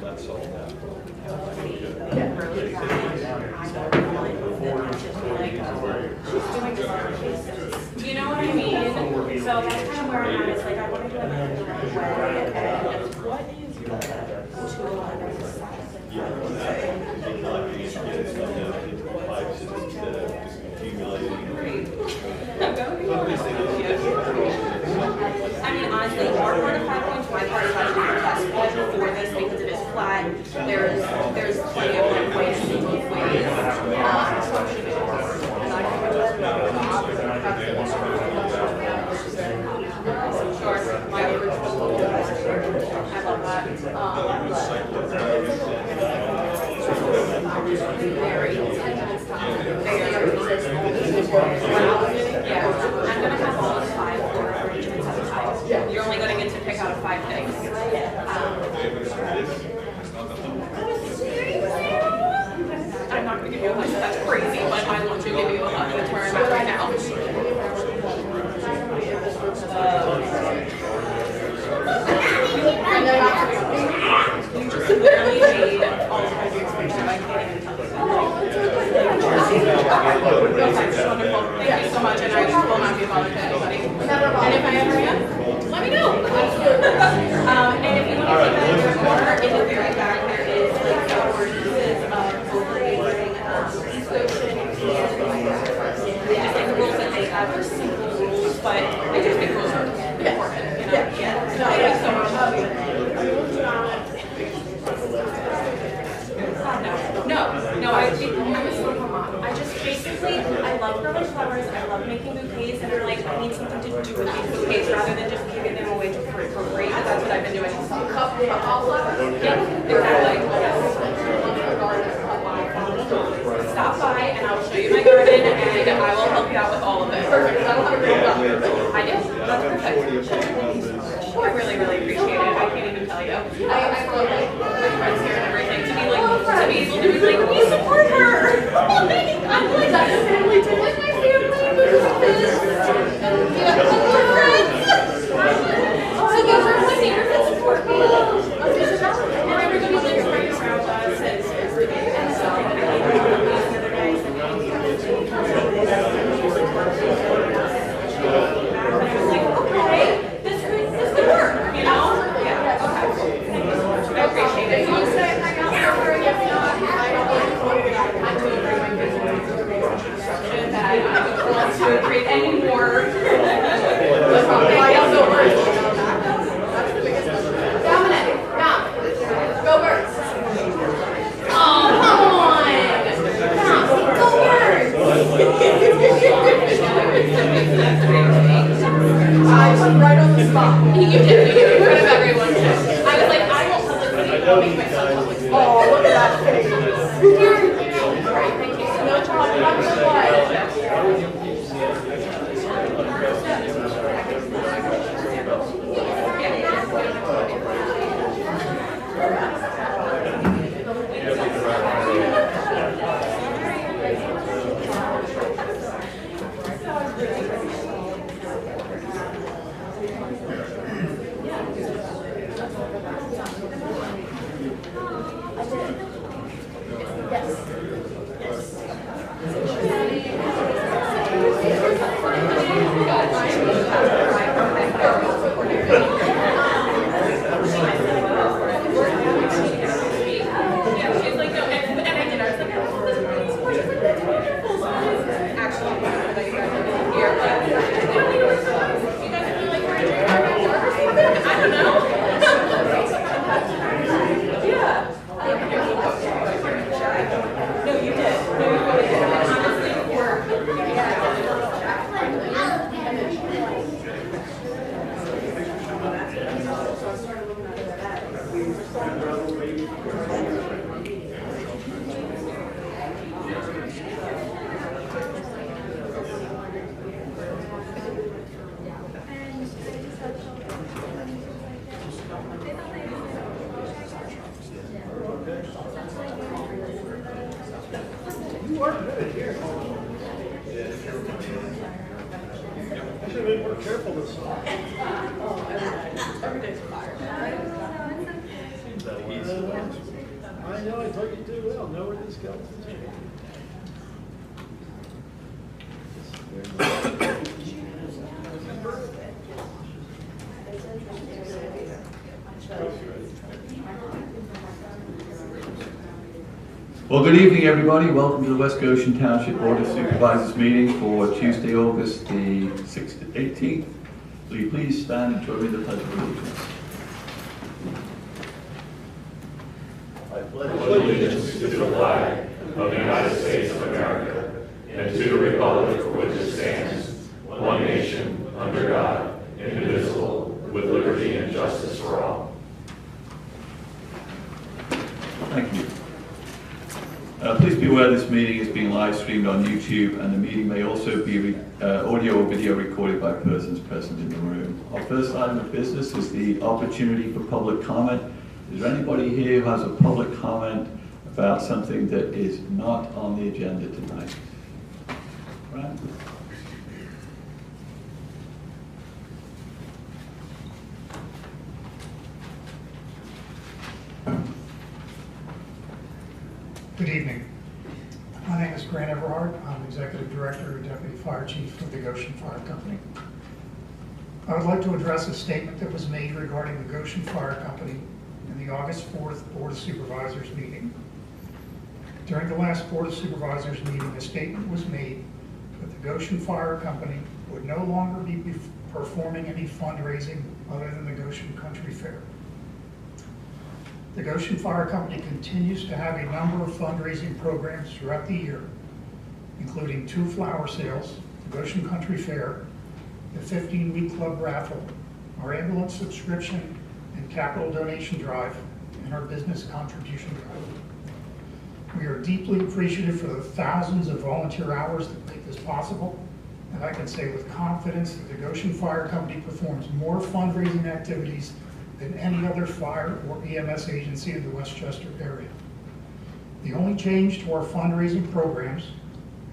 That's all that. You know what I mean? So that's kind of where I'm at. It's like I want to do it in a different way. What is I mean, honestly, our part of 5 points, my part is actually the test for this because it is flat. There's plenty of ways to move ways. Sure, my original I love that. Very. Yeah, I'm gonna have all of 5 for arrangements at a time. You're only gonna get to pick out of 5 things. I'm not gonna give you a hug. That's crazy, but I want to give you a hug. That's where I'm at right now. You just literally made all of my dreams come true. I can't even tell you. Okay, wonderful. Thank you so much, and I will not be bothered to anybody. And if I ever am, let me know. And if you want to take that even more, in the very back there is like the ordinances of overlaying East Goshen and just like the rules that they have. They're simple rules, but I just think rules are important. You know? Yeah. So thank you so much. No, I'm a single mom. I just basically, I love growing flowers, I love making bouquets, and I'm like, I need something to do with these bouquets rather than just giving them away for free. That's what I've been doing. Yeah, exactly. Stop by and I will show you my garden and I will help you out with all of it. Perfect. I don't have a great job. I do. That's perfect. Oh, I really, really appreciate it. I can't even tell you. I love my friends here and everything to be able to be like, we support her. I'm like, that's a family too. Like my family. We love this. Yeah, we're friends. So those are my neighbors that support me. And everybody lives right around us and so the other day. This could work, you know? Yeah, okay. I appreciate it. You want to say hang out for if not, I don't that I don't want to create any more. Dominic, go birds. Oh, come on. Go birds. I was right on the spot. You did in front of everyone. I was like, I won't publicly make myself public. Oh, look at that face. Great, thank you. No child, not so I know, I told you too well. Know where these skeletons are. Well, good evening, everybody. Welcome to the West Goshen Township Board of Supervisors meeting for Tuesday, August the 6th to 18th. Will you please stand and join me in the Pledge of Allegiance? I pledge allegiance to the flag of the United States of America and to the republic for which it stands, one nation, under God, indivisible, with liberty and justice for all. Thank you. Please be aware this meeting is being live streamed on YouTube, and the meeting may also be audio or video recorded by persons present in the room. Our first item of business is the opportunity for public comment. Is there anybody here who has a public comment about something that is not on the agenda tonight? Right? Good evening. My name is Grant Everhart. I'm Executive Director and Deputy Fire Chief of the Goshen Fire Company. I would like to address a statement that was made regarding the Goshen Fire Company in the August 4th Board of Supervisors meeting. During the last Board of Supervisors meeting, a statement was made that the Goshen Fire Company would no longer be performing any fundraising other than the Goshen Country Fair. The Goshen Fire Company continues to have a number of fundraising programs throughout the year, including 2 flower sales, the Goshen Country Fair, the 15-week club raffle, our ambulance subscription and capital donation drive, and our business contribution drive. We are deeply appreciative for the thousands of volunteer hours that make this possible, and I can say with confidence that the Goshen Fire Company performs more fundraising activities than any other fire or EMS agency in the Westchester area. The only change to our fundraising programs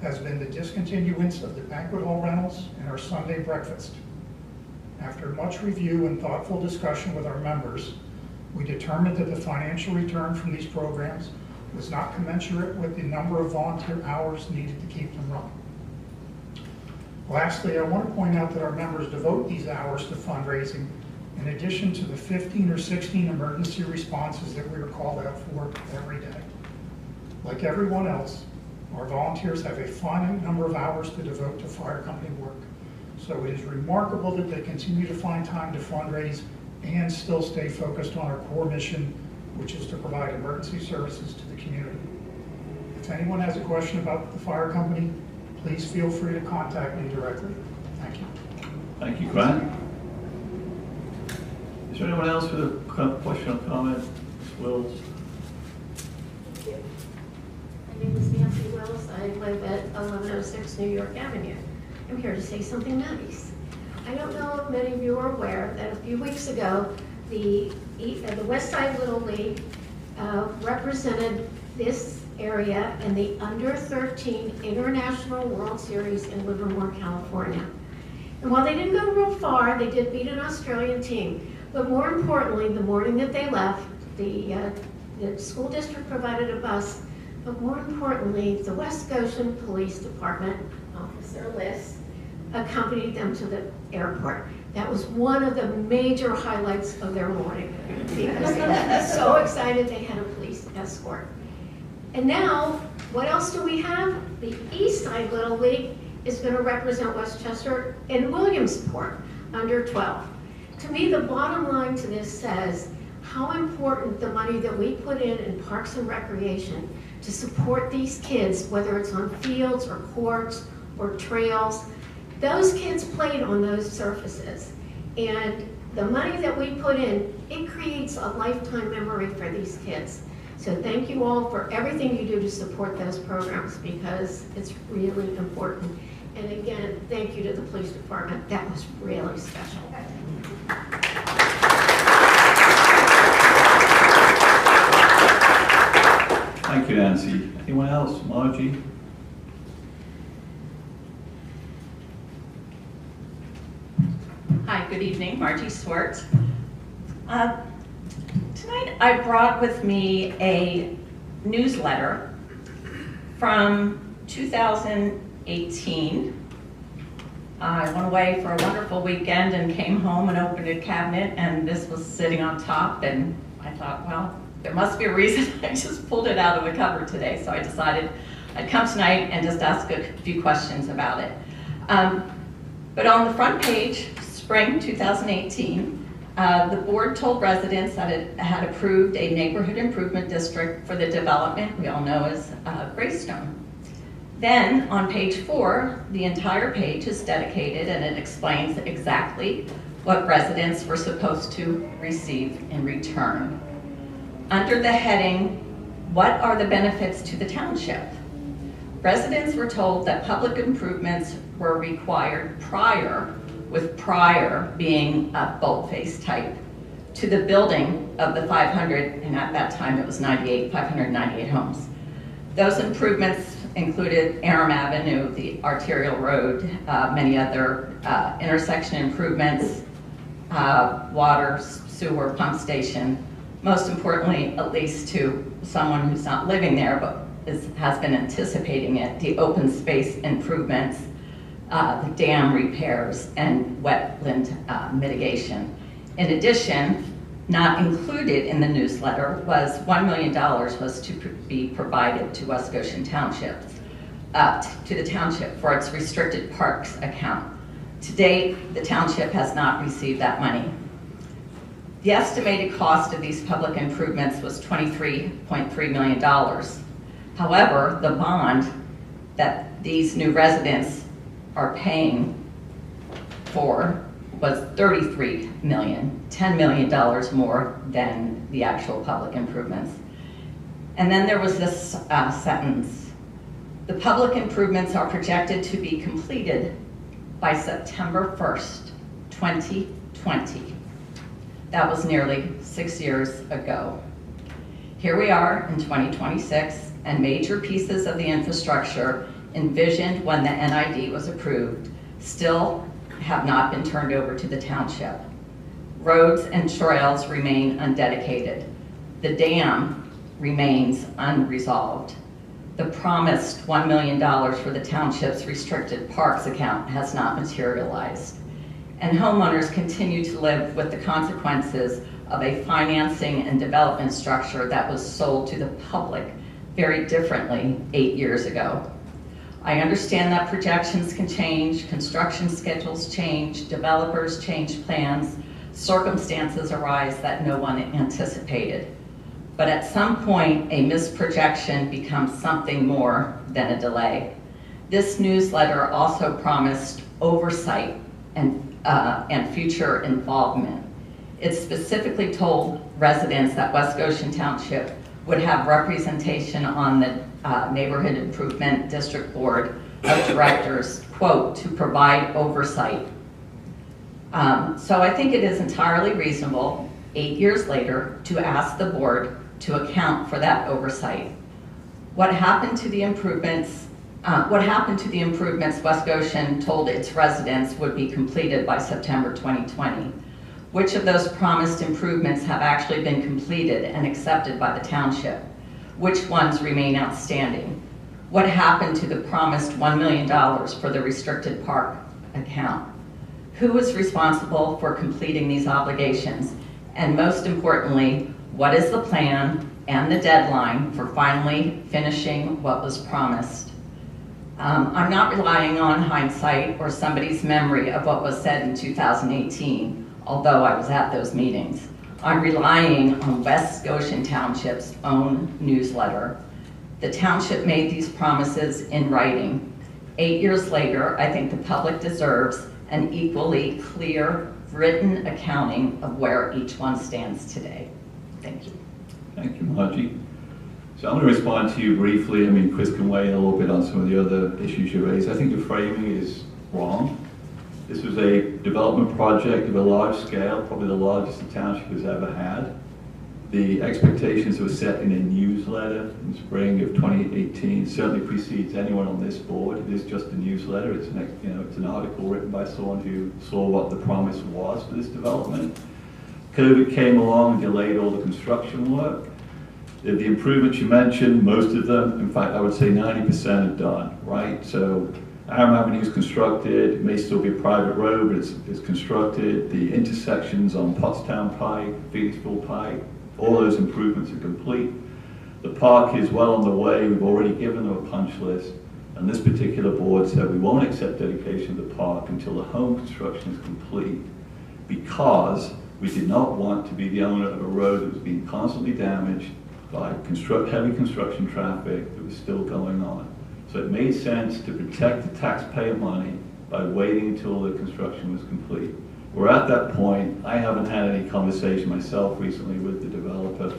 has been the discontinuance of the banquet hall rentals and our Sunday breakfast. After much review and thoughtful discussion with our members, we determined that the financial return from these programs was not commensurate with the number of volunteer hours needed to keep them running. Lastly, I want to point out that our members devote these hours to fundraising in addition to the 15 or 16 emergency responses that we are called out for every day. Like everyone else, our volunteers have a finite number of hours to devote to fire company work. So it is remarkable that they continue to find time to fundraise and still stay focused on our core mission, which is to provide emergency services to the community. If anyone has a question about the fire company, please feel free to contact me directly. Thank you. Thank you, Grant. Is there anyone else with a question or comment? Ms. Wills? My name is Nancy Wills. I live at 1106 New York Avenue. I'm here to say something nice. I don't know if many of you are aware that a few weeks ago, the West Side Little League represented this area in the Under 13 International World Series in Livermore, California. And while they didn't go real far, they did beat an Australian team. But more importantly, the morning that they left, the school district provided a bus, but more importantly, the West Goshen Police Department, Officer Liss, accompanied them to the airport. That was one of the major highlights of their morning because they were so excited they had a police escort. And now, what else do we have? The East Side Little League is going to represent Westchester in Williamsport, under 12. To me, the bottom line to this says how important the money that we put in Parks and Recreation to support these kids, whether it's on fields or courts or trails, those kids played on those surfaces. And the money that we put in, it creates a lifetime memory for these kids. So thank you all for everything you do to support those programs because it's really important. And again, thank you to the police department. That was really special. Thank you, Nancy. Anyone else? Margie? Hi, good evening. Margie Swart. Tonight I brought with me a newsletter from 2018. I went away for a wonderful weekend and came home and opened a cabinet, and this was sitting on top, and I thought, well, there must be a reason. I just pulled it out of the cupboard today, so I decided I'd come tonight and just ask a few questions about it. But on the front page, spring 2018, the board told residents that it had approved a neighborhood improvement district for the development we all know as Greystone. Then on page 4, the entire page is dedicated and it explains exactly what residents were supposed to receive in return. Under the heading, what are the benefits to the township? Residents were told that public improvements were required prior, with prior being a boldface type, to the building of the 500, and at that time it was 598 homes. Those improvements included Aram Avenue, the arterial road, many other intersection improvements, water, sewer, pump station. Most importantly, at least to someone who's not living there but has been anticipating it, the open space improvements, the dam repairs, and wetland mitigation. In addition, not included in the newsletter was $1 million was to be provided to West Goshen Township, to the township for its restricted parks account. To date, the township has not received that money. The estimated cost of these public improvements was $23.3 million. However, the bond that these new residents are paying for was $33 million, $10 million more than the actual public improvements. And then there was this sentence: the public improvements are projected to be completed by September 1st, 2020. That was nearly 6 years ago. Here we are in 2026, and major pieces of the infrastructure envisioned when the NID was approved still have not been turned over to the township. Roads and trails remain undedicated. The dam remains unresolved. The promised $1 million for the township's restricted parks account has not materialized. And homeowners continue to live with the consequences of a financing and development structure that was sold to the public very differently 8 years ago. I understand that projections can change, construction schedules change, developers change plans, circumstances arise that no one anticipated. But at some point, a misprojection becomes something more than a delay. This newsletter also promised oversight and future involvement. It specifically told residents that West Goshen Township would have representation on the Neighborhood Improvement District Board of Directors, quote, to provide oversight. So I think it is entirely reasonable, 8 years later, to ask the board to account for that oversight. What happened to the improvements West Goshen told its residents would be completed by September 2020? Which of those promised improvements have actually been completed and accepted by the township? Which ones remain outstanding? What happened to the promised $1 million for the restricted park account? Who is responsible for completing these obligations? And most importantly, what is the plan and the deadline for finally finishing what was promised? I'm not relying on hindsight or somebody's memory of what was said in 2018, although I was at those meetings. I'm relying on West Goshen Township's own newsletter. The township made these promises in writing. 8 years later, I think the public deserves an equally clear written accounting of where each one stands today. Thank you. Thank you, Margie. So I'm going to respond to you briefly. I mean, Chris can weigh in a little bit on some of the other issues you raised. I think the framing is wrong. This was a development project of a large scale, probably the largest the township has ever had. The expectations were set in a newsletter in spring of 2018. Certainly precedes anyone on this board. It is just a newsletter. It's an article written by someone who saw what the promise was for this development. COVID came along and delayed all the construction work. The improvements you mentioned, most of them, in fact, I would say 90% are done, right? So Aram Avenue is constructed, it may still be a private road, but it's constructed. The intersections on Pottstown Pike, Felixville Pike, all those improvements are complete. The park is well on the way. We've already given them a punch list. And this particular board said we won't accept dedication of the park until the home construction is complete, because we did not want to be the owner of a road that was being constantly damaged by heavy construction traffic that was still going on. So it made sense to protect the taxpayer money by waiting until the construction was complete. We're at that point. I haven't had any conversation myself recently with the developer.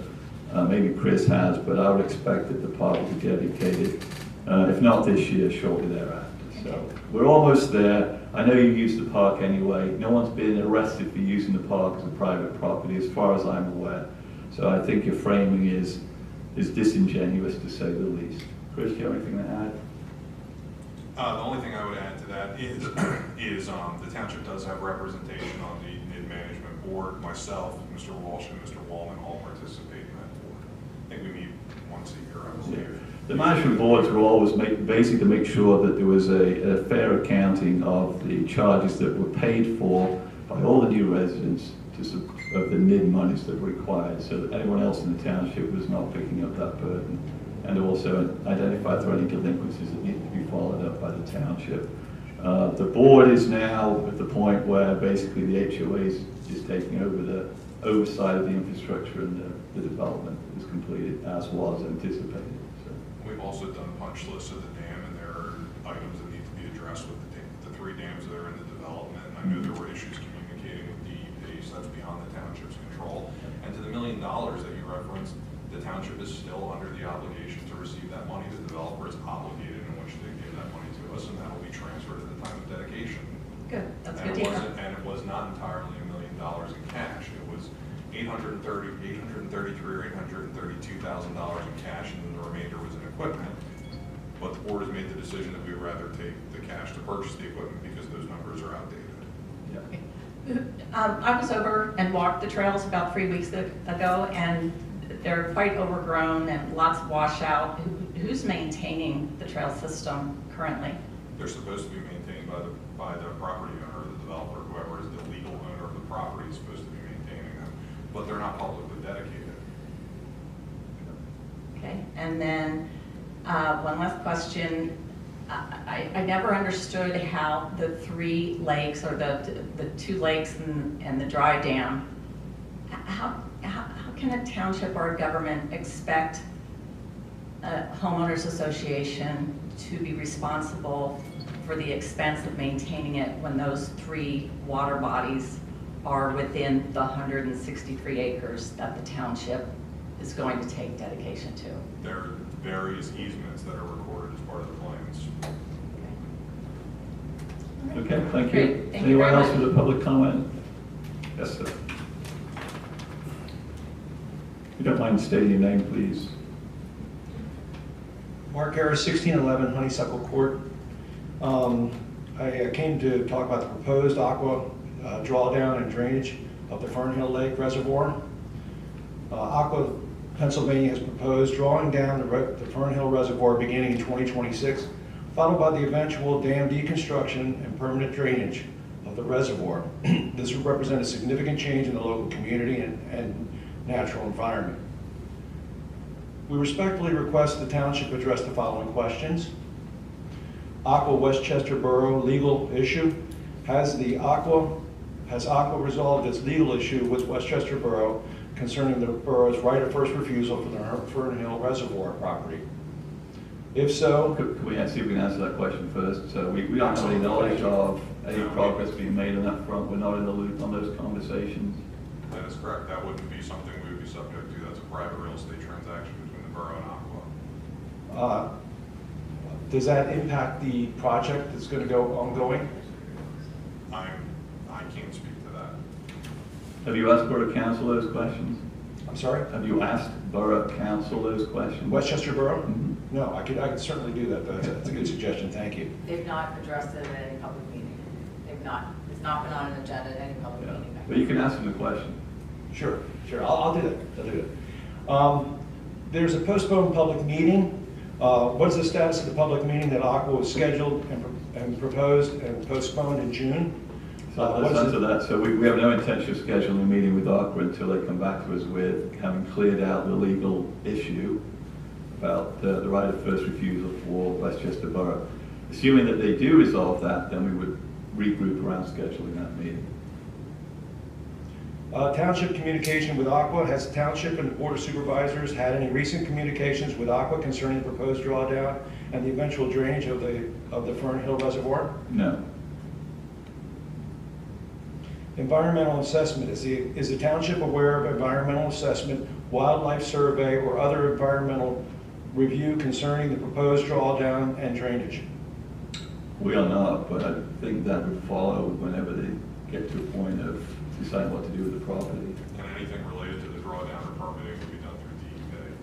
Maybe Chris has, but I would expect that the park will be dedicated, if not this year, shortly thereafter. So we're almost there. I know you use the park anyway. No one's been arrested for using the park as a private property, as far as I'm aware. So I think your framing is disingenuous, to say the least. Chris, do you have anything to add? The only thing I would add to that is, the township does have representation on the mid-management board. Myself, Mr. Walsh, and Mr. Wallman all participate in that board. I think we meet once a year, I believe. The management boards will always basically make sure that there was a fair accounting of the charges that were paid for by all the new residents of the NID monies that were required, so that anyone else in the township was not picking up that burden. And also identify if there are any delinquencies that need to be followed up by the township. The board is now at the point where basically the HOA is taking over the oversight of the infrastructure and the development that was completed as was anticipated. So. We've also done punch lists of the dam, and there are items that need to be addressed with the 3 dams that are in the development. And I know there were issues communicating with DEP, so that's beyond the township's control. And to the $1 million that you referenced, the township is still under the obligation to receive that money. The developer is obligated in which to give that money to us, and that will be transferred at the time of dedication. Good, that's And good to hear. And it was not entirely $1 million in cash. It was $833,000 or $832,000 in cash, and then the remainder was in equipment. But the board has made the decision that we would rather take the cash to purchase the equipment because those numbers are outdated. Yeah. I was over and walked the trails about 3 weeks ago, and they're quite overgrown and lots of washout. Who's maintaining the trail system currently? They're supposed to be maintained by the property owner or the developer, whoever is the legal owner of the property is supposed to be maintaining them, but they're not publicly dedicated. Okay, and then one last question. I never understood how the 3 lakes, or the 2 lakes and the dry dam, how can a township or a government expect a homeowners association to be responsible for the expense of maintaining it when those 3 water bodies are within the 163 acres that the township is going to take dedication to? There are various easements that are recorded as part of the plans. Okay, thank Great. you. Thank you Anyone very else much. with a public comment? Yes, sir. If you don't mind stating your name, please. Mark Harris, 1611 Honeysuckle Court. I came to talk about the proposed aqua drawdown and drainage of the Fernhill Lake Reservoir. Aqua Pennsylvania has proposed drawing down the Fernhill Reservoir beginning in 2026, followed by the eventual dam deconstruction and permanent drainage of the reservoir. This would represent a significant change in the local community and natural environment. We respectfully request the township address the following questions. Aqua Westchester Borough legal issue. Has Aqua resolved its legal issue with Westchester Borough concerning the borough's right of first refusal for the Fernhill Reservoir property? If so, Can we see if we can answer that question first? So we don't have any knowledge of any progress being made on that front. We're not in the loop on those conversations. That is correct. That wouldn't be something we would be subject to. That's a private real estate transaction between the borough and Aqua. does that impact the project that's going to go ongoing? I can't speak to that. Have you asked Borough Council those questions? I'm sorry? Have you asked Borough Council those questions? Westchester Borough? Mhm. No, I could certainly do that. That's a good suggestion. Thank you. They've not addressed it at any public meeting. It's not been on an agenda at any public Yeah. meeting. But you can ask them the question. Sure. I'll do that. There's a postponed public meeting. What is the status of the public meeting that Aqua was scheduled and proposed and postponed in June? So let's answer that. So we have no intention of scheduling a meeting with Aqua until they come back to us with having cleared out the legal issue about the right of first refusal for Westchester Borough. Assuming that they do resolve that, then we would regroup around scheduling that meeting. Township communication with Aqua. Has the Township and the Board of Supervisors had any recent communications with Aqua concerning the proposed drawdown and the eventual drainage of the Fern Hill Reservoir? No. Environmental assessment. Is the Township aware of environmental assessment, wildlife survey, or other environmental review concerning the proposed drawdown and drainage? We are not, but I think that would follow whenever they get to a point of deciding what to do with the property. And anything related to the drawdown or permitting will be done through DEP.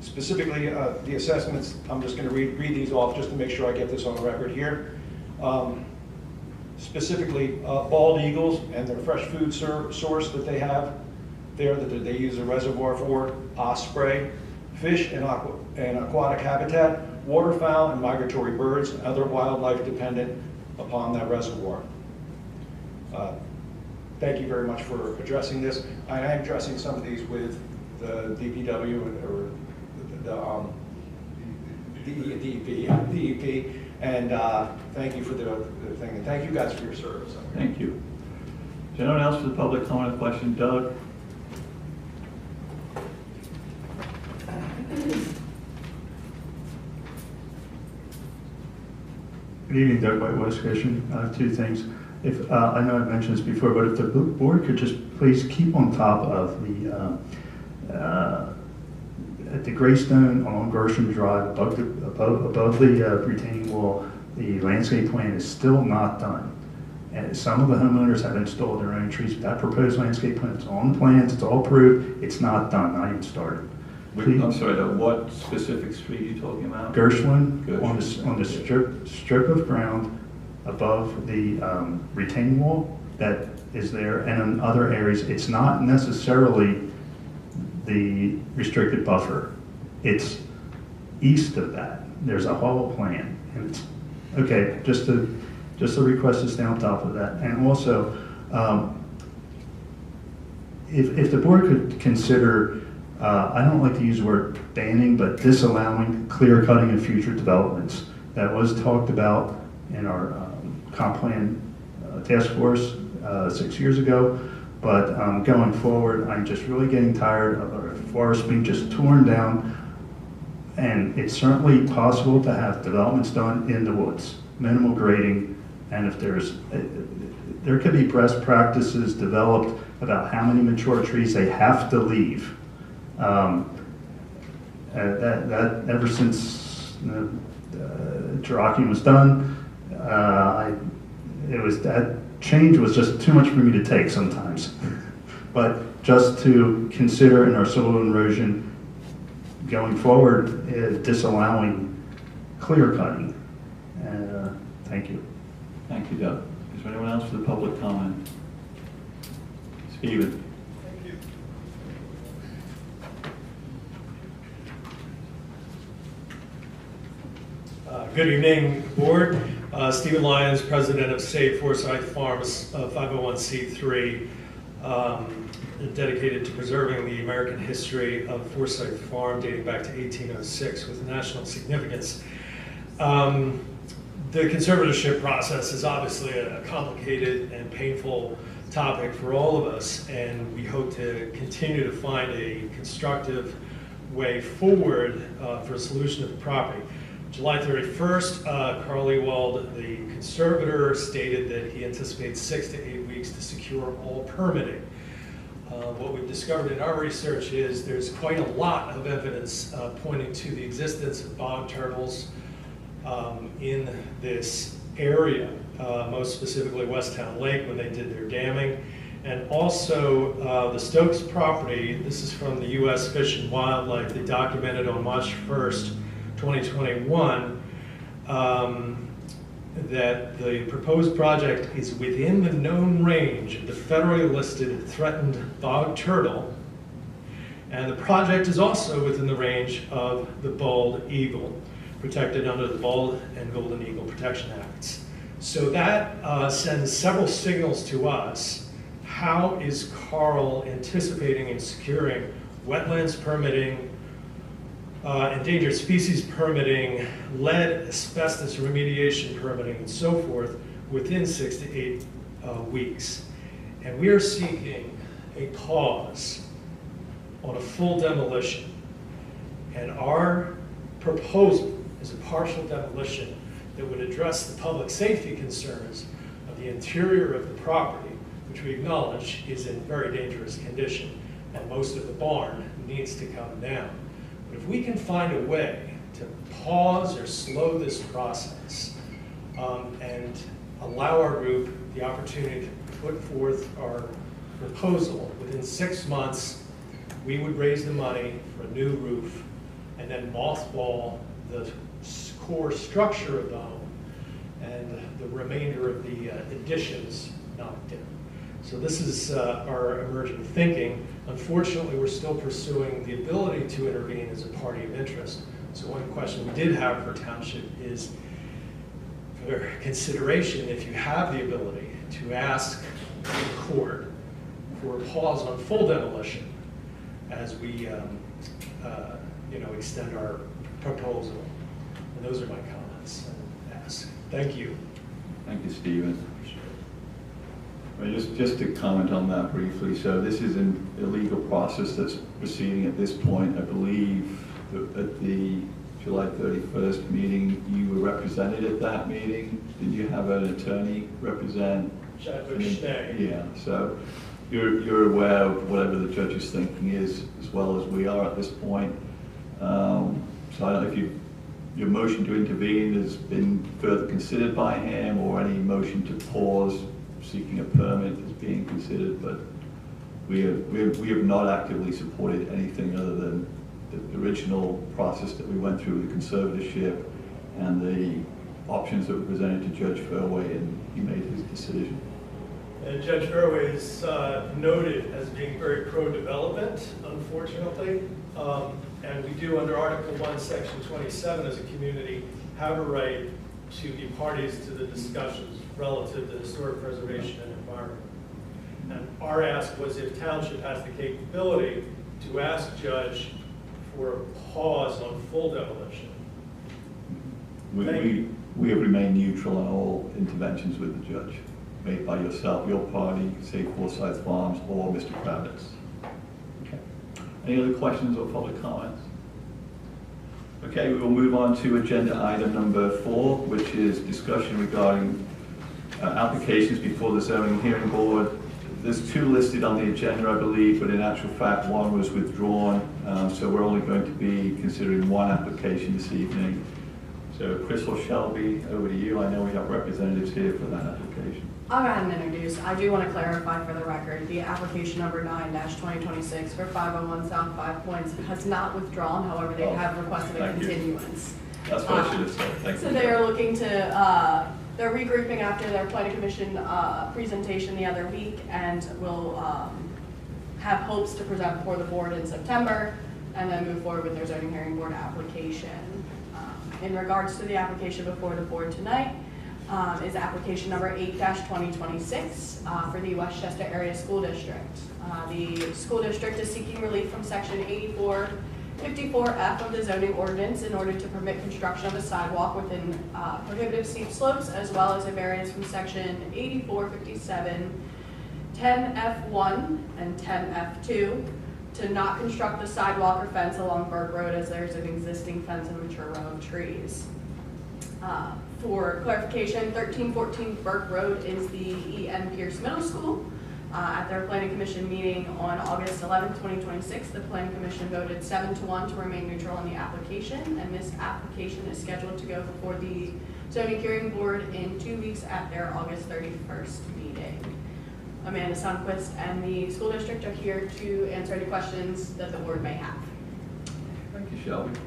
Specifically, the assessments, I'm just going to read these off just to make sure I get this on the record here. Specifically, bald eagles and their fresh food source that they have there that they use a reservoir for, osprey, fish and aquatic habitat, waterfowl and migratory birds, and other wildlife dependent upon that reservoir. Thank you very much for addressing this. I am addressing some of these with the DPW or DEP, and thank you for the thing, and thank you guys for your service. Thank you. Is anyone else for the public comment question? Doug? Good evening, Doug White, West Goshen. I have two things. If I know I've mentioned this before, but if the board could just please keep on top of at the Greystone along Goshen Drive, above the retaining wall, the landscape plan is still not done. And some of the homeowners have installed their own trees. That proposed landscape plan is on the plans, it's all approved, it's not done, not even started. I'm sorry, what specific street are you talking about? Gershwin, Gershwin. on the strip of ground above the retaining wall that is there, and in other areas, it's not necessarily the restricted buffer. It's east of that. There's a whole plan, and it's okay. Just a request to stay on top of that, and also, if the board could consider. I don't like to use the word banning, but disallowing clear cutting in future developments. That was talked about in our comp plan task force 6 years ago, but going forward, I'm just really getting tired of our forest being just torn down, and it's certainly possible to have developments done in the woods, minimal grading, and if there could be best practices developed about how many mature trees they have to leave. That ever since Cherokee was done, that change was just too much for me to take sometimes. But just to consider in our soil erosion going forward, disallowing clear cutting. Thank you. Thank you, Doug. Is there anyone else for the public comment? Stephen. Good evening, board. Stephen Lyons, president of Save Forsyth Farms, 501c3, dedicated to preserving the American history of Forsyth Farm dating back to 1806 with national significance. The conservatorship process is obviously a complicated and painful topic for all of us, and we hope to continue to find a constructive way forward for a solution to the property. July 31st, Carl Ewald, the conservator, stated that he anticipates 6 to 8 weeks to secure all permitting. What we've discovered in our research is there's quite a lot of evidence pointing to the existence of bog turtles in this area, most specifically West Town Lake when they did their damming. And also the Stokes property, this is from the U.S. Fish and Wildlife, they documented on March 1st, 2021, that the proposed project is within the known range of the federally listed threatened bog turtle And the project is also within the range of the bald eagle, protected under the Bald and Golden Eagle Protection Acts. So that sends several signals to us. How is Carl anticipating and securing wetlands permitting, endangered species permitting, lead asbestos remediation permitting, and so forth within 6 to 8 weeks? And we are seeking a pause on a full demolition. And our proposal is a partial demolition that would address the public safety concerns of the interior of the property, which we acknowledge is in very dangerous condition, and most of the barn needs to come down. But if we can find a way to pause or slow this process and allow our group the opportunity to put forth our proposal within 6 months, we would raise the money for a new roof and then mothball the core structure of the home and the remainder of the additions knocked in. So this is our emerging thinking. Unfortunately, we're still pursuing the ability to intervene as a party of interest. So one question we did have for Township is for consideration, if you have the ability to ask the court for a pause on full demolition as we extend our proposal. And those are my comments and ask. Thank you. Thank you, Stephen. Well, just to comment on that briefly, so this is an illegal process that's proceeding at this point. I believe that at the July 31st meeting, you were represented at that meeting. Did you have an attorney represent? Chadwick Schnee. Yeah, so you're aware of whatever the judge's thinking is, as well as we are at this point. So I don't know if your motion to intervene has been further considered by him, or any motion to pause seeking a permit is being considered, but we have not actively supported anything other than the original process that we went through with the conservatorship and the options that were presented to Judge Fairway, and he made his decision. And Judge Fairway is noted as being very pro-development, unfortunately. And we do, under Article 1, Section 27, as a community, have a right to be parties to the discussions relative to historic preservation and environment. And our ask was if Township has the capability to ask Judge for a pause on full demolition. We have remained neutral on all interventions with the judge, made by yourself, your party, say Forsyth Farms, or Mr. Kravitz. Okay. Any other questions or public comments? Okay, we will move on to agenda item number 4, which is discussion regarding applications before the zoning hearing board. There's 2 listed on the agenda, I believe, but in actual fact, 1 was withdrawn. So we're only going to be considering 1 application this evening. So Chris or Shelby, over to you. I know we have representatives here for that application. I'll go ahead and introduce. I do want to clarify for the record, the application number 9-2026 for 501 South 5 Points has not withdrawn. However, they have requested a continuance. That's what I should have said. Thank you. So they are looking to, they're regrouping after their planning commission presentation the other week, and will have hopes to present before the board in September, and then move forward with their zoning hearing board application. In regards to the application before the board tonight, is application number 8-2026 for the Westchester Area School District. The school district is seeking relief from section 8454F of the zoning ordinance in order to permit construction of a sidewalk within prohibitive steep slopes, as well as a variance from section 8457 10F1 and 10F2 to not construct the sidewalk or fence along Burke Road, as there's an existing fence and mature row of trees. For clarification, 1314 Burke Road is the E.N. Pierce Middle School. At their Planning Commission meeting on August 11, 2026, the Planning Commission voted 7-1 to remain neutral on the application, and this application is scheduled to go before the Zoning Hearing Board in 2 weeks at their August 31st meeting. Amanda Sundquist and the school district are here to answer any questions that the board may have. Thank you, Shelby.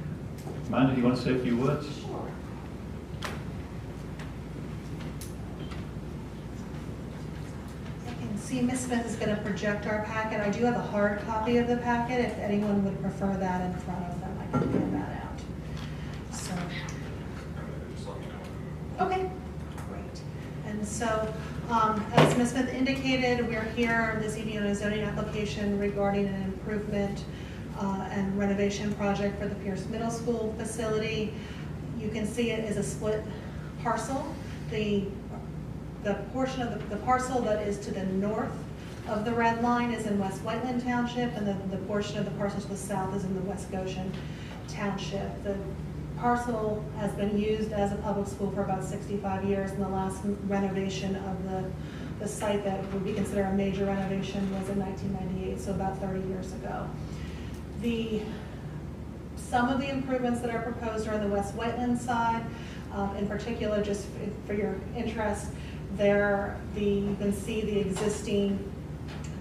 Amanda, do you want to say a few words? Sure. see Ms. Smith is going to project our packet. I do have a hard copy of the packet. If anyone would prefer that in front of them, I can get that out. So, Just let me know. okay, great. And so, as Ms. Smith indicated, we're here this evening on a zoning application regarding an improvement and renovation project for the Pierce Middle School facility. You can see it is a split parcel. The portion of the parcel that is to the north of the red line is in West Whiteland Township, and the portion of the parcel to the south is in the West Goshen Township. The parcel has been used as a public school for about 65 years, and the last renovation of the site that would be considered a major renovation was in 1998, so about 30 years ago. Some of the improvements that are proposed are on the West Whiteland side. In particular, just for your interest, you can see the existing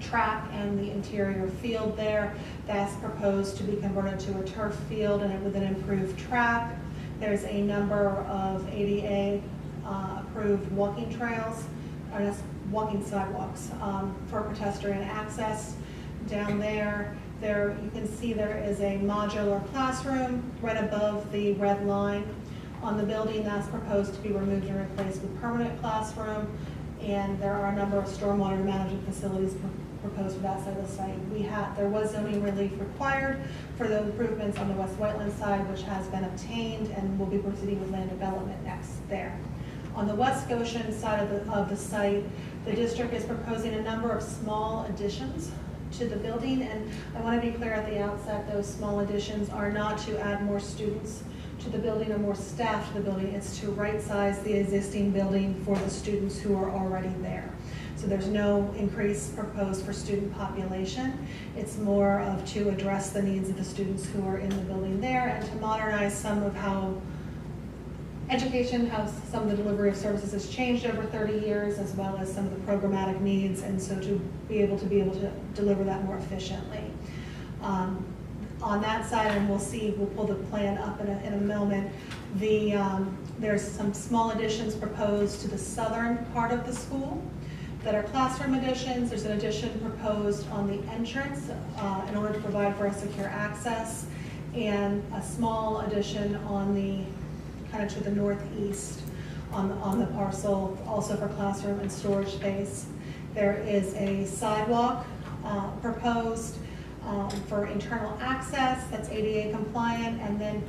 track and the interior field there. That's proposed to be converted to a turf field and with an improved track. There's a number of ADA approved walking trails, or walking sidewalks for pedestrian access down there. There you can see there is a modular classroom right above the red line on the building. That's proposed to be removed and replaced with permanent classroom, and there are a number of stormwater management facilities proposed for that side of the site. There was zoning relief required for the improvements on the West Whiteland side, which has been obtained, and we'll be proceeding with land development next there. On the West Goshen side of the site, the district is proposing a number of small additions to the building, and I want to be clear at the outset, those small additions are not to add more students to the building or more staff to the building. It's to right-size the existing building for the students who are already there. So there's no increase proposed for student population. It's more of to address the needs of the students who are in the building there and to modernize some of how education, how some of the delivery of services has changed over 30 years, as well as some of the programmatic needs, and so to be able to deliver that more efficiently. On that side, and we'll pull the plan up in a moment, there's some small additions proposed to the southern part of the school that are classroom additions. There's an addition proposed on the entrance in order to provide for a secure access, and a small addition on the kind of to the northeast on the parcel, also for classroom and storage space. There is a sidewalk proposed for internal access that's ADA compliant, and then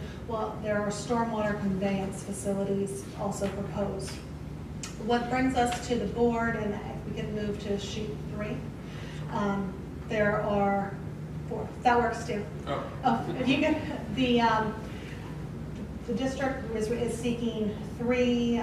there are stormwater conveyance facilities also proposed. What brings us to the board, and if we can move to sheet 3, there are 4. That works too. Oh, if you get the district is seeking 3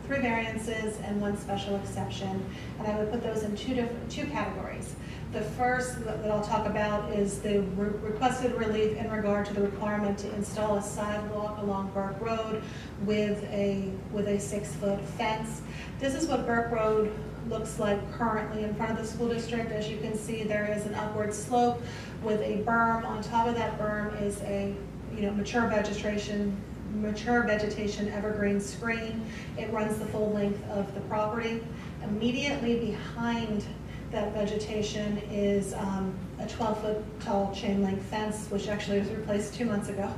variances and 1 special exception, and I would put those in two categories. The first that I'll talk about is the requested relief in regard to the requirement to install a sidewalk along Burke Road with a 6-foot fence. This is what Burke Road looks like currently in front of the school district. As you can see, there is an upward slope with a berm. On top of that berm is a mature vegetation evergreen screen. It runs the full length of the property. Immediately behind that vegetation is a 12-foot tall chain link fence, which actually was replaced 2 months ago.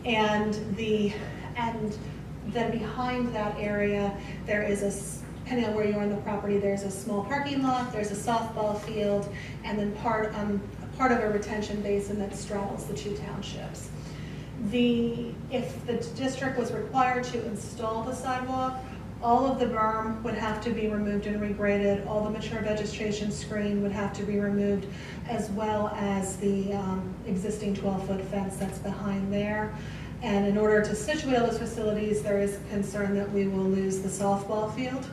And then behind that area, there is depending on where you are on the property, there's a small parking lot, there's a softball field, and then part of a retention basin that straddles the 2 townships. If the district was required to install the sidewalk, all of the berm would have to be removed and regraded. All the mature vegetation screen would have to be removed, as well as the existing 12-foot fence that's behind there. And in order to situate all those facilities, there is concern that we will lose the softball field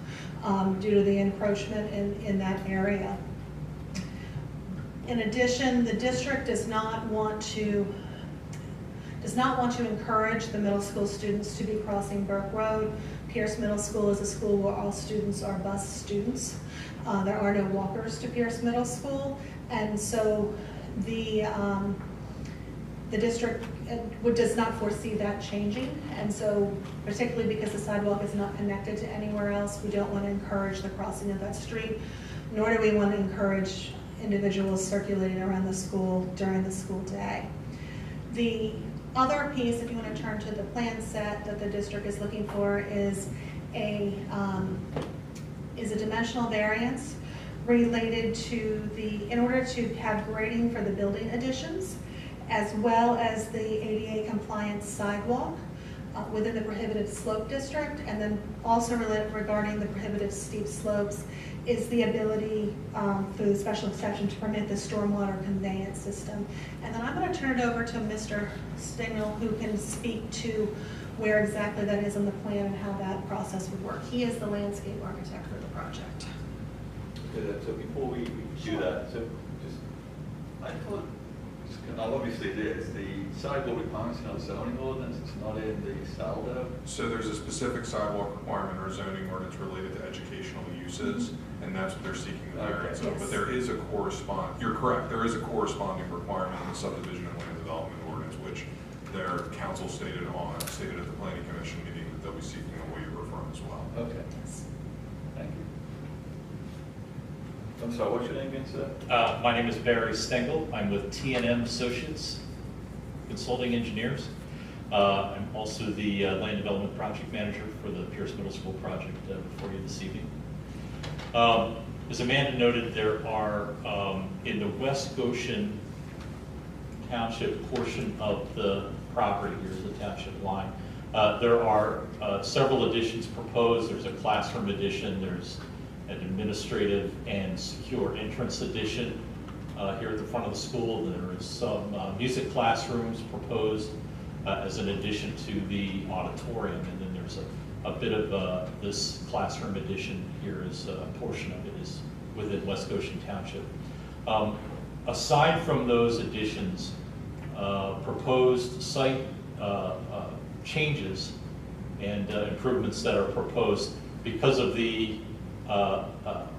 due to the encroachment in that area. In addition, the district does not want to encourage the middle school students to be crossing Burke Road. Pierce Middle School is a school where all students are bus students. There are no walkers to Pierce Middle School, and so the district does not foresee that changing, and so particularly because the sidewalk is not connected to anywhere else, we don't want to encourage the crossing of that street. nor do we want to encourage individuals circulating around the school during the school day. The other piece, if you want to turn to the plan set that the district is looking for, is a dimensional variance related to in order to have grading for the building additions, as well as the ADA compliance sidewalk within the prohibited slope district, and then also regarding the prohibited steep slopes is the ability through the special exception to permit the stormwater conveyance system. And then I'm going to turn it over to Mr. Stengel, who can speak to where exactly that is in the plan and how that process would work. He is the landscape architect for the project. Okay, so before we do that, so just, I thought, obviously the sidewalk requirements in our zoning ordinance, it's not in the SALDO. So there's a specific sidewalk requirement or zoning ordinance related to educational uses, and that's what they're seeking the variance of. Yes. But there is you're correct, there is a corresponding requirement in the subdivision and land development ordinance, which their council stated at the planning commission meeting that they'll be seeking a waiver from as well. Okay. Thank you. I'm sorry, what's your name again, sir? My name is Barry Stengel. I'm with T&M Associates, Consulting Engineers. I'm also the Land Development Project Manager for the Pierce Middle School project before you this evening. As Amanda noted, there are, in the West Goshen Township portion of the property, here's the township line, there are several additions proposed. There's a classroom addition, there's an administrative and secure entrance addition here at the front of the school. There is some music classrooms proposed as an addition to the auditorium, and then there's a bit of this classroom addition here is a portion of it is within West Goshen Township. Aside from those additions, proposed site changes and improvements that are proposed because of the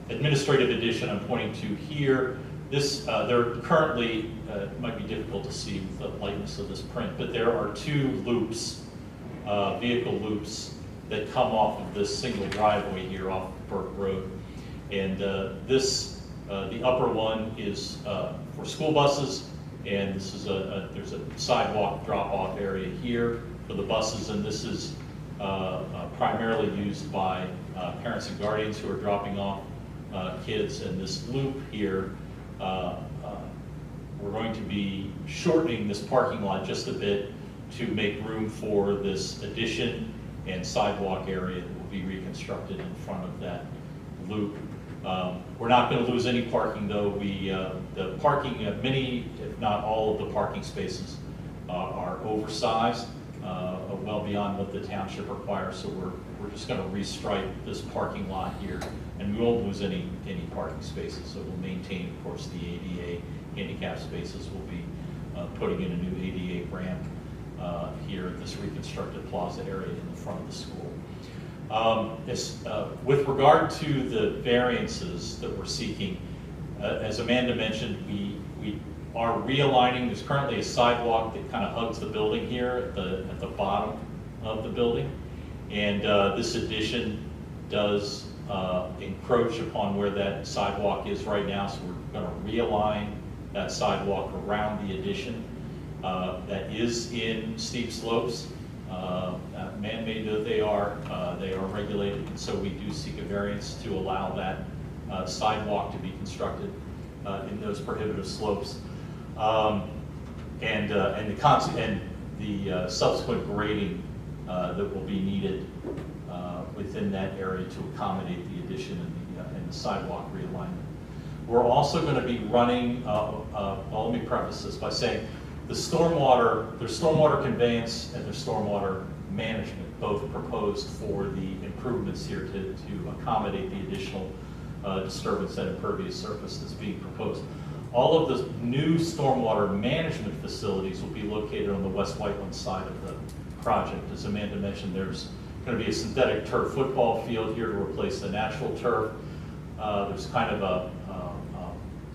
administrative addition I'm pointing to here. There currently, it might be difficult to see with the lightness of this print, but there are two loops, vehicle loops, that come off of this single driveway here off Burke Road. And the upper one is for school buses, and this is there's a sidewalk drop-off area here for the buses, and this is primarily used by parents and guardians who are dropping off kids. And this loop here, we're going to be shortening this parking lot just a bit to make room for this addition and sidewalk area that will be reconstructed in front of that loop. We're not going to lose any parking though. The parking, many, if not all of the parking spaces are oversized, well beyond what the township requires. So we're just going to restripe this parking lot here, and we won't lose any parking spaces. So we'll maintain, of course, the ADA handicap spaces. We'll be putting in a new ADA ramp here at this reconstructed plaza area in the front of the school. With regard to the variances that we're seeking, as Amanda mentioned, we are realigning. There's currently a sidewalk that kind of hugs the building here at the bottom of the building, and this addition does encroach upon where that sidewalk is right now. So we're going to realign that sidewalk around the addition that is in steep slopes. Man-made though they are regulated, and so we do seek a variance to allow that sidewalk to be constructed in those prohibitive slopes, and the subsequent grading that will be needed within that area to accommodate the addition and the sidewalk realignment. We're also going to be running. Well, let me preface this by saying there's stormwater conveyance and there's stormwater management, both proposed for the improvements here to accommodate the additional disturbance and impervious surface that's being proposed. All of the new stormwater management facilities will be located on the West Whiteland side of the project. As Amanda mentioned, there's going to be a synthetic turf football field here to replace the natural turf. There's kind of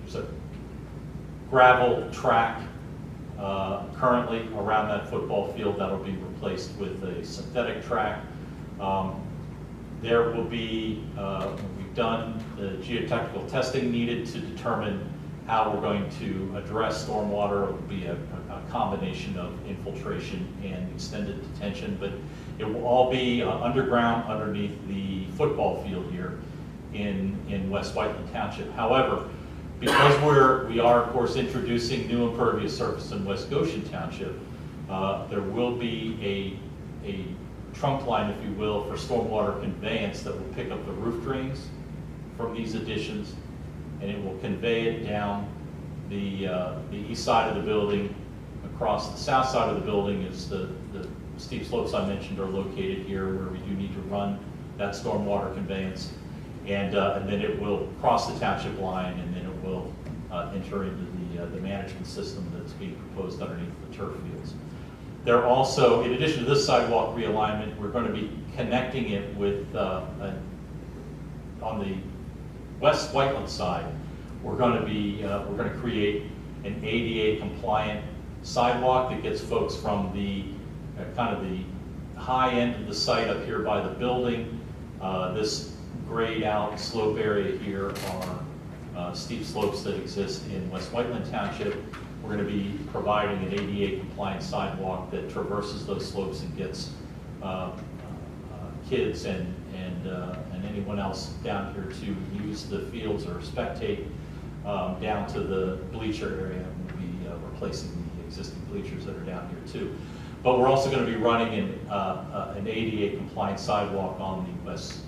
there's a gravel track currently around that football field that'll be replaced with a synthetic track. There will be, we've done the geotechnical testing needed to determine how we're going to address stormwater. It will be a combination of infiltration and extended detention, but it will all be underground underneath the football field here in West Whiteland Township. However, because we are of course introducing new impervious surface in West Goshen Township, there will be a trunk line, if you will, for stormwater conveyance that will pick up the roof drains from these additions, and it will convey it down the east side of the building. Across the south side of the building is the steep slopes I mentioned are located here, where we do need to run that stormwater conveyance, and then it will cross the township line, and then it will enter into the management system that's being proposed underneath the turf fields. There also, in addition to this sidewalk realignment, we're going to be connecting it with, on the West Whiteland side, we're going to create an ADA compliant sidewalk that gets folks from the kind of the high end of the site up here by the building. This grayed out slope area here are steep slopes that exist in West Whiteland Township. We're going to be providing an ADA compliant sidewalk that traverses those slopes and gets kids and anyone else down here to use the fields or spectate down to the bleacher area. We'll be replacing the existing bleachers that are down here too. But we're also going to be running an ADA compliant sidewalk on the West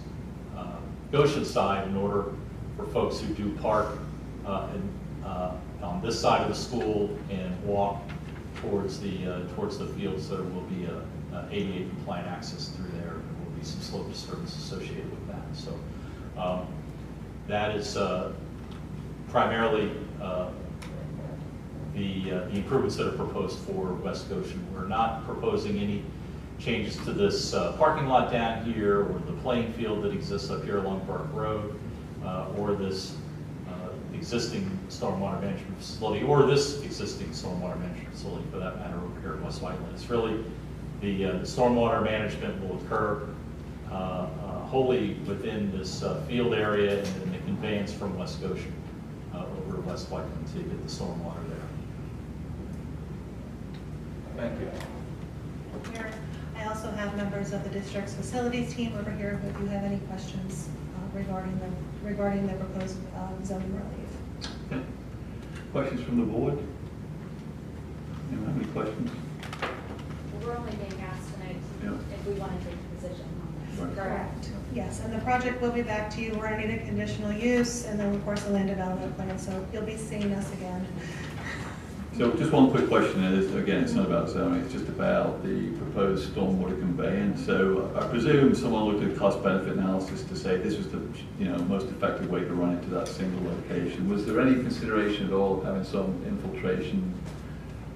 Goshen side in order for folks who do park on this side of the school and walk towards the fields. There will be a ADA compliant access through there. There will be some slope disturbance associated with that. So that is primarily the improvements that are proposed for West Goshen. We're not proposing any changes to this parking lot down here, or the playing field that exists up here along Park Road, or this existing stormwater management facility, or this existing stormwater management facility for that matter over here at West Whiteland. It's really the stormwater management will occur wholly within this field area, and then the conveyance from West Goshen over to West Whiteland to get the stormwater there. Thank you. Here, I also have members of the district's facilities team over here if you have any questions regarding the proposed zoning relief. Okay. Questions from the board? Anyone have any questions? We're only being asked tonight if we want to take a position on this. Right. Correct. Yes, and the project will be back to you. We're going to need a conditional use, and then of course the land development plan, so you'll be seeing us again. So just one quick question, and again, it's not about zoning, it's just about the proposed stormwater conveyance. So I presume someone looked at cost benefit analysis to say this was the most effective way to run it to that single location. Was there any consideration at all of having some infiltration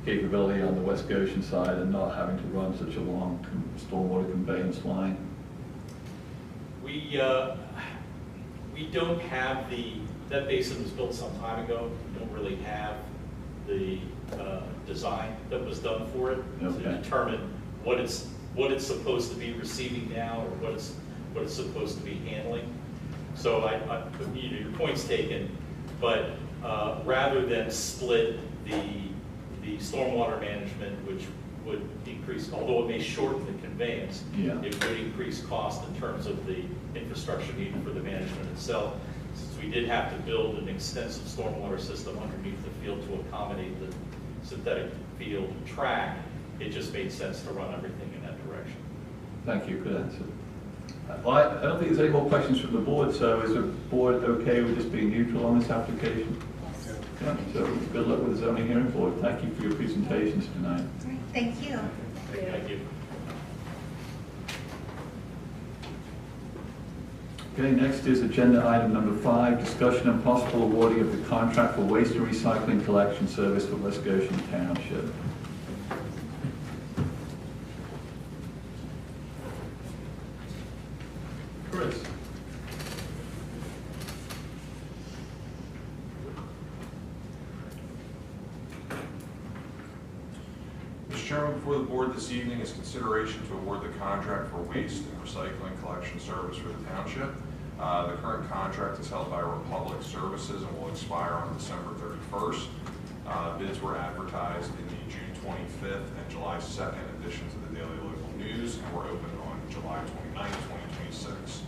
capability on the West Goshen side and not having to run such a long stormwater conveyance line? We don't have that basin was built some time ago. We don't really have the design that was done for it to determine what it's supposed to be receiving now, or what it's supposed to be handling. So your point's taken, but rather than split the stormwater management, which would increase, although it may shorten the conveyance, it would increase cost in terms of the infrastructure needed for the management itself. Since we did have to build an extensive stormwater system underneath the field to accommodate the synthetic field track, it just made sense to run everything in that direction. Thank you, good answer. Well, I don't think there's any more questions from the board, so is the board okay with just being neutral on this application? Yeah, so good luck with the zoning hearing board. Thank you for your presentations tonight. Thank you. Thank you. Okay, next is agenda item number 5, discussion and possible awarding of the contract for waste and recycling collection service for West Goshen Township. Chris. Mr. Chairman, before the board this evening is consideration to award the contract for waste and recycling collection service for the township. The current contract is held by Republic Services and will expire on December 31st. Bids were advertised in the June 25th and July 2nd editions of the Daily Local News and were opened on July 29, 2026.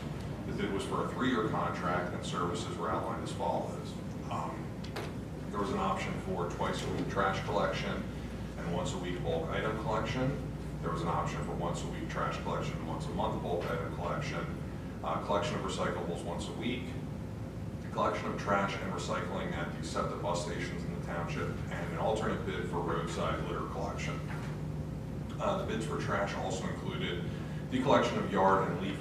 The bid was for a 3-year contract and services were outlined as follows. There was an option for twice-a-week trash collection and once-a-week bulk item collection. There was an option for once-a-week trash collection and once-a-month bulk item collection. Collection of recyclables once a week. Collection of trash and recycling at the SEPTA bus stations in the township, and an alternate bid for roadside litter collection. The bids for trash also included the collection of yard and leaf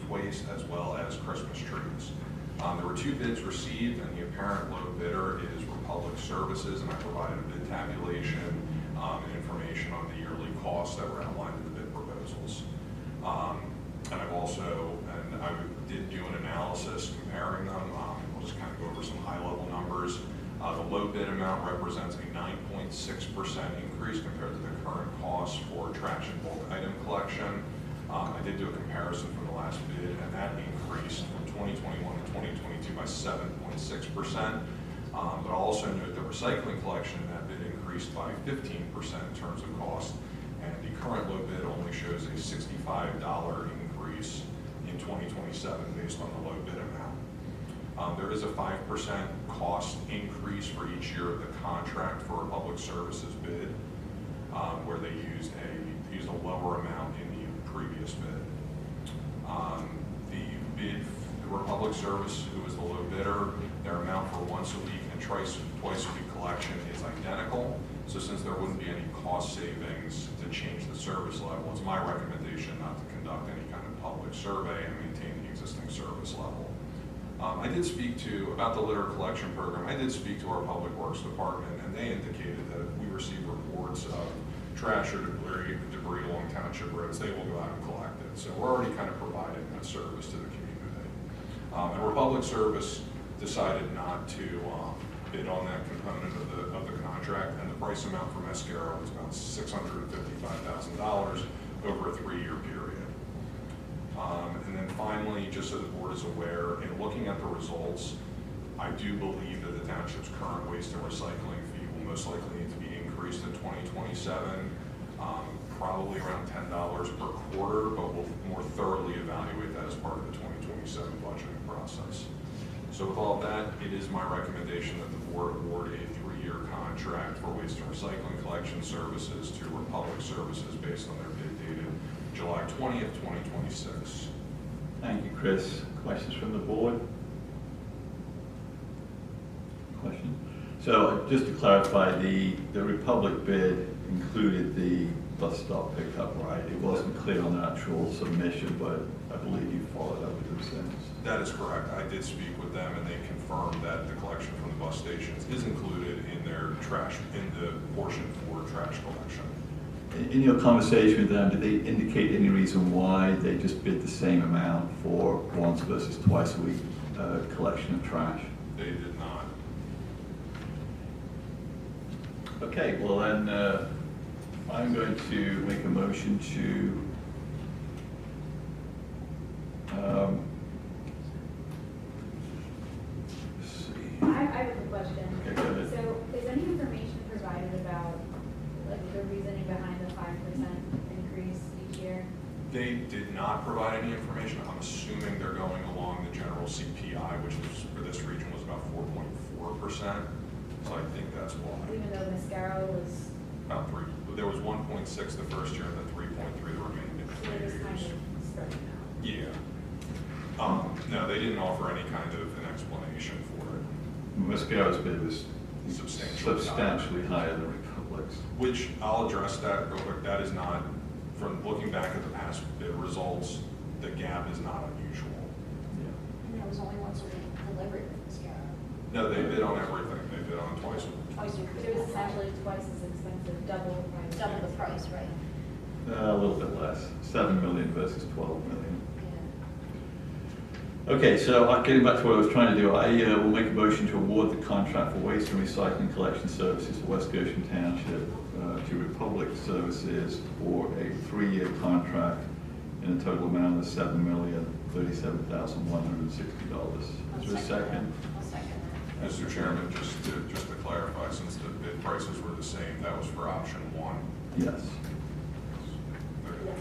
waste, as well as Christmas trees. There were 2 bids received, and the apparent low bidder is Republic Services, and I provided a bid tabulation and information on the yearly costs that were outlined in the bid proposals. And I've also, and I did do an analysis comparing them. We'll just kind of go over some high-level numbers. The low bid amount represents a 9.6% increase compared to the current cost for trash and bulk item collection. I did do a comparison from the last bid, and that increased from 2021 to 2022 by 7.6%. But I'll also note that recycling collection in that bid increased by 15% in terms of cost, and the current low bid only shows a $65 increase in 2027 based on the low bid amount. There is a 5% cost increase for each year of the contract for a public services bid, where they used a lower amount in the previous bid. The Republic Service, who is the low bidder, their amount for once a week and twice a week collection is identical. So since there wouldn't be any cost savings to change the service level, it's my recommendation not to conduct any kind of public survey and maintain the existing service level. I did speak about the litter collection program, I did speak to our Public Works Department, and they indicated that if we receive reports of trash or debris along township roads, they will go out and collect it. So we're already kind of providing that service to the community. And Republic Service decided not to bid on that component of the contract, and the price amount for Mascara was about $655,000 over a 3-year period. And then finally, just so the board is aware, in looking at the results, I do believe that the township's current waste and recycling fee will most likely need to be increased in 2027, probably around $10 per quarter, but we'll more thoroughly evaluate that as part of the 2027 budgeting process. So with all of that, it is my recommendation that the board award a 3-year contract for waste and recycling collection services to Republic Services based on their bid dated July 20th, 2026. Thank you, Chris. Questions from the board? Question? So just to clarify, the Republic bid included the bus stop pickup, right? It wasn't clear on the actual submission, but I believe you followed up with them since. That is correct. I did speak with them, and they confirmed that the collection from the bus stations is included in their trash, in the portion for trash collection. In your conversation with them, did they indicate any reason why they just bid the same amount for once versus twice a week collection of trash? They did not. Okay, well then, I'm going to make a motion to let's see. I have a quick question. Okay, go ahead. So is any information provided about like the reasoning behind the 5% increase each year? They did not provide any information. I'm assuming they're going along the general CPI, which is, for this region was about 4.4%. So I think that's why. Even though Mascara was. About 3. There was 1.6 the first year and then 3.3 the remaining 3 It was years. kind of spreading out. Yeah. No, they didn't offer any kind of an explanation for it. Mascara's bid was Substantially higher than Republic's. Which I'll address that real quick. That is not, from looking back at the past bid results, the gap is not unusual. And there was only once a week delivery with Mascara. No, they bid on everything. They bid on twice. Twice a week. It was essentially twice as expensive, double the price. Double the price, right? A little bit less, 7 million versus 12 million. Yeah. Okay, so getting back to what I was trying to do, I will make a motion to award the contract for waste and recycling collection services for West Goshen Township to Republic Services for a 3-year contract in a total amount of $7,100,000 $37,160. Is there a second? I'll second that. Mr. Chairman, just to clarify, since the bid prices were the same, that was for option one. Yes. Yes.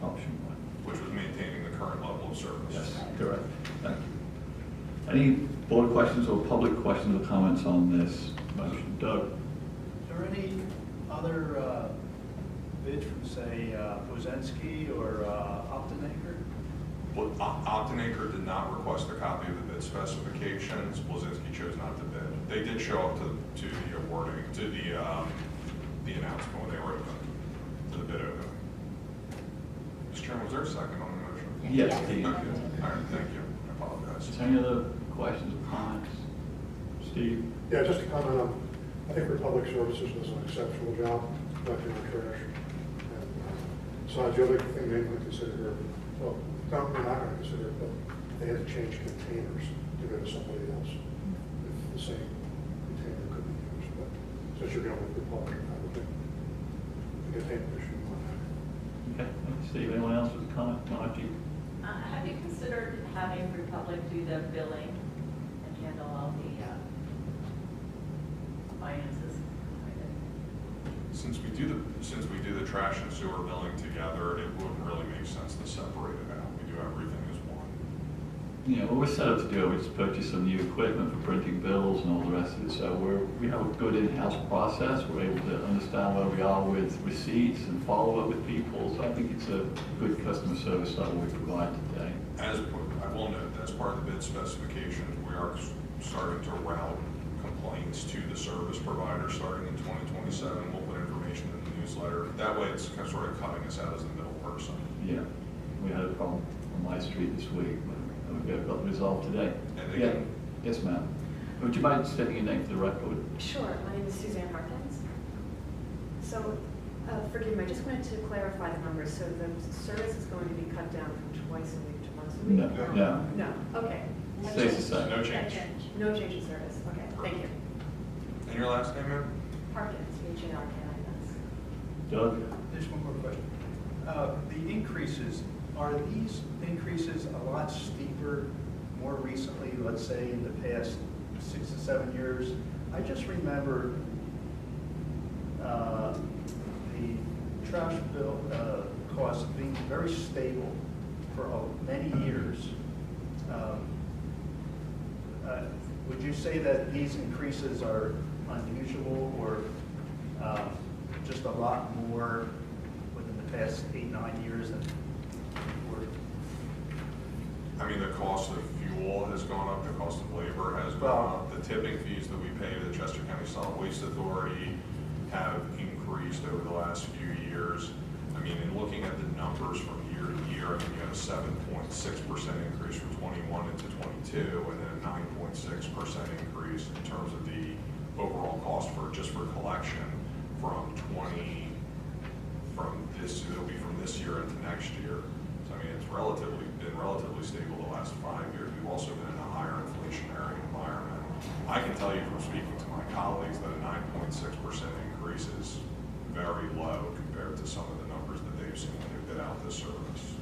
Option one. Which was maintaining the current level of service. Yes, correct. Thank you. Any board questions or public questions or comments on this motion? Doug? Is there any other bids from, say, Bozenski or Optinaker? Well, Optinaker did not request a copy of the bid specifications. Blazinski chose not to bid. They did show up to the awarding, to the announcement when they were open, to the bid opening. Mr. Chairman, was there a second on the motion? Yes, Okay. Steve. All right, thank you. I apologize. Is there any other questions or comments? Steve? Yeah, just to comment on, I think Republic Services does an exceptional job collecting our trash. And besides, the other thing they might consider here, well, no, we're not going to consider it, but they had to change containers to go to somebody else. If the same container could be used, but since you're going with Republic, I would think the container issue on that. Okay, thank you, Steve. Anyone else with a comment? Margie? Have you considered having Republic do the billing and handle all the finances? Since we do the trash and sewer billing together, it wouldn't really make sense to separate it out. We do everything as one. Yeah, what we're set up to do, we just purchased some new equipment for printing bills and all the rest of it. So we have a good in-house process. We're able to understand where we are with receipts and follow up with people. So I think it's a good customer service level we provide today. As I will note, as part of the bid specifications, we are starting to route complaints to the service provider starting in 2027. We'll put information in the newsletter. That way it's kind of sort of cutting us out as the middle person. Yeah, we had a problem on my street this week, but we got it resolved today. And Yeah, again, yes, ma'am. Would you mind stating your name for the record? Sure, my name is Suzanne Harkins. So, forgive me, I just wanted to clarify the numbers. So the service is going to be cut down from twice a week to once a week? No. No, okay. Stays the same. no change. No change in service, okay, thank you. And your last name, ma'am? Harkins, H-A-R-K-I-N-S. Doug? Just one more question. The increases, are these increases a lot steeper more recently, let's say in the past 6 to 7 years? I just remember the trash bill costs being very stable for many years. Would you say that these increases are unusual or just a lot more within the past 8-9 years than before? I mean, the cost of fuel has gone up, the cost of labor has gone up. The tipping fees that we pay to the Chester County Solid Waste Authority have increased over the last few years. I mean, in looking at the numbers from year to year, I mean, you had a 7.6% increase from 21 into 22, and then a 9.6% increase in terms of the overall cost just for collection from it'll be from this year into next year. So I mean, it's been relatively stable the last 5 years. We've also been in a higher inflationary environment. I can tell you from speaking to my colleagues that a 9.6% increase is very low compared to some of the numbers that they've seen when they bid out this service.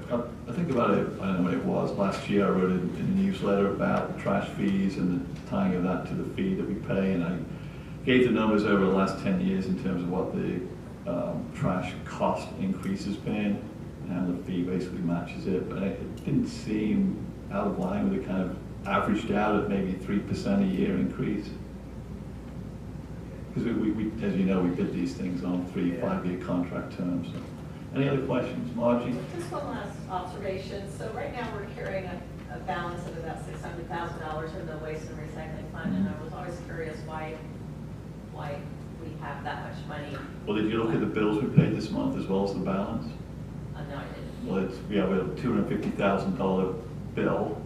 I think about it, I don't know what it was, last year I wrote in the newsletter about trash fees and the tying of that to the fee that we pay, and I gave the numbers over the last 10 years in terms of what the trash cost increase has been, and how the fee basically matches it, but it didn't seem out of line with the kind of averaged out at maybe 3% a year increase. Because we, as you know, we bid these things on 3-5-year contract terms. So. Any other questions, Margie? Just one last observation. So right now we're carrying a balance of about $600,000 in the waste and recycling fund, and I was always curious why we have that much money. Well, did you look at the bills we paid this month as well as the balance? No, I didn't. Well, we have a $250,000 bill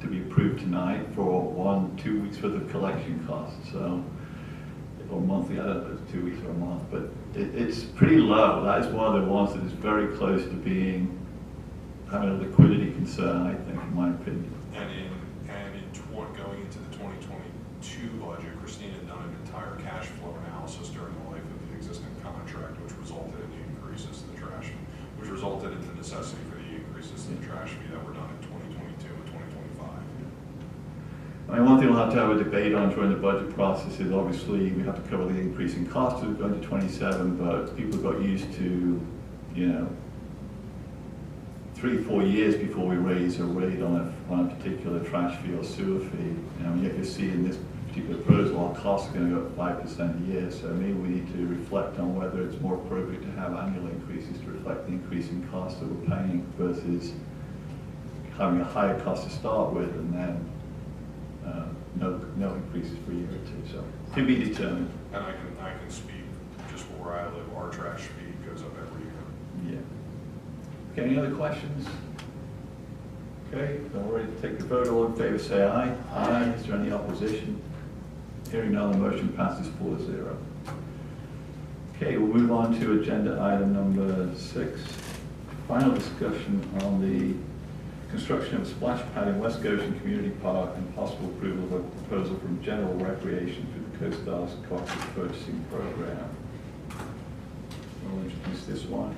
to be approved tonight for 1-2 weeks worth of collection costs. So, or monthly, I don't know if it's 2 weeks or a month, but it's pretty low. That is one of the ones that is very close to having a liquidity concern, I think, in my opinion. And going into the 2022 budget, Christine had done an entire cash flow analysis during the life of the existing contract, which resulted in the increase increases to the trash fee, which resulted in the necessity for the increases to the trash fee that were done in 2022 and 2025. I mean, one thing we'll have to have a debate on during the budget process is obviously we have to cover the increase in costs as we go into 27, but people got used to, you know, 3-4 years before we raise a rate on a particular trash fee or sewer fee. You know, yet you see in this particular proposal our costs are going to go up 5% a year, so maybe we need to reflect on whether it's more appropriate to have annual increases to reflect the increase in costs that we're paying versus having a higher cost to start with and then no increases for a year or two, so to be determined. And I can speak just for where I live, our trash fee goes up every year. Yeah. Okay, any other questions? Okay, so we're ready to take the vote. All in favor say aye. Aye. Is there any opposition? Hearing none, the motion passes 4-0. Okay, we'll move on to agenda item number 6. Final discussion on the construction of a splash pad in West Goshen Community Park and possible approval of a proposal from General Recreation through the CoStar's Cooperative Purchasing Program. We'll introduce this one.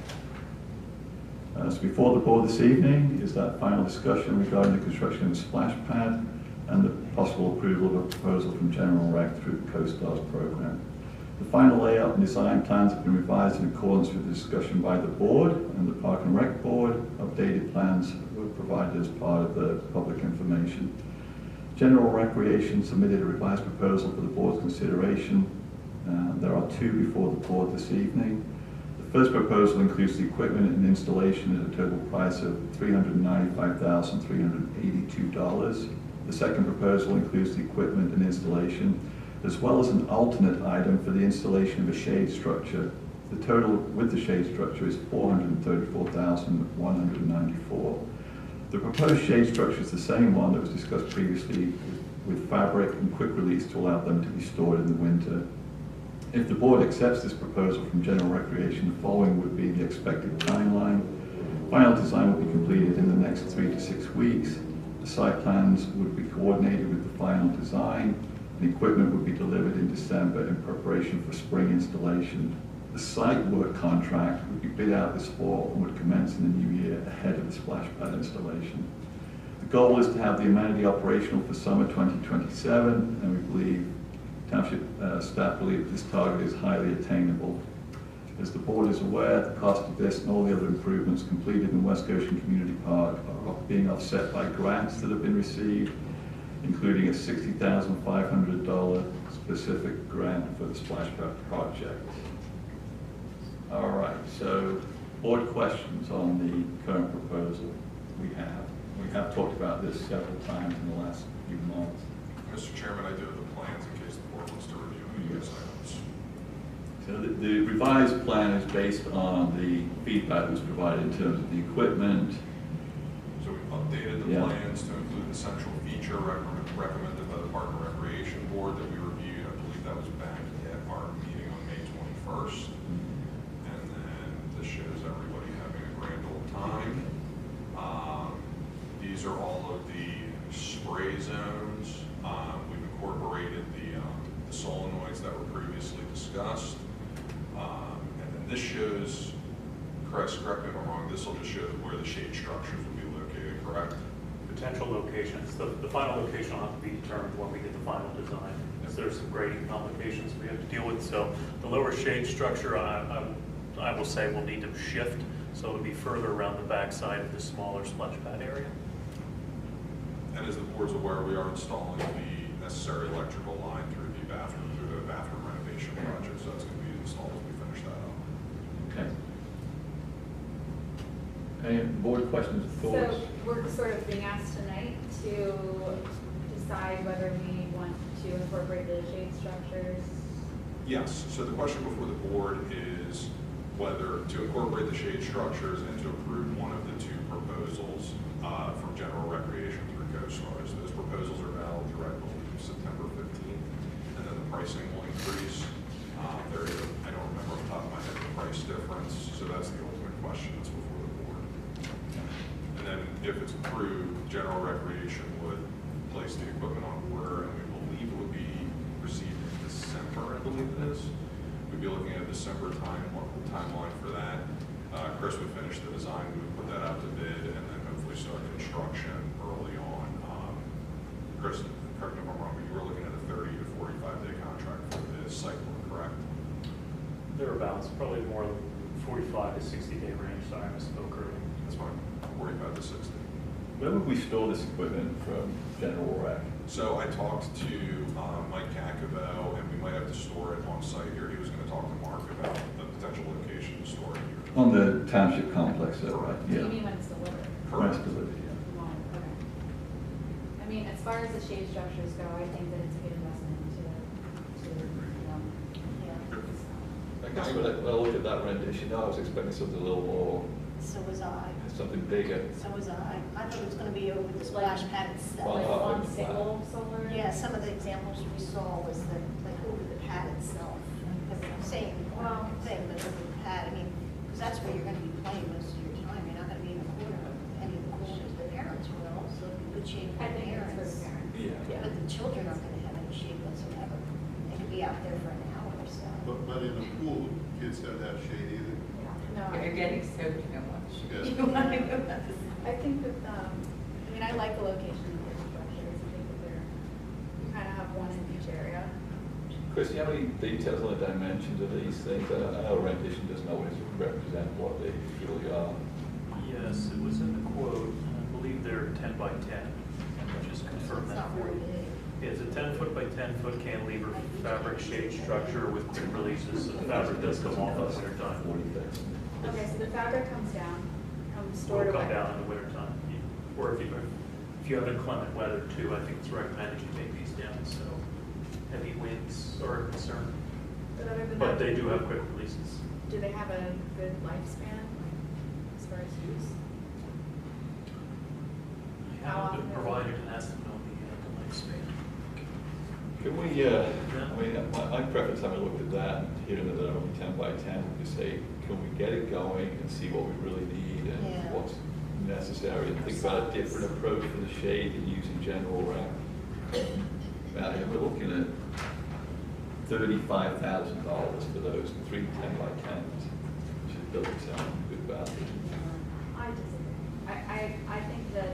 So before the board this evening is that final discussion regarding the construction of a splash pad and the possible approval of a proposal from General Rec through the CoStar's program. The final layout and design plans have been revised in accordance with the discussion by the board and the Park and Rec board. Updated plans were provided as part of the public information. General Recreation submitted a revised proposal for the board's consideration. There are 2 before the board this evening. The first proposal includes the equipment and installation at a total price of $395,382. The second proposal includes the equipment and installation, as well as an alternate item for the installation of a shade structure. The total with the shade structure is $434,194. The proposed shade structure is the same one that was discussed previously with fabric and quick release to allow them to be stored in the winter. If the board accepts this proposal from General Recreation, the following would be the expected timeline. Final design will be completed in the next 3 to 6 weeks. The site plans would be coordinated with the final design. The equipment would be delivered in December in preparation for spring installation. The site work contract would be bid out this fall and would commence in the new year ahead of the splash pad installation. The goal is to have the amenity operational for summer 2027, and we believe Township staff believe that this target is highly attainable. As the board is aware, the cost of this and all the other improvements completed in West Goshen Community Park are being offset by grants that have been received, including a $60,500 specific grant for the splash pad project. All right, so board questions on the current proposal we have. We have talked about this several times in the last few months. Mr. Chairman, I do have the plans in case the board wants to review any of these items. So the revised plan is based on the feedback that was provided in terms of the equipment. So we've updated the plans to include the central feature recommended by the Park and Recreation Board that we reviewed. I believe that was back at our meeting on May 21st. And then this shows everybody having a grand old time. These are all of the spray zones. We've incorporated the solenoids that were previously discussed. And then this shows, Chris, correct me if I'm wrong, this will just show where the shade structures will be located, correct? Potential locations. The final location will have to be determined when we get the final design. Because there's some grading complications we have to deal with. So the lower shade structure, I will say, will need to shift. So it'll be further around the backside of the smaller splash pad area. And as the board's aware, we are installing the necessary electrical line through the bathroom renovation project. So that's going to be installed as we finish that up. Okay. Any board questions or thoughts? So we're sort of being asked tonight to decide whether we want to incorporate the shade structures. Yes, so the question before the board is whether to incorporate the shade structures and to approve one of the 2 proposals from General Recreation through CoStar's. Those proposals are valid through, I believe, September 15th, and then the pricing will increase. There is, I don't remember off the top of my head the price difference, so that's the ultimate question that's before the board. And then if it's approved, General Recreation would place the equipment on order, and we believe it would be received in December, I believe it is. We we'd be looking at a December timeline for that. Chris would finish the design, we would put that out to bid, and then hopefully start construction early on. Chris, correct me if I'm wrong, but you were looking at a 30 to 45 day contract for this site work, correct? Thereabouts, probably more 45 to 60 day range, sorry, I misspoke earlier. That's fine, 45 to 60. Where would we store this equipment from General Rec? So I talked to Mike Cacovo, and we might have to store it on site here. He was going to talk to Mark about the potential location to store it here. On the township complex, though, right? You Yeah. mean when it's delivered? When it's delivered, yeah. Well, okay. I mean, as far as the shade structures go, I think that it's a good investment to I guess when I looked at that rendition, I was expecting something a little more, So was I. something bigger. So was I. I thought it was gonna be over the splash pad itself. Like on single solar? Yeah, some of the examples we saw was the, like over the pad itself. Same thing, but over the pad, I mean, because that's where you're gonna be playing most of your time. You're not gonna be in the corner of any of the corners. The parents will, so it'd be good shape for I the think it's for parents. the parents. Yeah. But the children aren't gonna have any shade whatsoever. They could be out there for an hour or so. But in the pool, kids don't have shade either. No, You're getting soaked too much. I think that, I mean, I like the location of the structures. I think that you kind of have one in each area. Chris, do you have any details on the dimensions of these things? I know a rendition doesn't always represent what they truly are. Yes, it was in the quote, and I believe they're 10 by 10. Let me just confirm It's that not for very you. big. It's a 10-foot by 10-foot cantilever fabric shade structure with quick releases, so the fabric does come off at winter time. Okay, so the fabric comes down, comes Will stored away. come down in the winter time. Or if you have inclement weather too, I think it's recommended you take these down, so heavy winds are a concern. But other than But that, they do have quick releases. do they have a good lifespan, like, as far as use? I haven't been provided an estimate on the lifespan. Can we, I mean, my preference, having looked at that and hearing that they're only 10 by 10, would just say, can we get it going and see what we really need and Yeah. what's necessary, and think about a different approach for the shade than using General Rec. Now, we're looking at $35,000 for those 3 10 by 10s, which doesn't sound good value. I disagree. I think that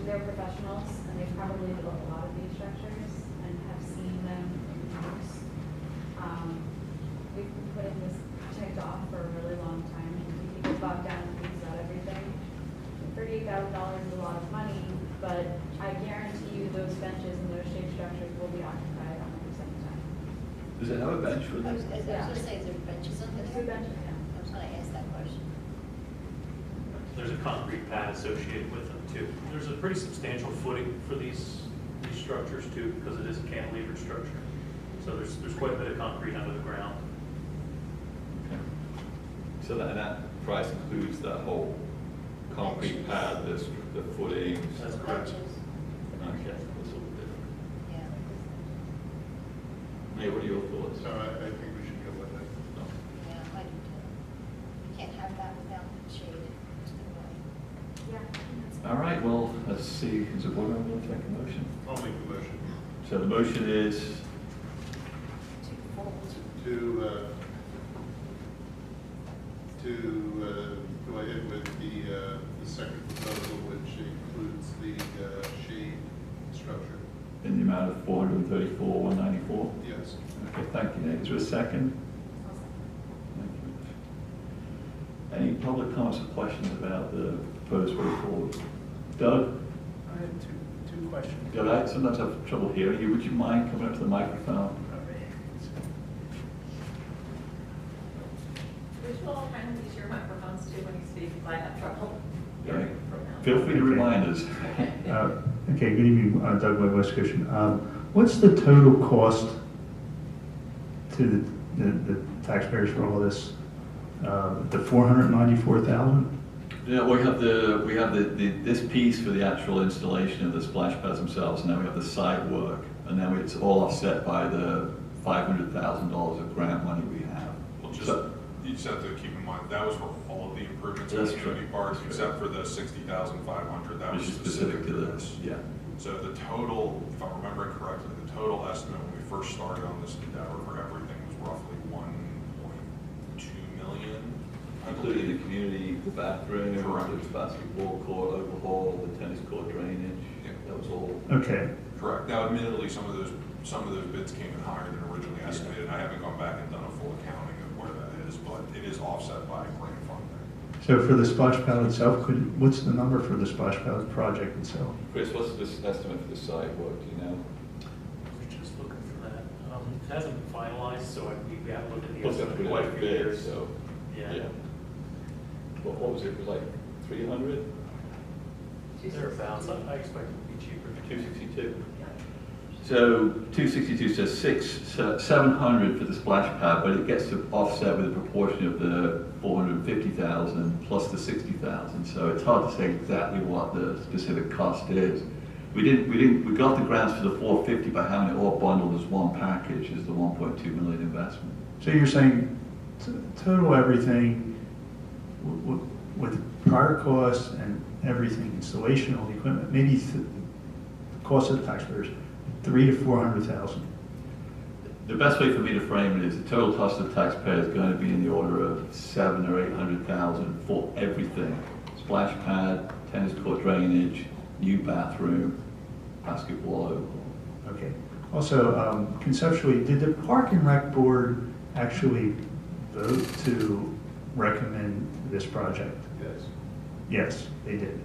they're professionals and they've probably built a lot of these structures and have seen them in use. We've been putting this ticked off for a really long time and we get bogged down and thinks about everything. $38,000 is a lot of money, but I guarantee you those benches and those shade structures will be occupied 100% of the time. Does it have a bench for I this? was gonna say, is there benches under there? Two benches, yeah. I was gonna ask that question. There's a concrete pad associated with them too. There's a pretty substantial footing for these structures too, because it is a cantilevered structure. So there's quite a bit of concrete under the ground. Okay. So that price includes that whole concrete pad, the footings? That's correct. Benches. Okay, that's a little different. Yeah. Nate, what are your thoughts? So I think we should go with it. Yeah, I do too. You can't have that without shade. There's no way. Yeah. All right, well, let's see, is the board member going to take a motion? I'll make the motion So the motion is, to go ahead with the second proposal, which includes the shade structure. in the amount of $434,194? Yes. Okay, thank you, Nate. Is there a second? Thank you. Any public comments or questions about the proposed way forward? Doug? I had two questions. Doug, I sometimes have trouble hearing you. Would you mind coming up to the microphone? Would you all kindly use your microphones too when you speak, if I have trouble hearing from now? Feel free to remind us. Okay, good evening, Doug White, West Goshen. What's the total cost to the taxpayers for all this? The $494,000? Yeah, we have this piece for the actual installation of the splash pads themselves, and then we have the site work, and then it's all offset by the $500,000 of grant money we have. Well, you just have to keep in mind, that was for all of the improvements in That's the community true. parks, except for the $60,500, that was Which is specific to this. Yeah. So the total, if I'm remembering correctly, the total estimate when we first started on this endeavor for everything was roughly 1.2 million. Including the community, the bathroom, Correct. the basketball court overhaul, the tennis court drainage. Yeah. That was all. Okay. Correct. Now, admittedly, some of those bids came in higher than originally estimated. I haven't gone back and done a full accounting of where that is, but it is offset by grant funding. So for the splash pad itself, what's the number for the splash pad project itself? Chris, what's the estimate for the site work, do you know? We're just looking for that. It hasn't been finalized, so we haven't looked at the Plus, estimate we in quite a have few bid, years. so, Yeah. What was it, like 300? Thereabouts. I expect it to be cheaper. 262? So 262 says 700 for the splash pad, but it gets to offset with a proportion of the 450,000 plus the 60,000. So it's hard to say exactly what the specific cost is. We got the grants for the 450 by having it all bundled as one package as the 1.2 million investment. So you're saying total everything with prior costs and everything, installation, all the equipment, maybe the cost of the taxpayers, 300,000 to 400,000. The best way for me to frame it is the total cost of the taxpayer is going to be in the order of 700,000 or 800,000 for everything: splash pad, tennis court drainage, new bathroom, basketball overhaul. Okay. Also, conceptually, did the Park and Rec Board actually vote to recommend this project? Yes. Yes, they did.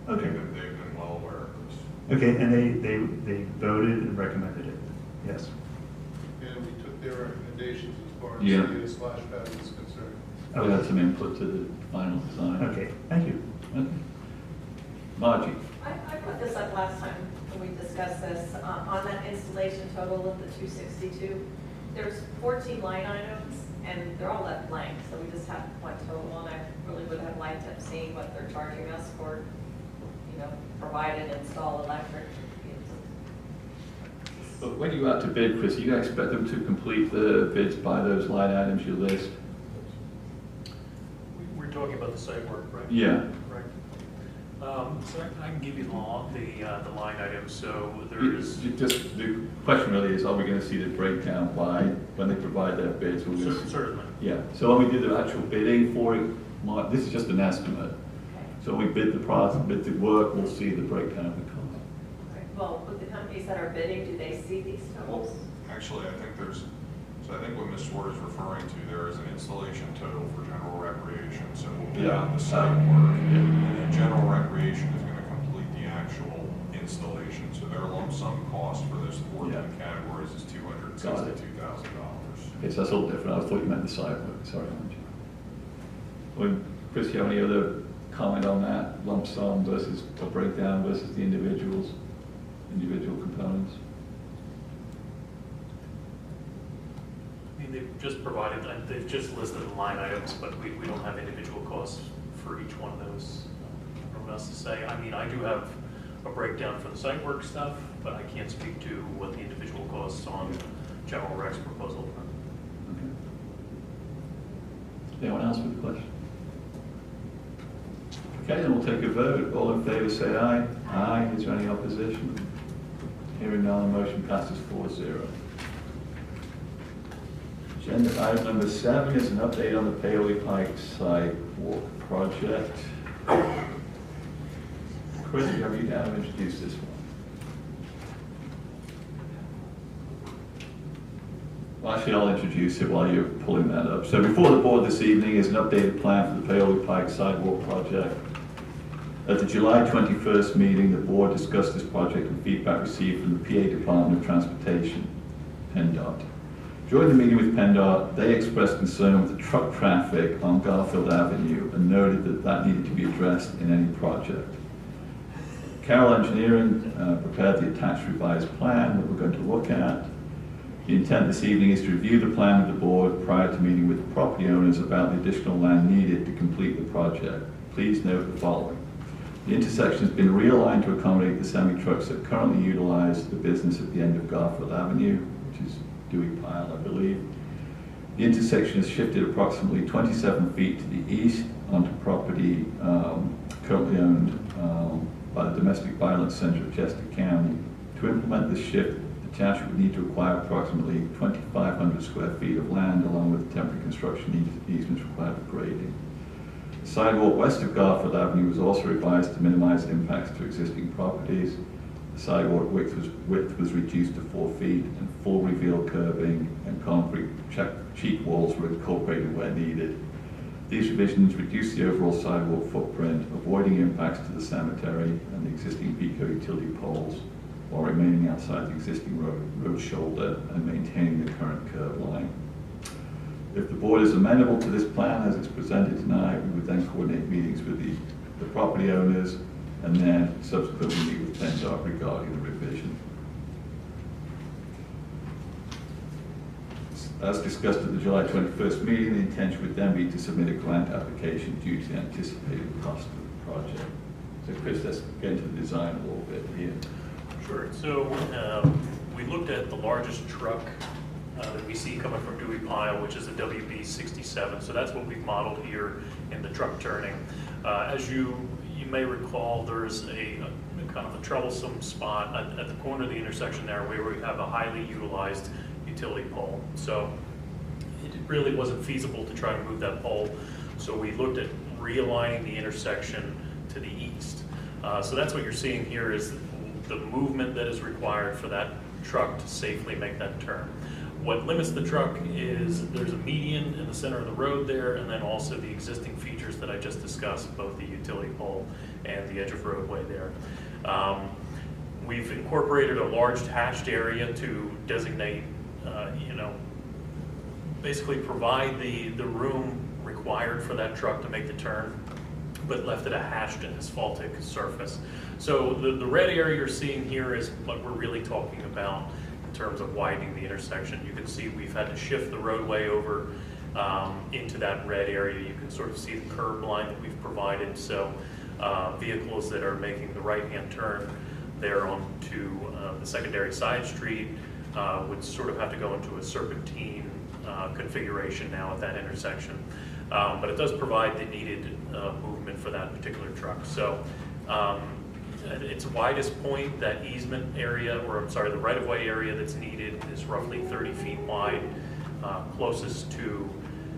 Okay. They've been well aware of this. Okay, and they voted and recommended it. Yes. And we took their recommendations as far as Yeah. the splash pad is concerned. We had some input to the final design. Okay, thank you. Okay. Margie? I put this up last time when we discussed this, on that installation total of the 262. There's 14 line items, and they're all left blank, so we just have one total, and I really would have liked to have seen what they're charging us for, provide and install electric. But when you go out to bid, Chris, you expect them to complete the bids by those line items you list? We're talking about the site work, right? Yeah. Right. So I can give you the line items. So there is. Just the question really is, are we going to see the breakdown by when they provide their bids? Certainly. Yeah. So when we do the actual bidding for it, this is just an estimate. So when we bid the product, bid the work, we'll see the breakdown of the cost. Well, with the companies that are bidding, do they see these totals? Actually, I think what Ms. Swart is referring to, there is an installation total for general recreation, so we'll bid out the site work. And then general recreation is going to complete the actual installation, so their lump sum cost for those 14 categories is $262,000. Okay, so that's a little different. I thought you meant the site work. Sorry, Angie. Chris, you have any other comment on that? Lump sum versus a breakdown versus the individual components? I mean, they've just provided, they've just listed the line items, but we don't have individual costs for each one of those. I don't know what else to say. I mean, I do have a breakdown for the site work stuff, but I can't speak to what the individual costs on General Rec's proposal are. Okay. Anyone else with a question? Okay, then we'll take a vote. All in favor say aye. Aye. Is there any opposition? Hearing none, the motion passes 4-0. Agenda item number 7 is an update on the Paoli Pike sidewalk project. Chris, you have you down to introduce this one? Well, actually, I'll introduce it while you're pulling that up. So before the board this evening is an updated plan for the Paoli Pike sidewalk project. At the July 21st meeting, the board discussed this project and feedback received from the PA Department of Transportation, PennDOT. During the meeting with PennDOT, they expressed concern with the truck traffic on Garfield Avenue and noted that needed to be addressed in any project. Carroll Engineering prepared the attached revised plan that we're going to look at. The intent this evening is to review the plan with the board prior to meeting with the property owners about the additional land needed to complete the project. Please note the following. The intersection has been realigned to accommodate the semi-trucks that currently utilize the business at the end of Garfield Avenue, which is Dewey Pile, I believe. The intersection is shifted approximately 27 feet to the east onto property currently owned by the Domestic Violence Center of Chester County. To implement this shift, the the township would need to acquire approximately 2,500 square feet of land along with temporary construction easements required for grading. The sidewalk west of Garfield Avenue was also revised to minimize impacts to existing properties. The sidewalk width was reduced to 4 feet, and full reveal curbing and concrete cheek walls were incorporated where needed. These revisions reduced the overall sidewalk footprint, avoiding impacts to the cemetery and the existing Pico utility poles, while remaining outside the existing road shoulder and maintaining the current curb line. If the board is amenable to this plan as it's presented tonight, we would then coordinate meetings with the property owners and then subsequently meet with PennDOT regarding the revision. As discussed at the July 21st meeting, the intention would then be to submit a grant application due to the anticipated cost of the project. So Chris, let's get into the design a little bit here. Sure. So we looked at the largest truck that we see coming from Dewey Pile, which is a WB67. So that's what we've modeled here in the truck turning. As you may recall, there's a kind of a troublesome spot at the corner of the intersection there where we have a highly utilized utility pole. So it really wasn't feasible to try to move that pole. So we looked at realigning the intersection to the east. So that's what you're seeing here is the movement that is required for that truck to safely make that turn. What limits the truck is there's a median in the center of the road there, and then also the existing features that I just discussed, both the utility pole and the edge of roadway there. We've incorporated a large hatched area to designate, basically provide the room required for that truck to make the turn, but left it a hatched and asphaltic surface. So the red area you're seeing here is what we're really talking about in terms of widening the intersection. You can see we've had to shift the roadway over into that red area. You can sort of see the curb line that we've provided. So vehicles that are making the right-hand turn there onto the secondary side street would sort of have to go into a serpentine configuration now at that intersection. But it does provide the needed movement for that particular truck. So at its widest point, that easement area, or I'm sorry, the right-of-way area that's needed is roughly 30 feet wide, closest to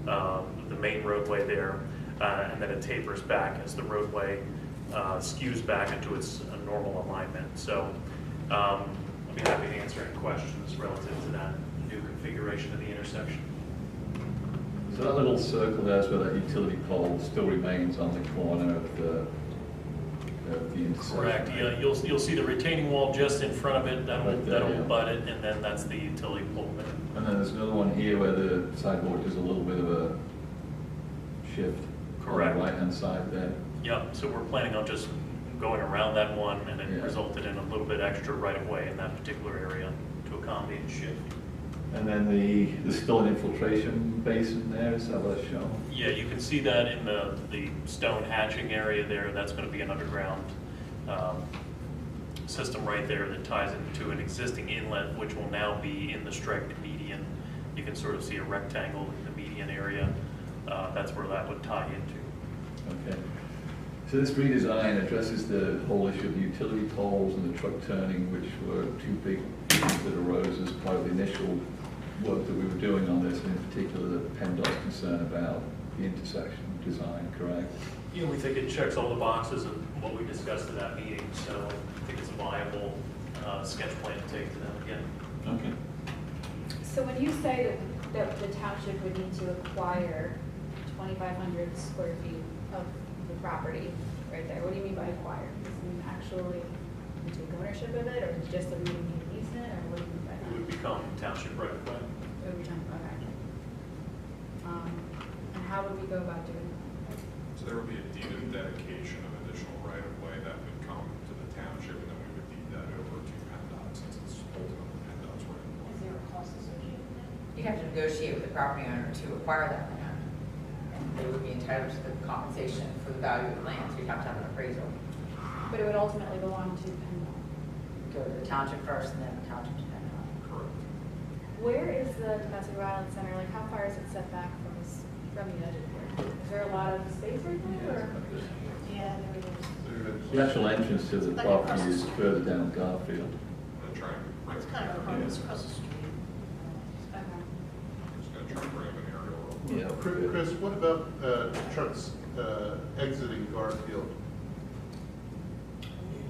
the main roadway there, and then it tapers back as the roadway skews back into its normal alignment. So I'll be happy to answer any questions relative to that new configuration of the intersection. So that little circle there is where that utility pole still remains on the corner of the intersection. Correct. Yeah, you'll see the retaining wall just in front of it. That'll Right there, yeah. butt it, and then that's the utility pole there. And then there's another one here where the sidewalk does a little bit of a shift. Correct. On the right-hand side there. Yep. So we're planning on just going around that one, and it resulted in a little bit extra right-of-way in that particular area to accommodate the shift. And then there's still an infiltration basin there, is that what it's shown? Yeah, you can see that in the stone hatching area there. That's going to be an underground system right there that ties into an existing inlet, which will now be in the striped median. You can sort of see a rectangle in the median area. That's where that would tie into. Okay. So this redesign addresses the whole issue of the utility poles and the truck turning, which were two big issues that arose as part of the initial work that we were doing on this, and in particular the PennDOT's concern about the intersection design, correct? Yeah, we think it checks all the boxes of what we discussed at that meeting, so I think it's a viable sketch plan to take to them again. Okay. So when you say that the township would need to acquire 2,500 square feet of the property right there, what do you mean by acquire? Does it mean actually you take ownership of it, or is it just that we would need an easement, or what do you mean by that? It would become township right of way. It would become, okay. And how would we go about doing that? So there would be a deed of dedication of additional right-of-way that would come to the township, and then we would deed that over to PennDOT, since it's ultimately PennDOT's right-of-way. Is there a cost associated with that? You have to negotiate with the property owner to acquire that land, and they would be entitled to the compensation for the value of the land, so you'd have to have an appraisal. But it would ultimately belong to PennDOT. Go to the township first, and then the township to PennDOT. Correct. Where is the domestic violence center? Like, how far is it set back from the edge of here? Is there a lot of space right there? Or? Yeah, there is. The actual entrance to the property is further down Garfield. That's right. It's kind of Yeah. It's across the street. Okay. Just gonna try to bring up an aerial real quick. Yeah. Chris, what about trucks exiting Garfield?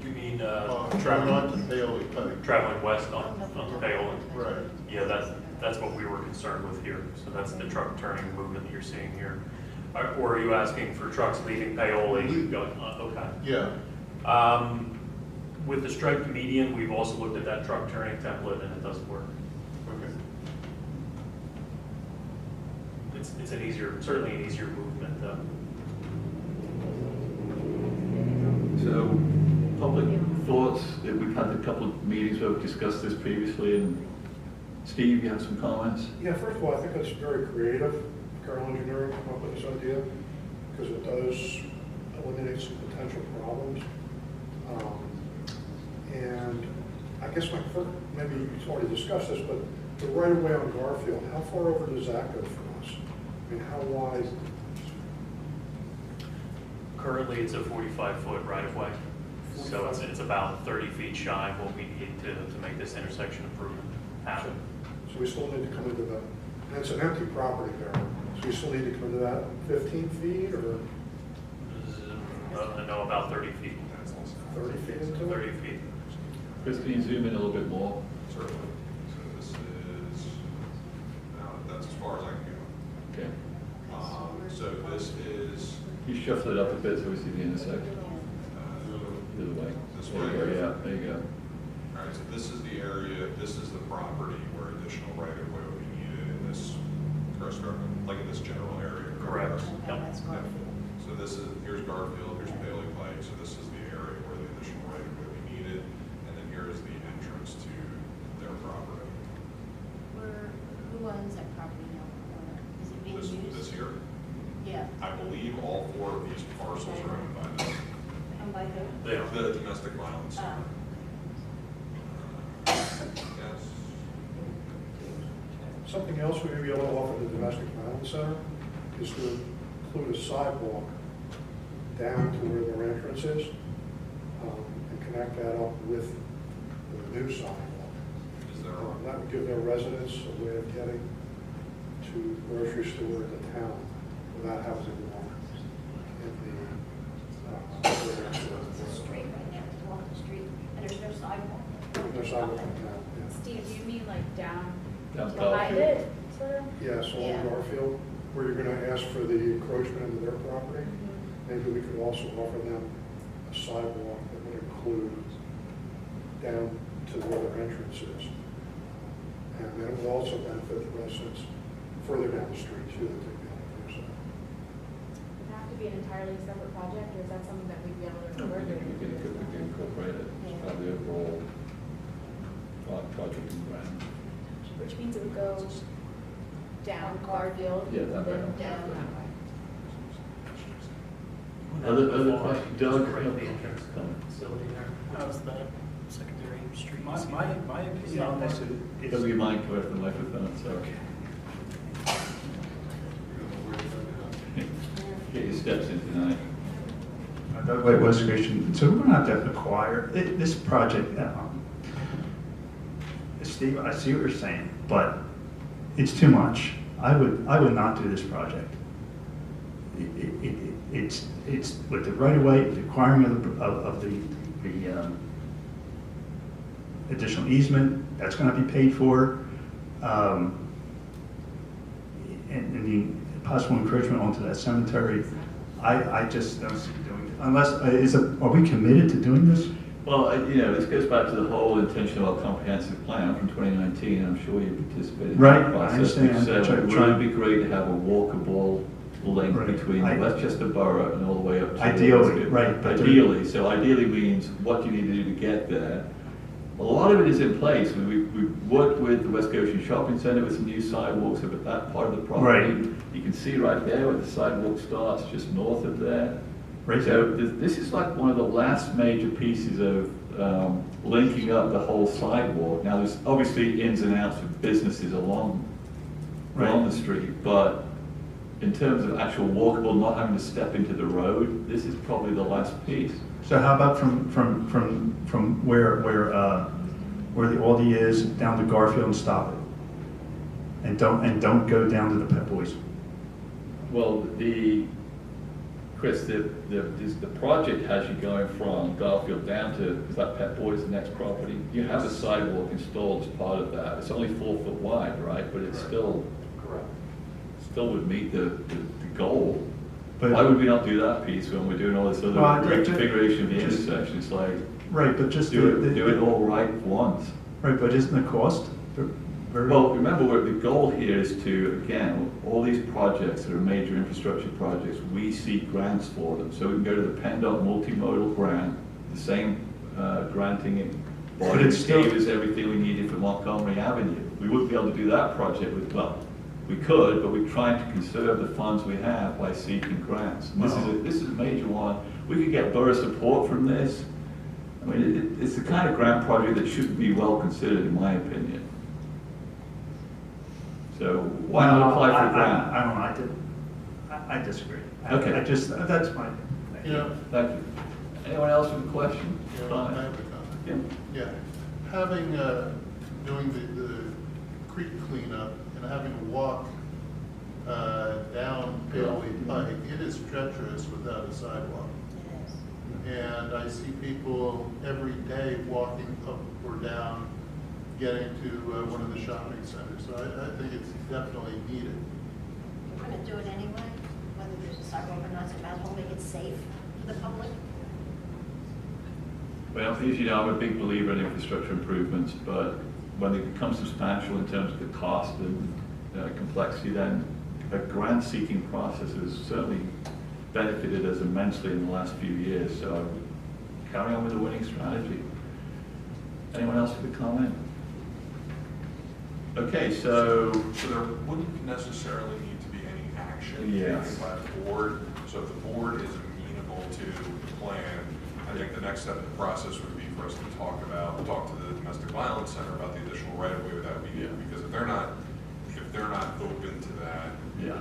You mean Traveling on to Paoli Cutting? traveling west on Paoli? Right. Yeah, that's what we were concerned with here. So that's the truck turning movement that you're seeing here. Or are you asking for trucks leaving Paoli going on? Okay. Yeah. With the striped median, we've also looked at that truck turning template and it does work. Okay. It's an easier, certainly an easier movement though. So, public thoughts, we've had a couple of meetings where we've discussed this previously, and Steve, you have some comments? Yeah, first of all, I think it's very creative, Carroll Engineering come up with this idea, because it does eliminate some potential problems. And I guess my first, maybe you've already discussed this, but the right of way on Garfield, how far over does that go for us? I mean, how wide? Currently, it's a 45-foot right-of-way, so it's about 30 feet shy of what we need to make this intersection improvement happen. So we still need to come into that, and it's an empty property there, so we still need to come into that 15 feet or? No, about 30 feet. 30 feet into it? 30 feet. Chris, can you zoom in a little bit more? Certainly. So this is, that's as far as I can Okay. go. So this is, You shuffle it up a bit so we see the intersection. The other way. This There you way? go, yeah, there you go. all right, so this is the area, this is the property where additional right of way would be needed in this, like in this general area. Correct. Yep. Yeah. So this is, here's Garfield, here's Bailey Pike, so this is the area where the additional right of way would be needed, and then here is the entrance to their property. Who owns that property now? Or is it being used? This here, Yeah. I believe all 4 of these parcels are owned by them. Owned by who? They are. The domestic violence center. Yes. Something else we may be able to offer the domestic violence center is to include a sidewalk down to where their entrance is, and connect that up with the new sidewalk. Is there a That would give their residents a way of getting to grocery store in the town without having to walk in It's a street right now, you walk the street, and there's no sidewalk. their sidewalk in town, yeah. Steve, do you mean like down Down behind Garfield. it, sort of? Yeah, so Yeah. on Garfield, where you're gonna ask for the encroachment into their property, maybe we could also offer them a sidewalk that would include down to where their entrance is. And then it would also benefit the residents further down the street too, that they'd be able to use that. Would it have to be an entirely separate project, or is that something that we'd be able to work with? We can incorporate it as part of the overall project and brand. Which means it would go down Garfield. Yeah, that then way. down that way. Other questions? Doug? Right, the entrance facility there. How's the secondary street? My opinion on this is. Does your mind go after the microphone, so. Get your steps in tonight. Doug White, West Goshen. So we're gonna have to acquire this project. Steve, I see what you're saying, but it's too much. I would not do this project. It's with the right of way, the acquiring of the additional easement that's going to be paid for, and the possible encroachment onto that cemetery. I just don't see doing it unless are we committed to doing this? Well, this goes back to the whole intention of our comprehensive plan from 2019. I'm sure you participated in Right, that process. I understand. It would be great to have a walkable link between Westchester Borough and all the way up to Ideally, right. But ideally. So ideally means what do you need to do to get there? A lot of it is in place. We've worked with the West Goshen Shopping Center with some new sidewalks over that part of the property. Right. You can see right there where the sidewalk starts, just north of there. Right. So this is like one of the last major pieces of linking up the whole sidewalk. Now there's obviously ins and outs of businesses along the street, but in terms of actual walkable, not having to step into the road, this is probably the last piece. So how about from where where the Aldi is, down to Garfield and stop it. And don't go down to the Pep Boys. Well, Chris, the project has you going from Garfield down to, is that Pep Boys, the next property? You have a sidewalk installed as part of that. It's only 4 foot wide, right? But it's still would meet the goal. But why would we not do that piece when we're doing all this other reconfiguration of the intersection? It's like, right, but just do it all right once. Right, but isn't the cost? Well, remember, the goal here is to, again, all these projects that are major infrastructure projects, we seek grants for them. So we can go to the PennDOT multimodal grant, the same granting body that gave us everything we needed for Montgomery Avenue. We wouldn't be able to do that project with, well, we could, but we're trying to conserve the funds we have by seeking grants. And this is a major one. We could get borough support from this. I mean, it's the kind of grant project that should be well considered, in my opinion. So why not apply for a grant? I don't know. I disagree. Okay. That's my. Thank you. Anyone else with a question? I have a comment. Yeah. Having doing the creek cleanup and having to walk down Paley Pike, it is treacherous without a sidewalk. And I see people every day walking up or down, getting to one of the shopping centers. So I think it's definitely needed. We're going to do it anyway, whether there's a sidewalk or not, so might as well make it safe for the public. Well, as you know, I'm a big believer in infrastructure improvements, but when they become substantial in terms of the cost and complexity, then a grant-seeking process has certainly benefited us immensely in the last few years. So carry on with the winning strategy. Anyone else with a comment? Okay, so there wouldn't necessarily need to be any action taken by the board. So if the board is amenable to the plan, I think the next step in the process would be for us to talk to the Domestic Violence Center about the additional right-of-way with that meeting. Because if they're not open to that,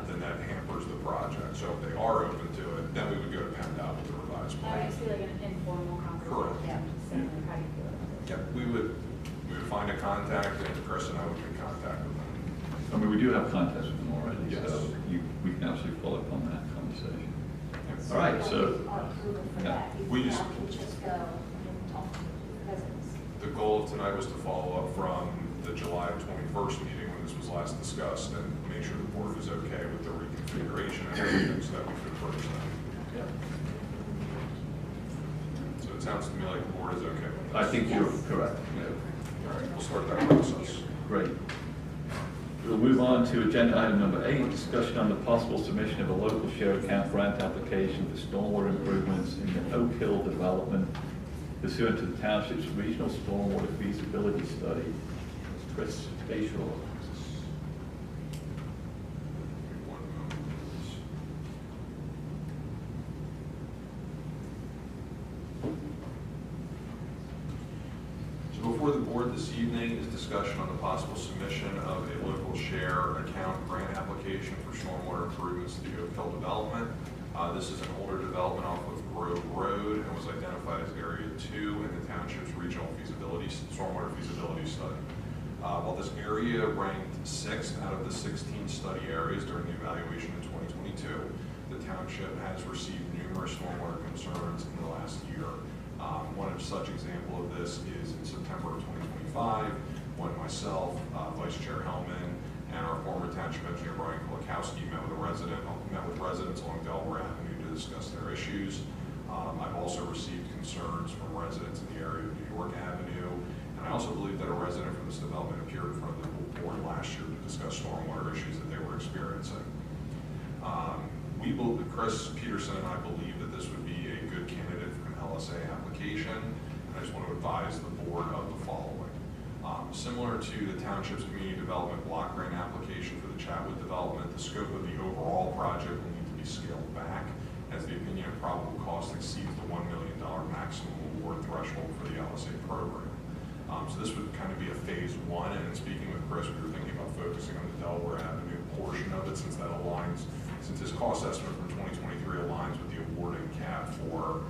then that hampers the project. So if they are open to it, then we would go to PennDOT with the revised plan. Obviously, like an informal conversation. Correct. Yeah. Similar, how do you feel about this? Yeah, we would find a contact, and Chris and I would make contact with them. I mean, we do have contacts with them already, Yes. so we can absolutely follow up on that conversation. All right, so we just just go and talk to residents. the goal of tonight was to follow up from the July 21st meeting when this was last discussed and make sure the board was okay with the reconfiguration and everything so that we could approach them. So it sounds to me like the board is okay with that. I think you're correct. All right, we'll start that process. Great. We'll move on to agenda item number 8, discussion on the possible submission of a local share account grant application for stormwater improvements in the Oak Hill development pursuant to the township's regional stormwater feasibility study. Chris Bayshore. Before the board this evening is discussion on the possible submission of a local share account grant application for stormwater improvements to the Oak Hill development. This is an older development off of Grove Road and was identified as Area 2 in the township's regional stormwater feasibility study. While this area ranked 6th out of the 16 study areas during the evaluation in 2022, the township has received numerous stormwater concerns in the last year. One such example of this is in September of 2025, when myself, Vice Chair Hellman, and our former township engineer Brian Kolakowski met with residents along Delaware Avenue to discuss their issues. I've also received concerns from residents in the area of New York Avenue, and I also believe that a resident from this development appeared in front of the board last year to discuss stormwater issues that they were experiencing. Chris Peterson and I believe that this would be a good candidate for an LSA application, and I just want to advise the board of the following. Similar to the township's community development block grant application for the Chatwood development, the scope of the overall project will need to be scaled back as the opinion of probable cost exceeds the $1 million maximum award threshold for the LSA program. So this would kind of be a phase 1, and in speaking with Chris, we were thinking about focusing on the Delaware Avenue portion of it since his cost estimate from 2023 aligns with the awarding cap for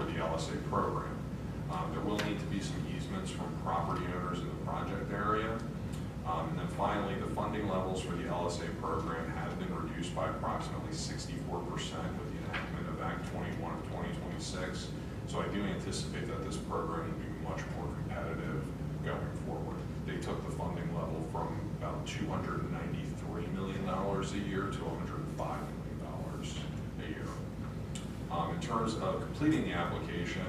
the LSA program. There will need to be some easement easements from property owners in the project area. And then finally, the funding levels for the LSA program have been reduced by approximately 64% with the enactment of Act 21 of 2026. So I do anticipate that this program will be much more competitive going forward. They took the funding level from about $293 million a year to $105 million a year. In terms of completing the application,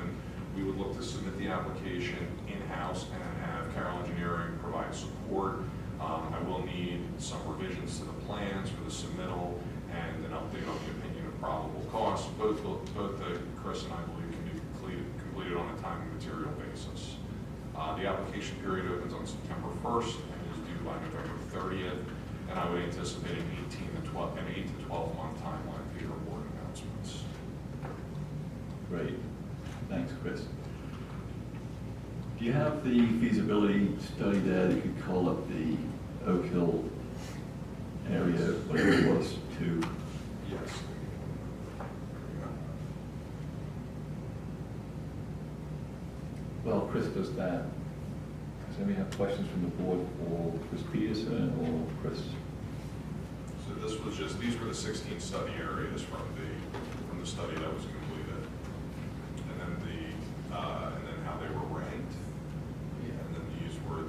we would look to submit the application in-house and have Carroll Engineering provide support. I will need some revisions to the plans for the submittal and an update on the opinion of probable costs. Both Chris and I believe can be completed on a time and material basis. The application period opens on September 1st and is due by November 30th, and I would anticipate an 8 to 12 month timeline for your board announcements. Great. Thanks, Chris. Do you have the feasibility study there that you could call up the Oak Hill area, whatever it was, to? Yes. Well, Chris does that. Does anybody have questions from the board for Chris Peterson or Chris? So this was just, these were the 16 study areas from the study that was completed. And then and then how they were ranked. Yeah. And then these were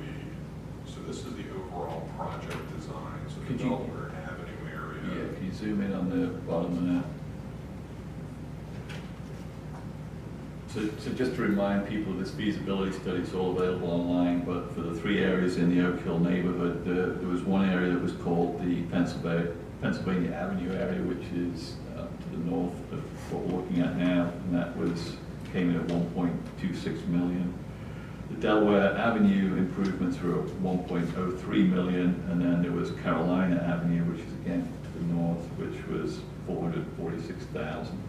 so this is the overall project design. So the Delaware Avenue area. Yeah, can you zoom in on the bottom of that? So just to remind people, this feasibility study is all available online, but for the 3 areas in the Oak Hill neighborhood, there was one area that was called the Pennsylvania Avenue area, which is to the north of what we're looking at now, and that came in at 1.26 million. The Delaware Avenue improvements were at 1.03 million, and then there was Carolina Avenue, which is again to the north, which was 446,000.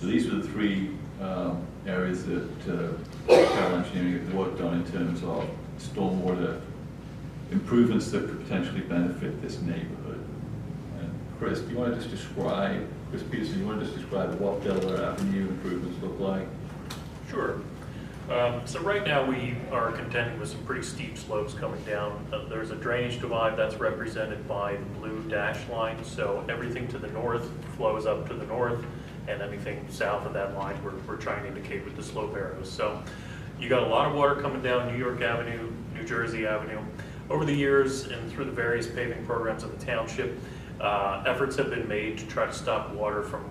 So these were the 3 areas that Carroll Engineering have worked on in terms of stormwater improvements that could potentially benefit this neighborhood. And Chris, do you want to just describe, Chris Peterson, do you want to just describe what Delaware Avenue improvements look like? Sure. So right now we are contending with some pretty steep slopes coming down. There's a drainage divide that's represented by the blue dash line. So everything to the north flows up to the north, and anything south of that line we're trying to indicate with the slope arrows. So you got a lot of water coming down New York Avenue, New Jersey Avenue. Over the years and through the various paving programs of the township, efforts have been made to try to stop water from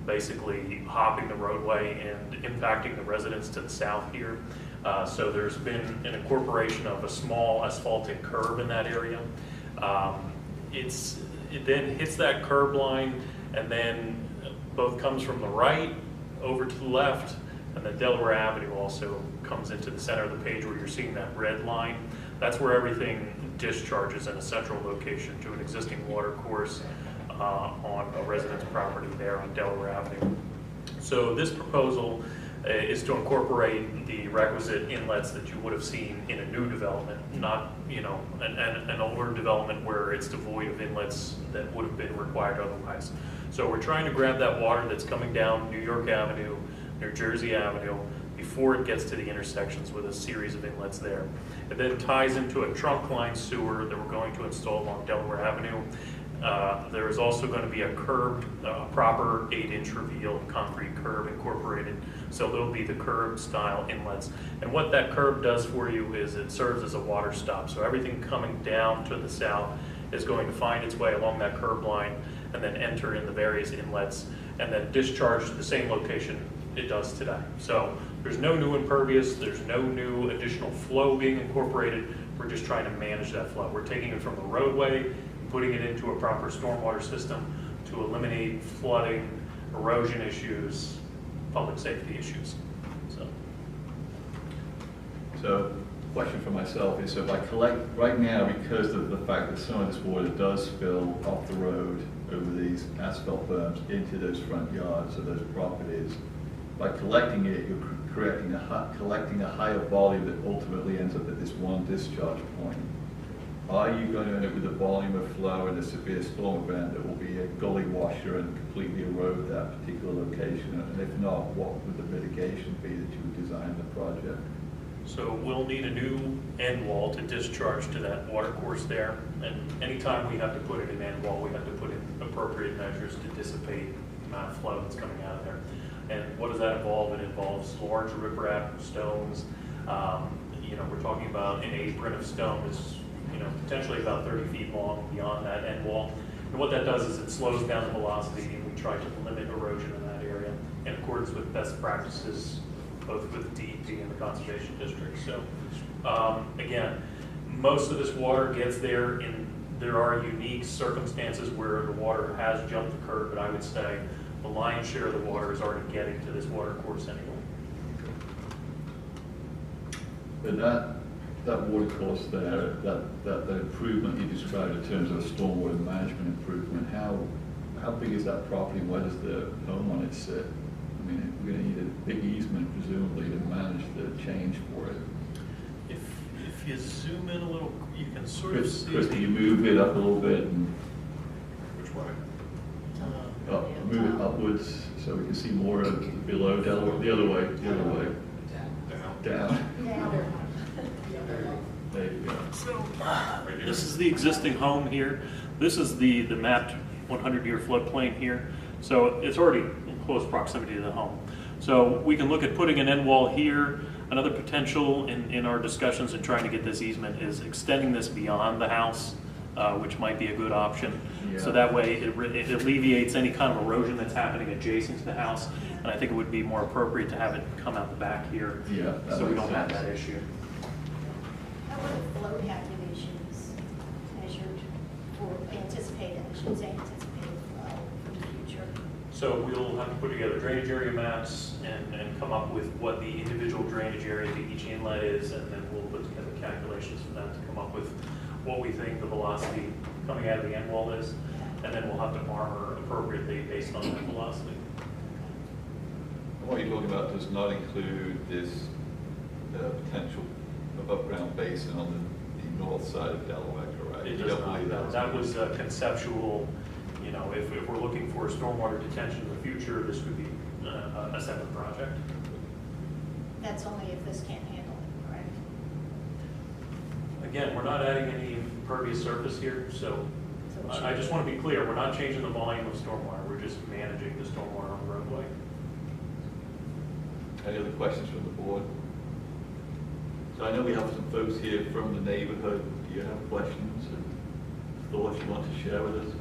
basically hopping the roadway and impacting the residents to the south here. So there's been an incorporation of a small asphaltic curb in that area. It then hits that curb line and then both comes from the right over to the left, and then Delaware Avenue also comes into the center of the page where you're seeing that red line. That's where everything discharges in a central location to an existing water course on a resident's property there on Delaware Avenue. So this proposal is to incorporate the requisite inlets that you would have seen in a new development, not an older development where it's devoid of inlets that would have been required otherwise. So we're trying to grab that water that's coming down New York Avenue, New Jersey Avenue, before it gets to the intersections with a series of inlets there. It then ties into a trunk line sewer that we're going to install along Delaware Avenue. There is also going to be a curbed, proper 8-inch reveal concrete curb incorporated. So there'll be the curb style inlets. And what that curb does for you is it serves as a water stop. So everything coming down to the south is going to find its way along that curb line and then enter in the various inlets and then discharge to the same location it does today. So there's no new impervious, there's no new additional flow being incorporated. We're just trying to manage that flow. We're taking it from the roadway and putting it into a proper stormwater system to eliminate flooding, erosion issues, public safety issues. So Question for myself is, so if I collect, right now, because of the fact that some of this water does spill off the road over these asphalt berms into those front yards of those properties, by collecting it, you're collecting a higher volume that ultimately ends up at this one discharge point. Are you going to end up with a volume of flow in a severe storm event that will be a gully washer and completely erode that particular location? And if not, what would the mitigation be that you would design the project? So we'll need a new end wall to discharge to that water course there. And anytime we have to put in an end wall, we have to put in appropriate measures to dissipate the amount of flow that's coming out of there. And what does that involve? It involves large riprap, stones. You know, we're talking about an apron of stone that's, you know, potentially about 30 feet long beyond that end wall. And what that does is it slows down the velocity, and we try to limit erosion in that area in accordance with best practices, both with DEP and the Conservation District. So again, most of this water gets there, and there are unique circumstances where the water has jumped the curb, but I would say the lion's share of the water is already getting to this water course anyway. But that water course there, that improvement you described in terms of a stormwater management improvement, how big is that property? Where does the home on it sit? I mean, we're going to need a big easement presumably to manage the change for it. If you zoom in a little, you can sort of see. Chris, can you move it up a little bit? And Which way? move it upwards so we can see more of below, down, the other way, down. There you go. So this is the existing home here. This is the mapped 100-year floodplain here. So it's already in close proximity to the home. So we can look at putting an end wall here. Another potential in our discussions in trying to get this easement is extending this beyond the house, which might be a good option. Yeah. So that way it alleviates any kind of erosion that's happening adjacent to the house. And I think it would be more appropriate to have it come out the back here, Yeah, so we don't have that issue. How are the flow calculations measured for anticipated, I should say anticipated flow for the future? So we'll have to put together drainage area maps and come up with what the individual drainage area to each inlet is, and then we'll put together calculations for that to come up with what we think the velocity coming out of the end wall is, and then we'll have to armor appropriately based on that velocity. What you're talking about does not include this potential above ground basin on the north side of Delaware, correct? It You does don't believe not. That was conceptual. You know, if we're looking for stormwater detention in the future, this would be a separate project. That's only if this can't handle it, correct? Again, we're not adding any impervious surface here, so I just want to be clear, we're not changing the volume of stormwater, we're just managing the stormwater on the roadway. Any other questions from the board? So I know we have some folks here from the neighborhood. Do you have questions and thoughts you want to share with us?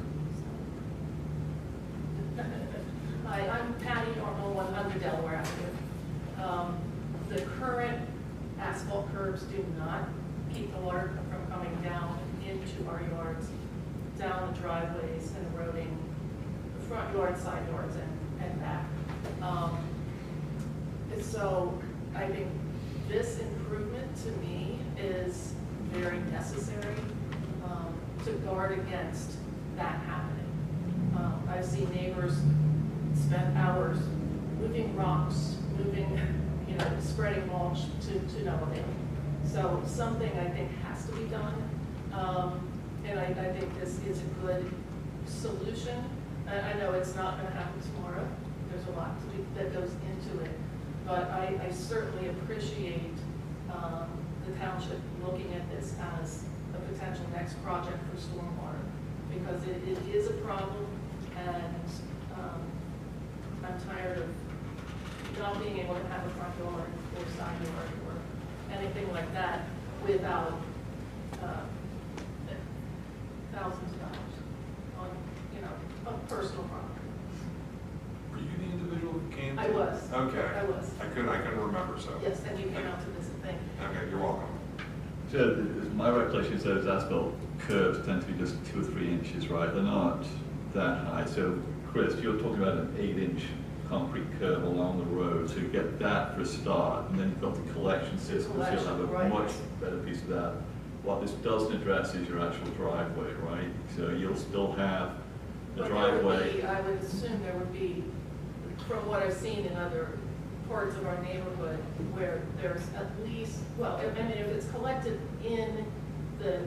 Hi, I'm Patty Normal, 100 Delaware Avenue. The current asphalt curbs do not keep the water from coming down into our yards, down the driveways and eroding the front yard, side yards, and back. So I think this improvement to me is very necessary to guard against that happening. I've seen neighbors spend hours moving rocks, spreading mulch to no avail. So something I think has to be done, and I think this is a good solution. I know it's not going to happen tomorrow. There's a lot that goes into it, but I certainly appreciate the township looking at this as a potential next project for stormwater, because it is a problem, and I'm tired of not being able to have a front yard or side yard or anything like that without thousands of dollars on personal property. Were you the individual who came? I was. Okay. I was. I couldn't remember, so. Yes, and you came out to visit, thank you. Okay, you're welcome. So my recollection is those asphalt curbs tend to be just 2 or 3 inches, right? They're not that high. So Chris, you're talking about an 8-inch concrete curb along the road. So you get that for a start, and then you've got the collection system, so you'll have a much better piece of that. What this doesn't address is your actual driveway, right? So you'll still have the driveway. I would assume there would be, from what I've seen in other parts of our neighborhood, where there's at least, well, I mean, if it's collected in the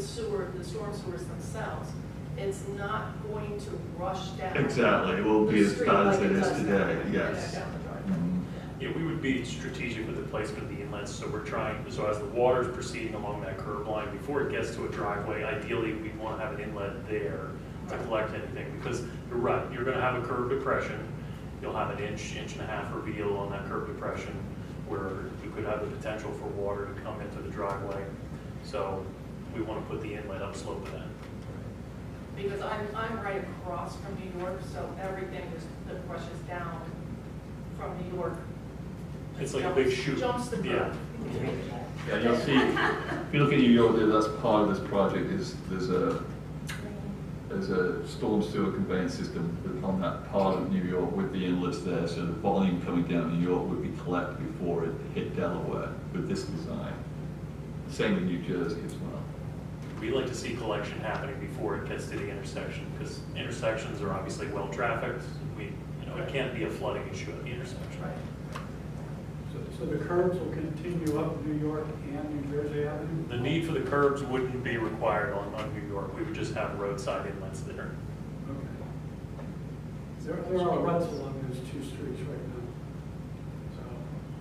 sewer, the storm sewers themselves, it's not going to rush down. Exactly, it won't be as bad as it is today, yes. Yeah, we would be strategic with the placement of the inlets, so we're trying, so as the water's proceeding along that curb line, before it gets to a driveway, ideally, we'd want to have an inlet there to collect anything, because you're right, you're gonna have a curb depression, you'll have an inch and a half reveal on that curb depression, where you could have the potential for water to come into the driveway, so we want to put the inlet upslope of that. Because I'm right across from New York, so everything that rushes down from New York. It's like a big chute. Jumps the curb. Yeah, you'll see, if you look at New York, that's part of this project, is there's a storm sewer conveyance system on that part of New York with the inlets there, so the volume coming down New York would be collected before it hit Delaware with this design. Same in New Jersey as well. We like to see collection happening before it gets to the intersection, because intersections are obviously well trafficked. It can't be a flooding issue at the intersection. Right. So the curbs will continue up New York and New Jersey Avenue? The need for the curbs wouldn't be required on New York. We would just have roadside inlets there. Okay. There are ruts along those two streets right now. So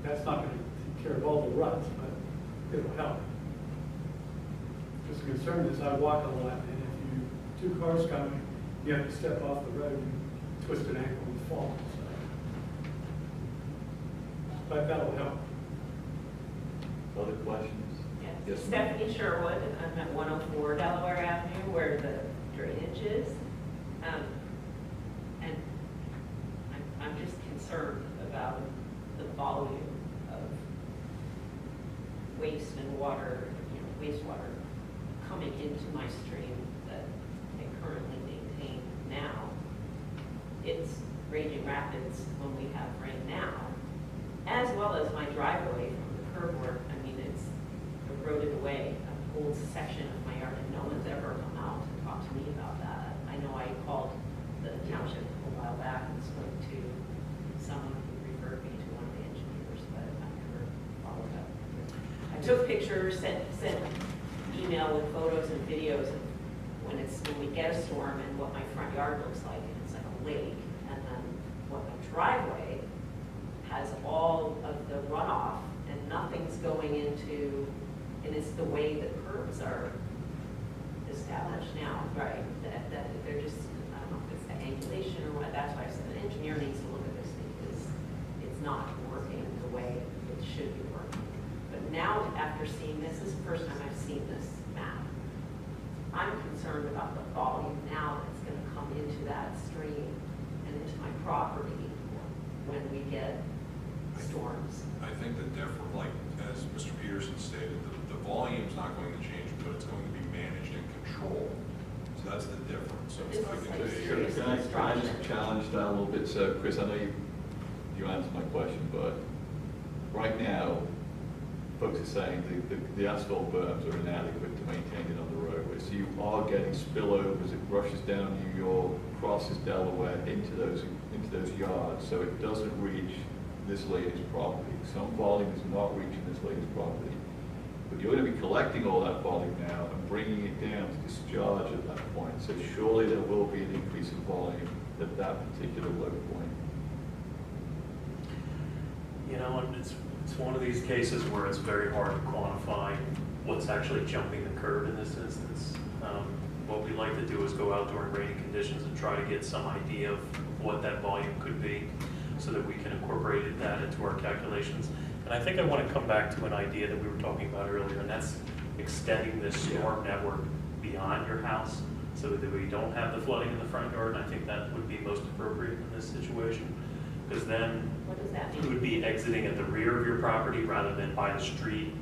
that's not going to take care of all the ruts, but it'll help. Just the concern is I walk a lot, and if two cars coming, you have to step off the road and twist an ankle and fall. So. But that'll help. Other questions? Yes. Stephanie Sherwood, I'm at 104 Delaware Avenue where the drainage is. And I'm just concerned about the volume of waste and water, wastewater coming into my stream that I currently maintain now. It's raging rapids when we have rain now, as well as my driveway from the curb work. I mean, it's eroded away an old section of my yard, and no one's ever come out to talk to me about that. I know I called the township a while back and spoke to someone who referred me to one of the engineers, but I never followed up. I took pictures, sent email with photos and videos of when we get a storm and what my front yard looks like, and it's like a lake, and then what my driveway has all of the runoff and nothing's going into, and it's the way the curbs are established now, right? That they're just, I don't know if it's the angulation or what, that's why I said an engineer needs to look at this because it's not working the way it should be working. But now, after seeing this is the first time I've seen this map. I'm concerned about the volume now that's going to come into that stream and into my property when we get storms. I think the difference, like as Mr. Peterson stated, the volume's not going to change, but it's going to be managed and controlled. So that's the difference. So it's not going to be. Can I just challenge that a little bit? So, Chris, I know you answered my question, but right now, folks are saying the asphalt berms are inadequate to maintain it on the roadway. So you are getting spillovers. It rushes down New York, crosses Delaware into those yards, so it doesn't reach this lady's property. Some volume is not reaching this lady's property. But you're going to be collecting all that volume now and bringing it down to discharge at that point. So surely there will be an increase in volume at that particular low point. It's one of these cases where it's very hard to quantify what's actually jumping the curb in this instance. What we like to do is go out during rainy conditions and try to get some idea of what that volume could be so that we can incorporate that into our calculations. And I think I want to come back to an idea that we were talking about earlier, and that's extending this storm network beyond your house so that we don't have the flooding in the front yard. And I think that would be most appropriate in this situation. Because then it would be exiting at the rear of your property rather than by the street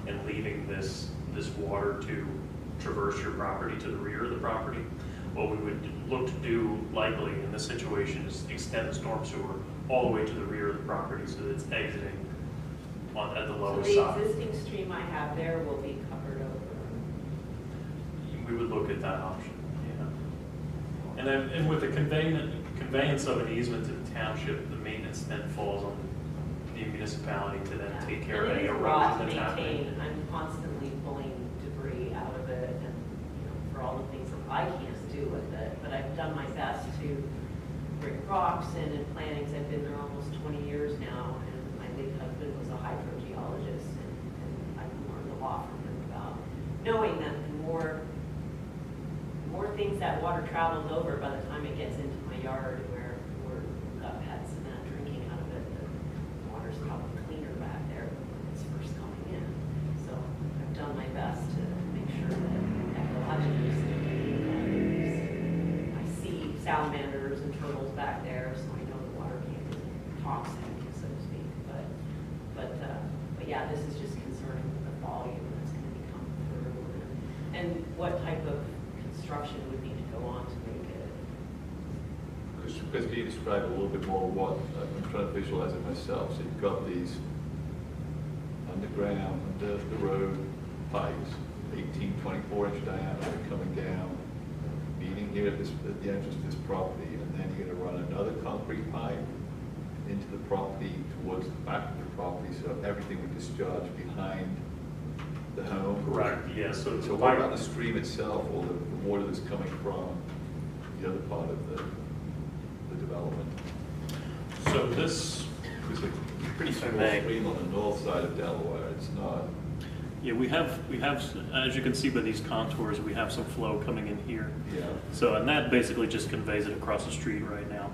and leaving this water to traverse your property to the rear of the property. What we would look to do likely in this situation is extend the storm sewer all the way to the rear of the property so that it's exiting at the lowest side. So the existing stream I have there will be covered over? We would look at that option, yeah. And with the conveyance of an easement to the township, the maintenance then falls on the municipality to then take care of any erosion that's happening. I'm constantly pulling debris out of it and for all the things that I can't do with it, but I've done my best to bring rocks in and plantings. I've been there almost 20 years now, and I was a hydrogeologist, and I learned a lot from him about knowing that the more things that water travels over, by the time it gets into my yard where we've got pets and that drinking out of it, the water's probably cleaner back there when it's first coming in. So I've done my best to make sure that ecologically I see salamanders and turtles back there, so I know the water can't be toxic, so to speak. But yeah, this is just concerning the volume that's going to be coming through, and what type of construction would need to go on to make it. Chris, can you describe a little bit more what, I'm trying to visualize it myself. So you've got these underground, under the road pipes, 18, 24-inch diameter coming down, meeting here at the entrance to this property, and then you're going to run another concrete pipe into the property towards the back of the property, so everything would discharge behind the home. Correct, yes. So what about the stream itself, or the water that's coming from the other part of the development? So this is a pretty small may. stream on the north side of Delaware. It's not. Yeah, we have, as you can see by these contours, we have some flow coming in here. Yeah. So, and that basically just conveys it across the street right now.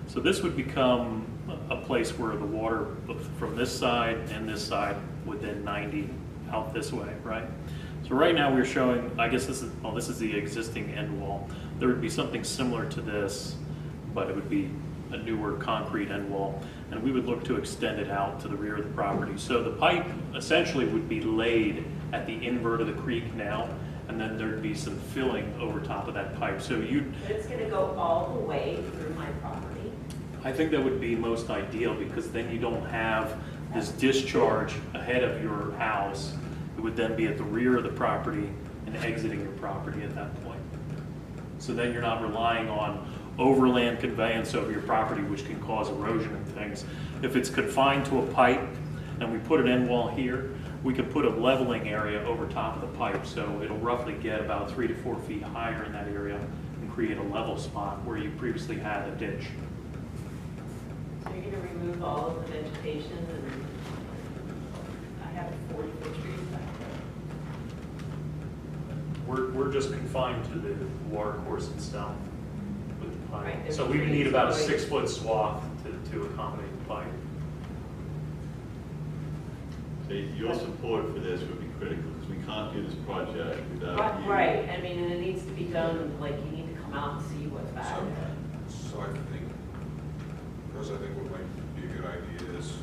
So this would become a place where the water from this side and this side would then 90 out this way, right? So right now we're showing, I guess this is the existing end wall. There would be something similar to this, but it would be a newer concrete end wall, and we would look to extend it out to the rear of the property. So the pipe essentially would be laid at the invert of the creek now, and then there'd be some filling over top of that pipe. So But it's going to go all the way through my property. I think that would be most ideal, because then you don't have this discharge ahead of your house. It would then be at the rear of the property and exiting your property at that point. So then you're not relying on overland conveyance over your property, which can cause erosion and things. If it's confined to a pipe and we put an end wall here, we can put a leveling area over top of the pipe, so it'll roughly get about 3 to 4 feet higher in that area and create a level spot where you previously had a ditch. So you're going to remove all of the vegetation, and I have 40-foot trees back there. We're just confined to the water course itself with the pipe. Right, So we would need about a 6-foot swath to accommodate the pipe. So your support for this would be critical, because we can't do this project without you. Right, I mean, and it needs to be done, like, you need to come out and see what's back there. So I think, Chris, I think what might be a good idea is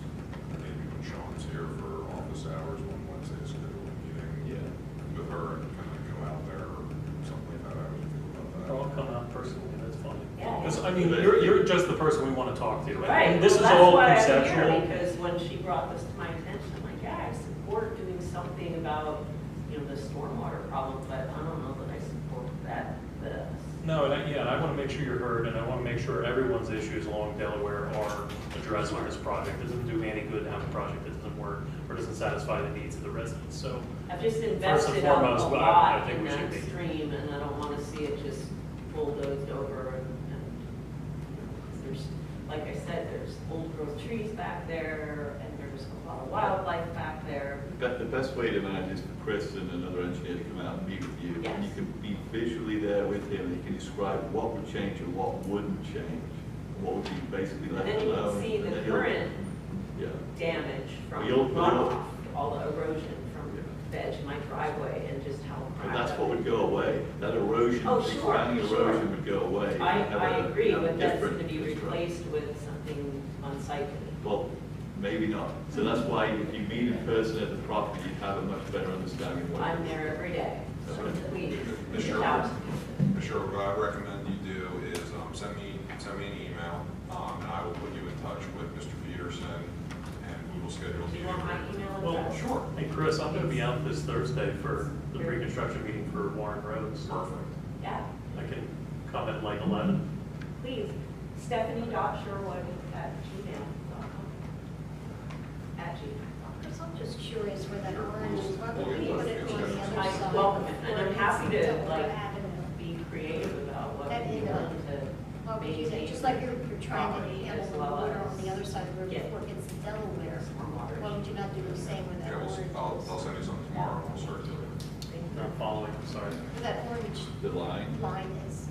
maybe when Sean's here for office hours one Wednesday, schedule a meeting with her and kind of go out there or something like that. I would think about that. I'll come out personally, that's fine. Yeah. Because, I mean, you're just the person we want to talk to. Right, And this well, is all that's why I'm conceptual. here, because when she brought this to my attention, I'm like, yeah, I support doing something about, you know, the stormwater problem, but I don't know that I support this. No, and I want to make sure you're heard, and I want to make sure everyone's issues along Delaware are addressed on this project. It doesn't do me any good to have a project that doesn't work or doesn't satisfy the needs of the residents. So I've just first and invested a foremost, I lot think in we should that be. stream, and I don't want to see it just bulldozed over. And there's, like I said, there's old growth trees back there, and there's a lot of wildlife back there. The best way to manage is for Chris and another engineer to come out and meet with you. Yes. And you can be visually there with him, and he can describe what would change and what wouldn't change. What would be basically left And then you alone. can see and the then he'll- current Yeah. damage from You'll- runoff, all the erosion from the edge of my driveway, and just how And cracked that's up what would go away. That erosion, Oh, the sure, surrounding sure. erosion would go away. if you I have a- agree, have a but that's different going to be construction. replaced with something unsightly. Well, maybe not. So that's why if you meet in person at the property, you have a much better understanding of what. I'm there every day, so please, Ms. reach out. Sherwood, what I recommend you do is send me an email, and I will put you in touch with Mr. Peterson, and we will schedule a Do you meeting. want my email Well, address? sure. Hey, Chris, I'm going to be out this Thursday for the pre-construction meeting for Warren Roads. Perfect. Yeah, I can come at like 11. please, Stephanie.Sherwood@gmail.com. Because I'm just curious where that orange is, whether We'll we get put it on the other I side. welcome it, and I'm happy to, Delaware like, Avenue. be creative about what That, we you know, want to Well, maintain. just like your you're trying to handle as the well water as on the other side of the road get before it gets to Delaware. stormwater. Why would you not do the same with that Yeah, orange? I'll send you something tomorrow, we'll start doing it. Not following, I'm sorry. Where that orange The line. line is,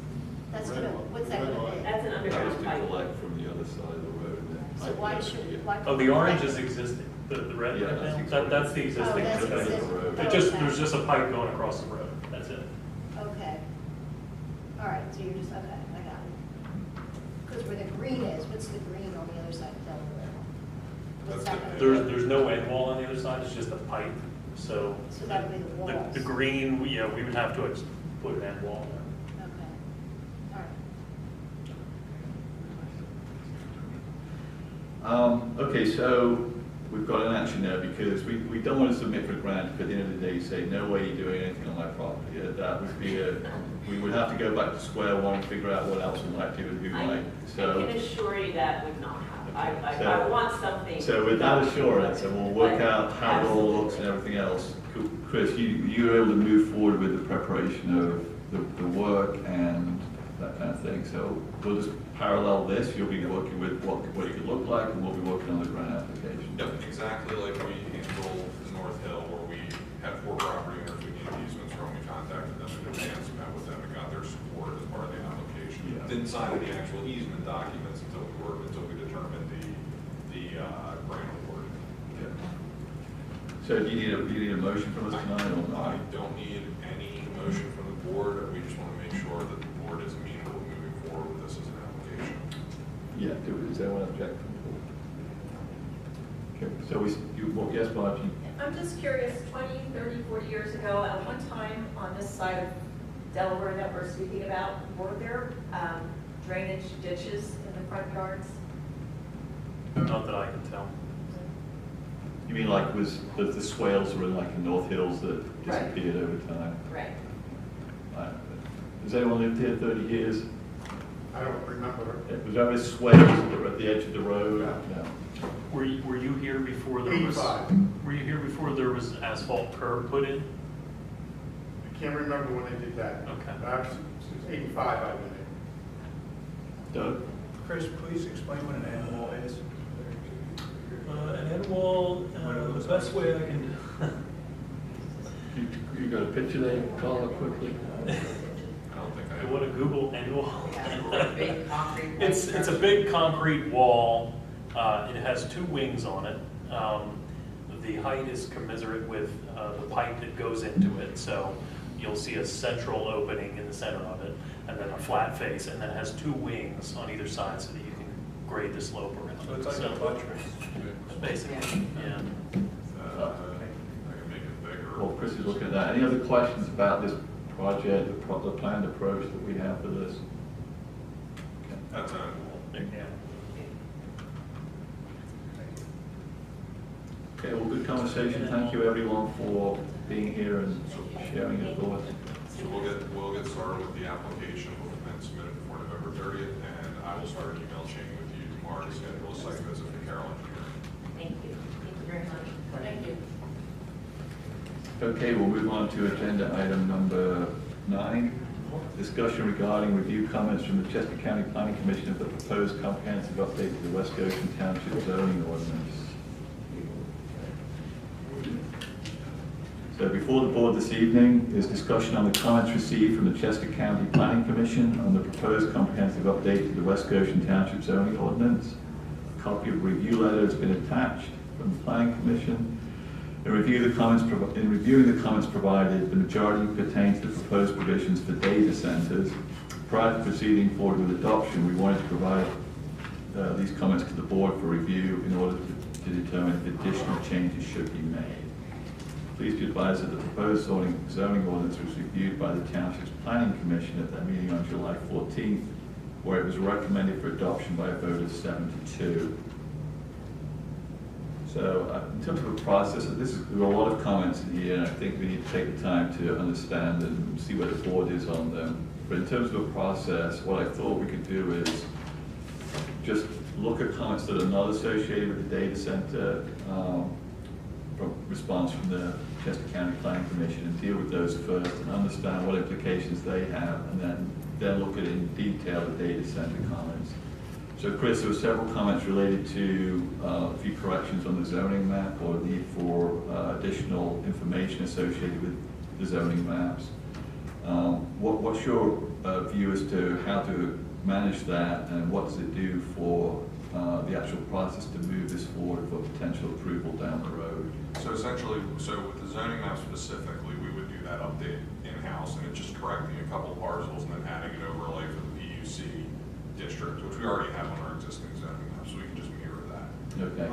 that's Red gonna, line. what's that Red gonna line. be? That's an That was underground to pipe. collect from the other side of the road. and then So pipe why it should, up. why? Oh, the orange is existing, the red Yeah, right that's now? existing. That's the existing. Oh, that's Okay. existing. It just, Okay. there's just a pipe going across the road, that's it. Okay. All right, so you're just, okay, I got it. Because where the green is, what's the green on the other side of Delaware? What's that gonna be? There's no end wall on the other side, it's just a pipe, so. So that would be the walls. The green, yeah, we would have to put an end wall there. Okay, all right. Okay, so we've got an action there because we don't want to submit for a grant if at the end of the day you say, no way you're doing anything on my property. That would be we would have to go back to square one and figure out what else we might do and who might. I can assure you that would not happen. I want something. So with that assurance, and we'll work out how it all looks and everything else. Chris, you were able to move forward with the preparation of the work and that kind of thing. So we'll just parallel this. You'll be working with what it could look like, and we'll be working on the grant application. Yep, exactly like we handled North Hill, where we had 4 property owners we needed easements from. We contacted them in advance, met with them, and got their support as part of the application. Yeah. Didn't sign the actual easement documents until we determined the grant award. Yeah. So do you need a motion from us tonight or I not? don't need any motion from the board. We just want to make sure that the board is amenable to moving forward with this as an application. Yeah. Does anyone object from the board? Okay. So yes, Margie. I'm just curious, 20, 30, 40 years ago, at one time on this side of Delaware that we're speaking about, were there drainage ditches in the front yards? Not that I can tell. You mean like was the swales were in like in North Hills that disappeared over time? Right. Has anyone lived here 30 years? I don't remember. Was there ever swales that were at the edge of the road? No. Were you here before there was? 85. Were you here before there was asphalt curb put in? I can't remember when they did that. Okay. Perhaps it's 85, I've been Doug? Chris, please explain what an end wall is. An end wall, the best way I can You got a picture there? Call it quickly. I don't think I You have. want to Google end wall? Big concrete. It's a big concrete wall. It has 2 wings on it. The height is commensurate with the pipe that goes into it. So you'll see a central opening in the center of it, and then a flat face, and then it has 2 wings on either side so that you can grade the slope around it. So it's like a buttress. Basically, yeah. I can make it bigger. Well, Chris is looking at that. Any other questions about this project, the planned approach that we have for this? That's an Yeah. Okay, well, good conversation. Thank you everyone for being here and sharing your thoughts. So we'll get started with the application. We'll then submit it before November 30th, and I will start an email chain with you tomorrow to schedule a site visit for Carroll Engineering. Thank you. Thank you very much. Thank you. Okay, we'll move on to agenda item number 9. Discussion regarding review comments from the Chester County Planning Commission of the proposed comprehensive update to the West Goshen Township zoning ordinance. So before the board this evening is discussion on the comments received from the Chester County Planning Commission on the proposed comprehensive update to the West Goshen Township zoning ordinance. A copy of the review letter has been attached from the Planning Commission. In reviewing the comments provided, the majority pertain to the proposed provisions for data centers. Prior to proceeding forward with adoption, we wanted to provide these comments to the board for review in order to determine if additional changes should be made. Please be advised that the proposed zoning ordinance was reviewed by the Township's Planning Commission at their meeting on July 14th, where it was recommended for adoption by a vote of 7-2. So in terms of a process, there are a lot of comments in here, and I think we need to take the time to understand and see where the board is on them. But in terms of a process, what I thought we could do is just look at comments that are not associated with the data center, response from the Chester County Planning Commission, and deal with those first and understand what implications they have, and then look at in detail the data center comments. So So Chris, there were several comments related to a few corrections on the zoning map or need for additional information associated with the zoning maps. What's your view as to how to manage that, and what does it do for the actual process to move this forward for potential approval down the road? So essentially, with the zoning map specifically, we would do that update in-house, and it's just correcting a couple parcels and then adding an overlay for the PUC district, which we already have on our existing zoning map, so we can just mirror that. Okay.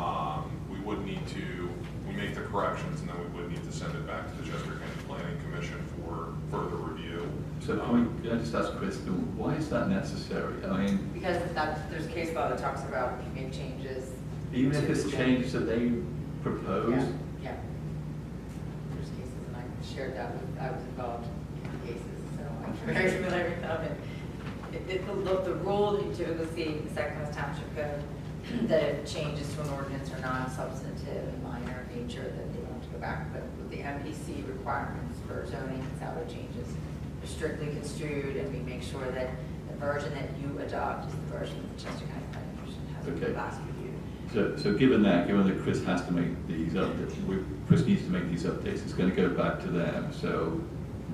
We would need to, we make the corrections, and then we would need to send it back to the Chester County Planning Commission for further review. So can I just ask Chris, why is that necessary? I mean, Because there's case law that talks about if you make changes. even if it's changes that they propose? Yeah. There's cases, and I shared that with, I was involved in cases, so I'm very familiar with them. And the rule that you typically see in the Second Class Township Code, that if changes to an ordinance are non-substantive and minor in nature, that they don't have to go back. But with the MPC requirements for zoning and salary changes, are strictly construed, and we make sure that the version that you adopt is the version that the Chester County Planning Commission has Okay. last reviewed. So given that Chris has to make these updates, Chris needs to make these updates, it's going to go back to them. So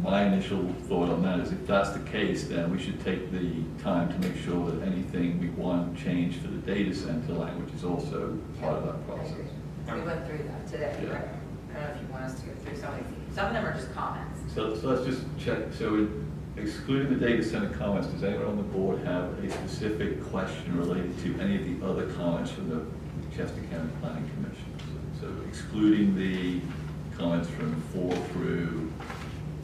my initial thought on that is if that's the case, then we should take the time to make sure that anything we want changed for the data center language is also part of that process. We went through that today, Yeah. right? I don't know if you want us to go through some of these. Some of them are just comments. So let's just check, so excluding the data center comments, does anyone on the board have a specific question related to any of the other comments from the Chester County Planning Commission? So excluding the comments from 4 through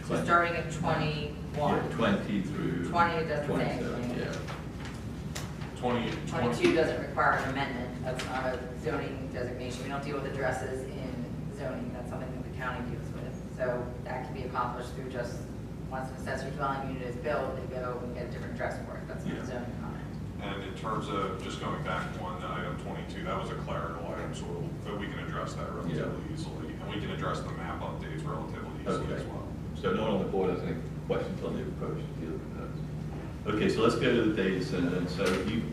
So starting at 21. Yeah, 20 through 20 it doesn't say 27, anything. yeah. 22 doesn't require an amendment. That's not a zoning designation. We don't deal with addresses in zoning. That's something that the county deals with. So that can be accomplished through just, once an accessory dwelling unit is built, they go and get a different address for it. That's not a zoning comment. And in terms of, just going back one to item 22, that was a clerical item, so we can address that relatively easily. And we can address the map updates relatively easily as well. So no one on the board has any questions on the approach to deal with those. Okay, so let's go to the data center. And so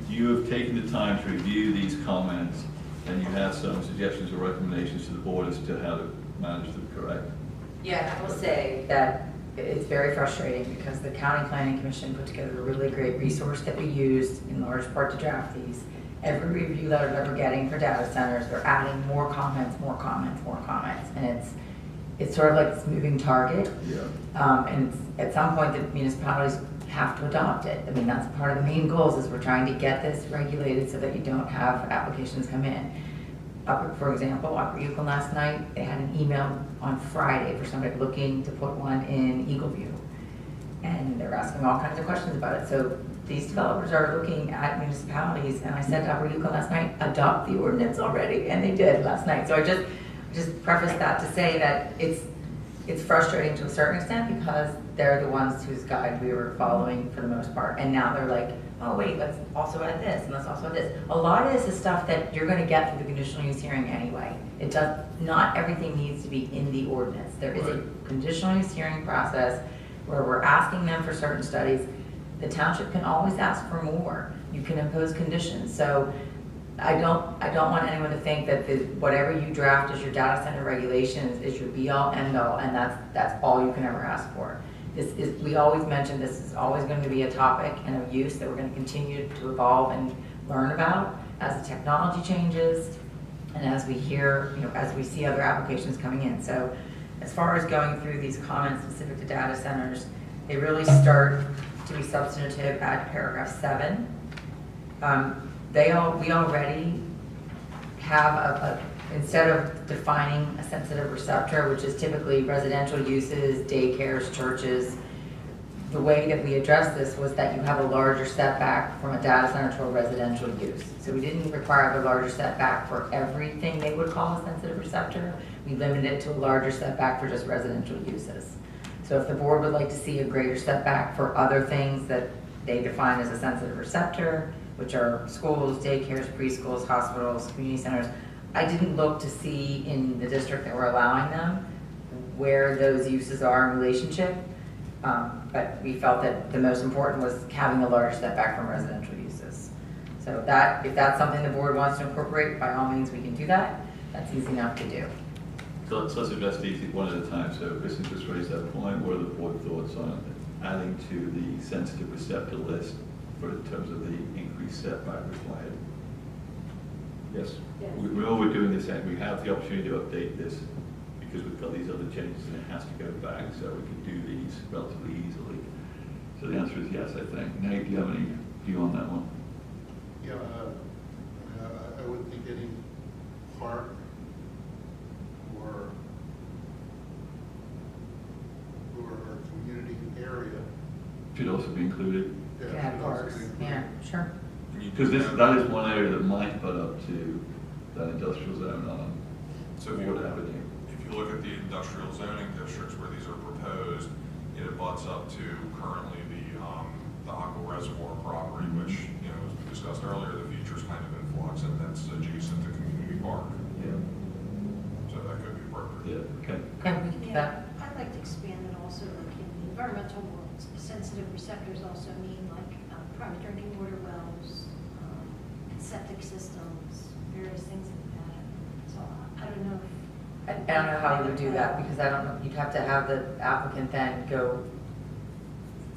you have taken the time to review these comments, and you have some suggestions or recommendations to the board as to how to manage them, correct? Yeah, I will say that it's very frustrating because the County Planning Commission put together a really great resource that we used in large part to draft these. Every review letter that we're getting for data centers, they're adding more comments, more comments, more comments. And it's sort of like this moving target. Yeah. And at some point, the municipalities have to adopt it. I mean, that's part of the main goals is we're trying to get this regulated so that you don't have applications come in. For example, Upper Yukon last night, they had an email on Friday for somebody looking to put one in Eagleview. And they're asking all kinds of questions about it. So these developers are looking at municipalities, and I said to Upper Yukon last night, adopt the ordinance already, and they did last night. So I just preface that to say that it's frustrating to a certain extent because they're the ones whose guide we were following for the most part. And now they're like, oh wait, let's also add this, and let's also add this. A lot of this is stuff that you're gonna get through the conditional use hearing anyway. Not everything needs to be in the ordinance. There is a conditional use hearing process where we're asking them for certain studies. The township can always ask for more. You can impose conditions. So I don't want anyone to think that whatever you draft as your data center regulations is your be all end all, and that's all you can ever ask for. We always mention this is always going to be a topic and a use that we're going to continue to evolve and learn about as the technology changes and as we hear, as we see other applications coming in. So as far as going through these comments specific to data centers, they really start to be substantive at paragraph 7. We already have instead of defining a sensitive receptor, which is typically residential uses, daycares, churches, the way that we addressed this was that you have a larger setback from a data center to a residential use. So we didn't require the larger setback for everything they would call a sensitive receptor. We limited it to a larger setback for just residential uses. So if the board would like to see a greater setback for other things that they define as a sensitive receptor, which are schools, daycares, preschools, hospitals, community centers, I didn't look to see in the district that we're allowing them where those uses are in relationship, but we felt that the most important was having a larger setback from residential uses. So that, if that's something the board wants to incorporate, by all means, we can do that. That's easy enough to do. So let's address these one at a time. So Kristen just raised that point. What are the board thoughts on adding to the sensitive receptor list in terms of the increased setback required? Yes. We know we're doing this, and we have the opportunity to update this because we've got these other changes and it has to go back, so we can do these relatively easily. So the answer is yes, I think. Nate, do you have any view on that one? Yeah, I would think any park or community area Should also be included. Can have parks, yeah, sure. Because that is one area that might butt up to that industrial zone on Ward Avenue. If you look at the industrial zoning districts where these are proposed, it abuts up to currently the Aqua Reservoir property, which, as we discussed earlier, the future's kind of in flux, and that's adjacent to Community Park. Yeah. So that could be appropriate. Yeah, okay. Yeah, I'd like to expand it also, like in the environmental world, sensitive receptors also mean like private drinking water wells, septic systems, various things like that. So I don't know if. I don't know how you would do that, because I don't know, you'd have to have the applicant then go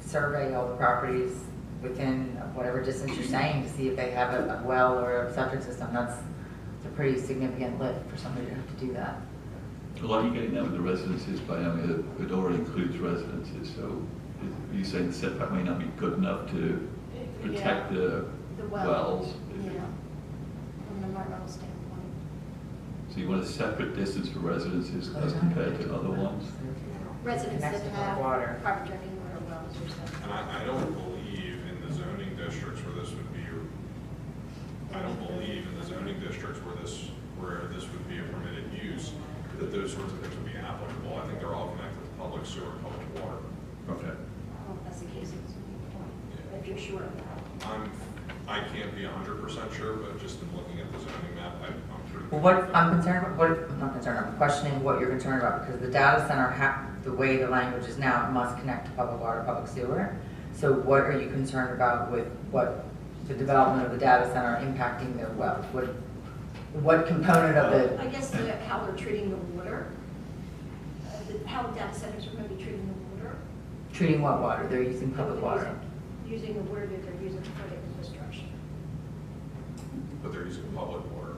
survey all the properties within whatever distance you're saying to see if they have a well or a septic system. It's a pretty significant lift for somebody to have to do that. Well, are you getting that with the residences by having it already includes residences? So are you saying the setback may not be good enough to protect the wells? Yeah, from an environmental standpoint. So you want a separate distance for residences as compared to other ones? Residents that Connected to have water. private drinking water wells or something. And I don't believe in the zoning districts where this would be, I don't believe in the zoning districts where this would be a permitted use, that those sorts of things would be applicable. I think they're all connected to public sewer and public water. Okay. Well, if that's the case, it's a point, if you're sure of that. I can't be 100% sure, but just in looking at the zoning map, I'm pretty. Well, what I'm concerned about, I'm not concerned, I'm questioning what you're concerned about, because the data center, the way the language is now, it must connect to public water, public sewer. So what are you concerned about with what the development of the data center impacting their wells? What component of the? I guess how they're treating the water, how the data centers are going to be treating the water. Treating what water? They're using public water. Using the water that they're using for the infrastructure. But they're using public water.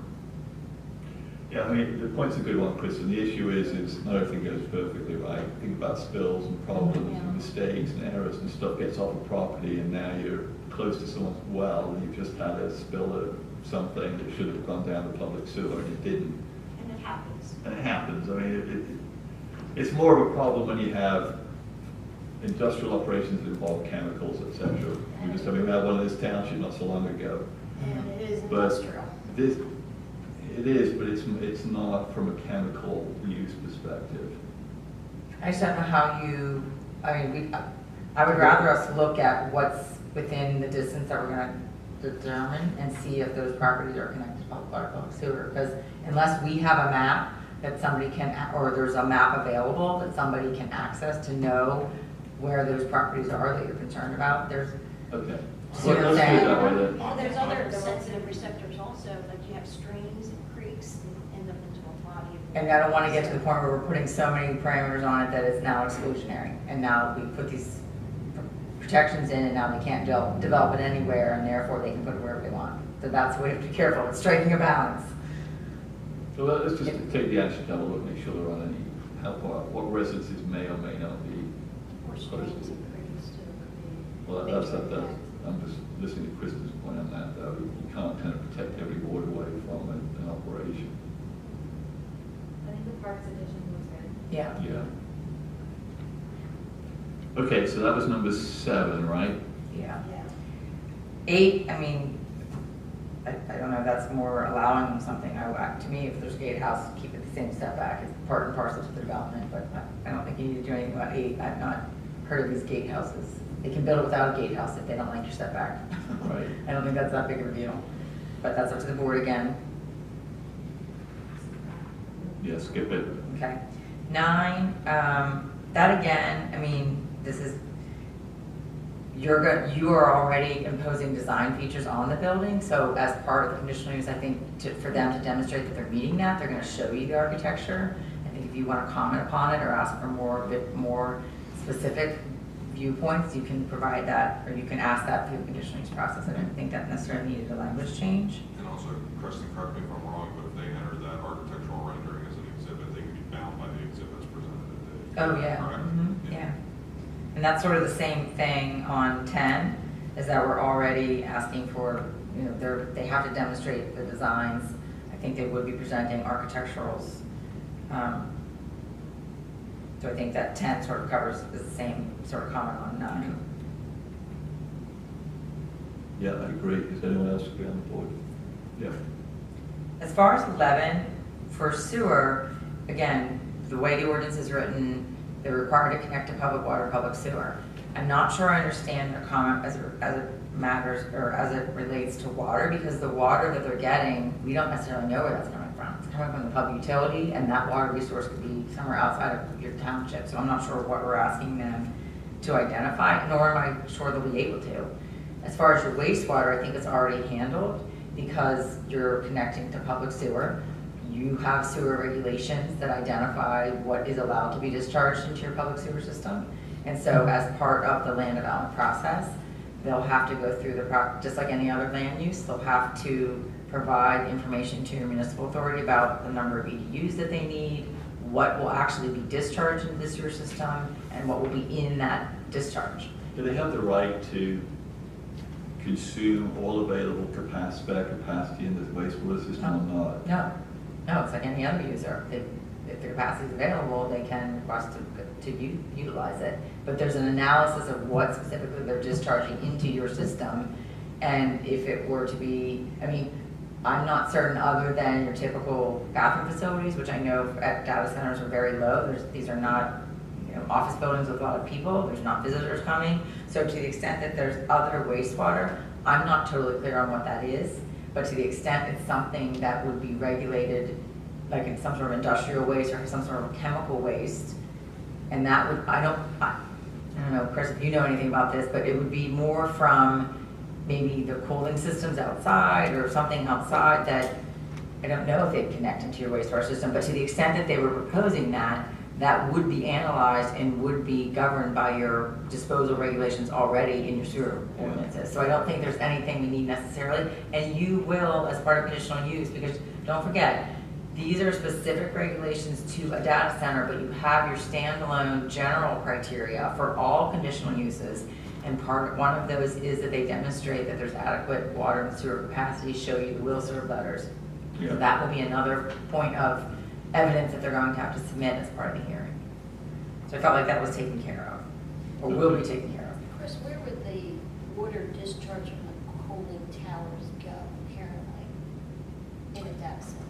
Yeah, I mean, the point's a good one, Chris, and the issue is not everything goes perfectly right. Think about spills and problems and mistakes and errors and stuff gets off a property, and now you're close to someone's well and you've just had a spill of something that should have gone down the public sewer and it didn't. And it happens. And it happens. I mean, it's more of a problem when you have industrial operations that involve chemicals, etc. We had one in this township not so long ago. And it is But industrial. it is, but it's not from a chemical use perspective. I just don't know how you, I mean, I would rather us look at what's within the distance that we're going to determine and see if those properties are connected to public water, public sewer. Because unless we have a map that somebody can, or there's a map available that somebody can access to know where those properties are that you're concerned about, there's. Okay. See what I'm saying? There's other sensitive receptors also, like you have streams and creeks that end up into a body of. And I don't want to get to the point where we're putting so many parameters on it that it's now exclusionary. And now we put these protections in and now they can't develop it anywhere and therefore they can put it wherever they want. So that's why we have to be careful. It's striking a balance. So let's just take the action down a look, make sure there aren't any help or what residences may or may not be. Or streams and creeks too. Well, I'm just listening to Kristen's point on that, though. You can't kind of protect every waterway from an operation. I think the parks edition was good. Yeah. Yeah. Okay, so that was number 7, right? Yeah. 8, I mean, I don't know, that's more allowing them something. To me, if there's a gatehouse, keep it the same setback. It's part and parcel to the development, but I don't think you need to do anything about 8. I've not heard of these gatehouses. They can build it without a gatehouse if they don't like your setback. Right. I don't think that's that big of a deal, but that's up to the board again. Yeah, skip it. Okay. 9, that again, I mean, this is, you are already imposing design features on the building, so as part of the conditional use, I think for them to demonstrate that they're meeting that, they're gonna show you the architecture. I think if you wanna comment upon it or ask for a bit more specific viewpoints, you can provide that, or you can ask that through the conditional use process. I don't think that necessarily needed a language change. And also, Kristen, correct me if I'm wrong, but if they enter that architectural rendering as an exhibit, they can be bound by the exhibits presented at the. Oh, yeah. Correct? Yeah. And that's sort of the same thing on 10, is that we're already asking for, you know, they have to demonstrate the designs. I think they would be presenting architecturals. So I think that 10 sort of covers the same sort of comment on 9. Yeah, I agree. Is anyone else agree on the board? Yeah. As far as 11, for sewer, again, the way the ordinance is written, they're required to connect to public water, public sewer. I'm not sure I understand their comment as it matters, or as it relates to water, because the water that they're getting, we don't necessarily know where that's coming from. It's coming from the public utility, and that water resource could be somewhere outside of your township. So I'm not sure what we're asking them to identify, nor am I sure they'll be able to. As far as your wastewater, I think it's already handled because you're connecting to public sewer. You have sewer regulations that identify what is allowed to be discharged into your public sewer system. And so as part of the land development process, they'll have to go through just like any other land use, they'll have to provide information to your municipal authority about the number of EDUs that they need, what will actually be discharged into the sewer system, and what will be in that discharge. Do they have the right to consume all available spare capacity in the wastewater system or not? No, it's like any other user. If the capacity is available, they can request to utilize it. But there's an analysis of what specifically they're discharging into your system. And if it were to be, I mean, I'm not certain other than your typical bathroom facilities, which I know at data centers are very low. These are not, you know, office buildings with a lot of people. There's not visitors coming. So to the extent that there's other wastewater, I'm not totally clear on what that is. But to the extent it's something that would be regulated, like in some sort of industrial waste or some sort of chemical waste, and that would, I don't know, Chris, if you know anything about this, but it would be more from maybe the cooling systems outside or something outside that, I don't know if they'd connect into your wastewater system, but to the extent that they were proposing that, that would be analyzed and would be governed by your disposal regulations already in your sewer ordinances. So I don't think there's anything we need necessarily, and you will as part of conditional use, because don't forget, these are specific regulations to a data center, but you have your standalone general criteria for all conditional uses. And one of those is that they demonstrate that there's adequate water and sewer capacity, show you the will serve letters. Yeah. So that will be another point of evidence that they're going to have to submit as part of the hearing. So I felt like that was taken care of, or will be taken care of. Chris, where would the water discharge from the cooling towers go currently in a data center?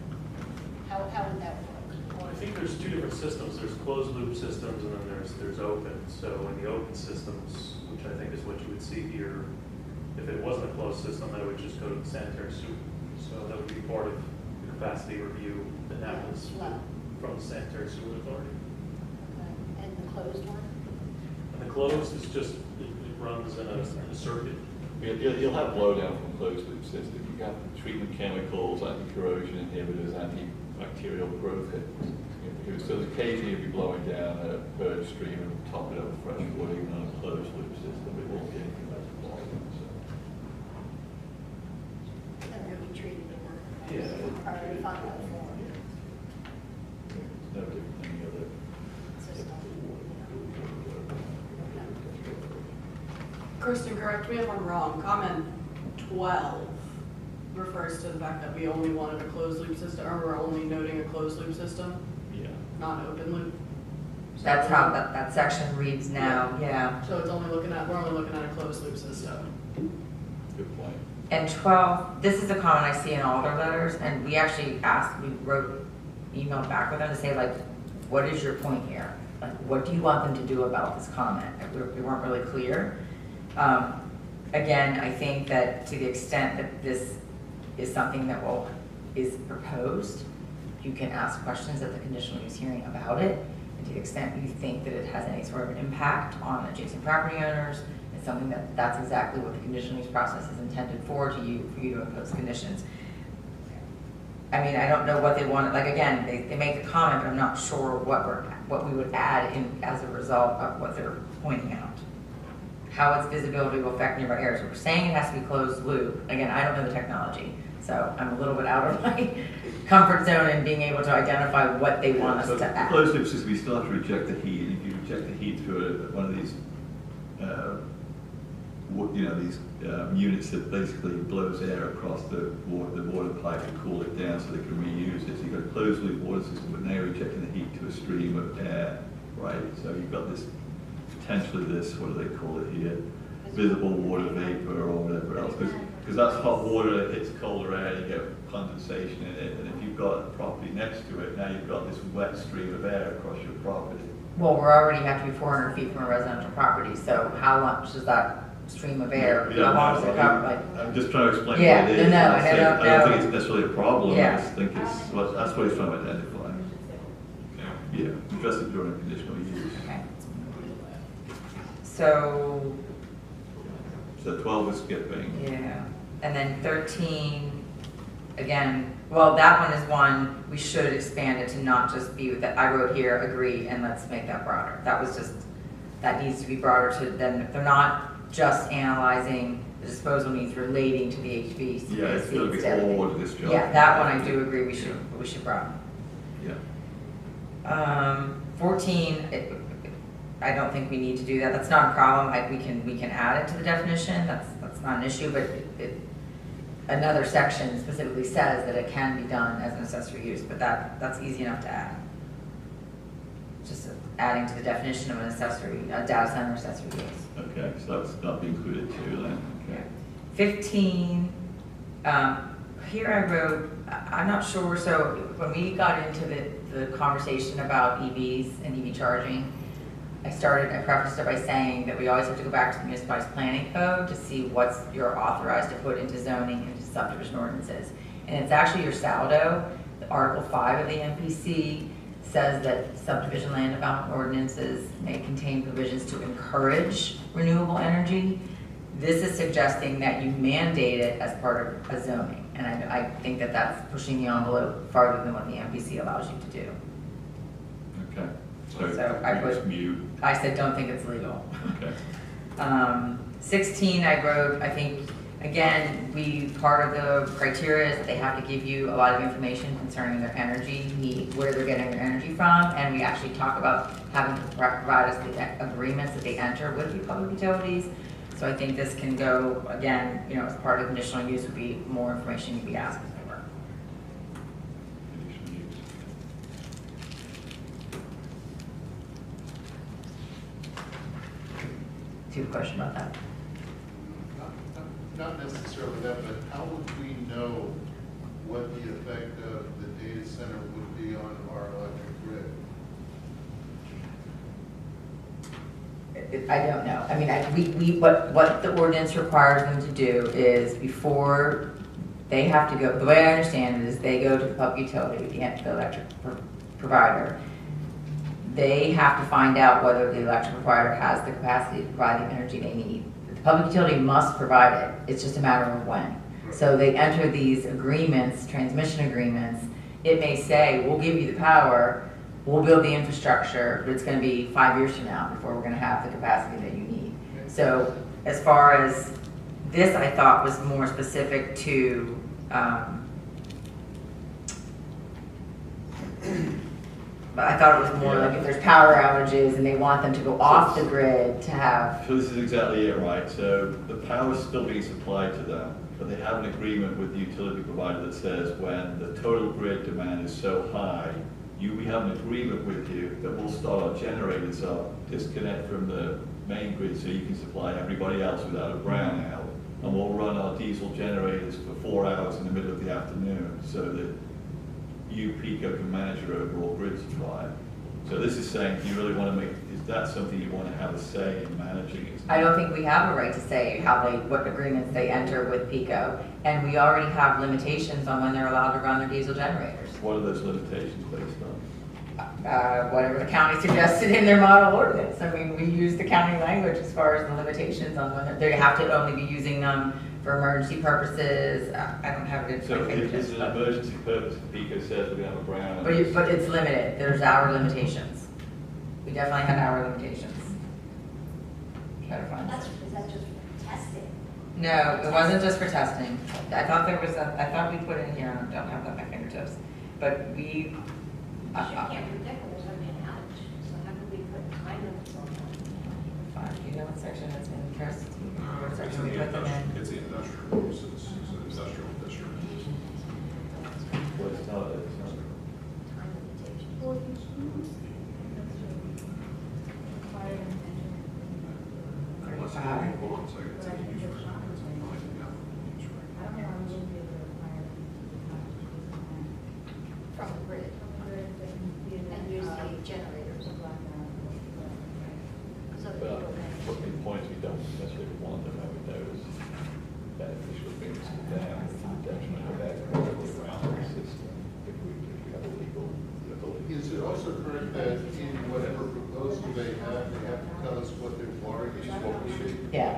How would that work? Well, I think there's two different systems. There's closed loop systems and then there's open. So in the open systems, which I think is what you would see here, if it wasn't a closed system, that would just go to the sanitary sewer. So that would be part of the capacity review that happens from the sanitary sewer authority. Okay. And the closed one? And the closed is just, it runs in a circuit. You'll have blowdown from closed loop system. You have treatment chemicals, anti-corrosion inhibitors, antibacterial growth inhibitors. So occasionally you'll be blowing down a purge stream and topping it up with fresh water, even on a closed loop system. It won't get anything like blowing. That would be treated in Yeah. or refined form. It's no different than any other System. Kristen, correct me if I'm wrong, comment 12 refers to the fact that we only wanted a closed loop system, or we're only noting a closed loop system, Yeah. not open loop. So That's how that section reads now, yeah. So we're only looking at a closed loop system. Good point. And 12, this is a comment I see in all their letters, and we actually emailed back with them to say, like, what is your point here? Like, what do you want them to do about this comment? We weren't really clear. Again, I think that to the extent that this is something that is proposed, you can ask questions at the conditional use hearing about it. And to the extent you think that it has any sort of an impact on adjacent property owners, it's something that's exactly what the conditional use process is intended for you, for you to impose conditions. I mean, I don't know what they want, like, again, they make a comment, but I'm not sure what we would add in as a result of what they're pointing out. How its visibility will affect nearby areas. We're saying it has to be closed loop. Again, I don't know the technology, so I'm a little bit out of my comfort zone in being able to identify what they want us to add. Closed loop is we still have to reject the heat, and if you reject the heat through one of these, these units that basically blows air across the water pipe to cool it down so they can reuse it. So you've got a closed loop water system, but now you're rejecting the heat to a stream of air, right? So you've got this, potentially this, what do they call it here? Visible water vapor or whatever else. Because that's hot water that hits colder air, you get condensation in it. And if you've got a property next to it, now you've got this wet stream of air across your property. Well, we already have to be 400 feet from a residential property, so how much does that stream of air, how long does it cover? I'm just trying to explain Yeah, what it is. I don't think it's necessarily a problem. Yeah. I just think it's, well, that's what he's trying to identify. Yeah, address it during conditional use. Okay. So 12 is skipping. yeah, and then 13, again, well, that one is one, we should expand it to not just be with that, I wrote here, agree, and let's make that broader. That was just, that needs to be broader to them. They're not just analyzing the disposal needs relating to the HVAC. Yeah, it's going to be all of this job. Yeah, that one I do agree we should broaden. Yeah. 14, I don't think we need to do that. That's not a problem. We can add it to the definition. That's not an issue, but another section specifically says that it can be done as an accessory use, but that's easy enough to add. Just adding to the definition of an accessory, a data center accessory use. Okay, so that's not being included too then. Okay. 15, here I wrote, I'm not sure, so when we got into the conversation about EVs and EV charging, I prefaced it by saying that we always have to go back to the municipalized planning code to see what's you're authorized to put into zoning, into subdivision ordinances. And it's actually your saldo, Article 5 of the MPC says that subdivision land development ordinances may contain provisions to encourage renewable energy. This is suggesting that you mandate it as part of a zoning. And I think that that's pushing the envelope farther than what the MPC allows you to do. Okay. So I said, don't think it's legal. Okay. 16, I wrote, I think, again, part of the criteria is that they have to give you a lot of information concerning their energy need, where they're getting their energy from, and we actually talk about having to provide us the agreements that they enter with the public utilities. So I think this can go, again, as part of conditional use would be more information you'd be asking for. Do you have a question about that? Not necessarily that, but how would we know what the effect of the data center would be on our electric grid? I don't know. I mean, what the ordinance requires them to do is before they have to go, the way I understand it is they go to the public utility, the electric provider. They have to find out whether the electric provider has the capacity to provide the energy they need. The public utility must provide it. It's just a matter of when. So they enter these agreements, transmission agreements. It may say, we'll give you the power, we'll build the infrastructure, but it's going to be 5 years from now before we're going to have the capacity that you need. So as far as this, I thought was more specific to but I thought it was more like if there's power outages and they want them to go off the grid to have. So this is exactly it, right? So the power is still being supplied to them, but they have an agreement with the utility provider that says when the total grid demand is so high, we have an agreement with you that we'll start our generators up, disconnect from the main grid so you can supply everybody else without a brownout, and we'll run our diesel generators for 4 hours in the middle of the afternoon so that you, PECO, can manage your overall grid supply. So this is saying, do you really want to is that something you want to have a say in managing it? I don't think we have a right to say what agreements they enter with PECO, and we already have limitations on when they're allowed to run their diesel generators. What are those limitations based on? whatever the county suggested in their model ordinance. I mean, we use the county language as far as the limitations on when they have to only be using them for emergency purposes. I don't have it in So my if fingertips. it's an emergency purpose, PICO says we're gonna have a brown. But it's limited. There's hour limitations. We definitely have hour limitations. Try to find That's, it. is that just for testing? No, it wasn't just for testing. I thought there was I thought we put in here, I don't have that at my fingertips, but we, You can't predict when there's going to be an outage, so how can we put time limits on that? fine, do you know what section it's in, Chris? Do you know what It's section in we the put them in? it's the industrial uses, it's an industrial district. Well, it's not, it's not. Time limitation. Unless you- hold on a second, it's a use requirement, it's a use requirements. From the grid. And use the generators. So that Well, people what the point is, we don't necessarily want them having those beneficial things to them, detrimental effects around the system, if we have a legal ability. Is it also correct that in whatever proposal they have to tell us what their water use will be? Yeah.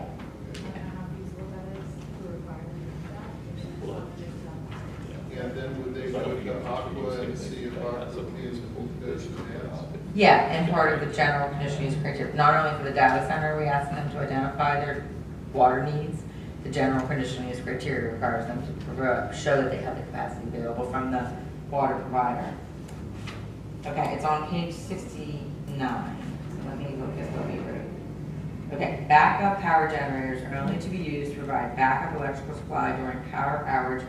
And then would they go to Aqua and see if Aqua can move those demands? Yeah, and part of the general conditional use criteria, not only for the data center, we ask them to identify their water needs. The general conditional use criteria requires them to show that they have the capacity available from the water provider. Okay, it's on page 69. So let me look at what we wrote. Okay, backup power generators are only to be used to provide backup electrical supply during outage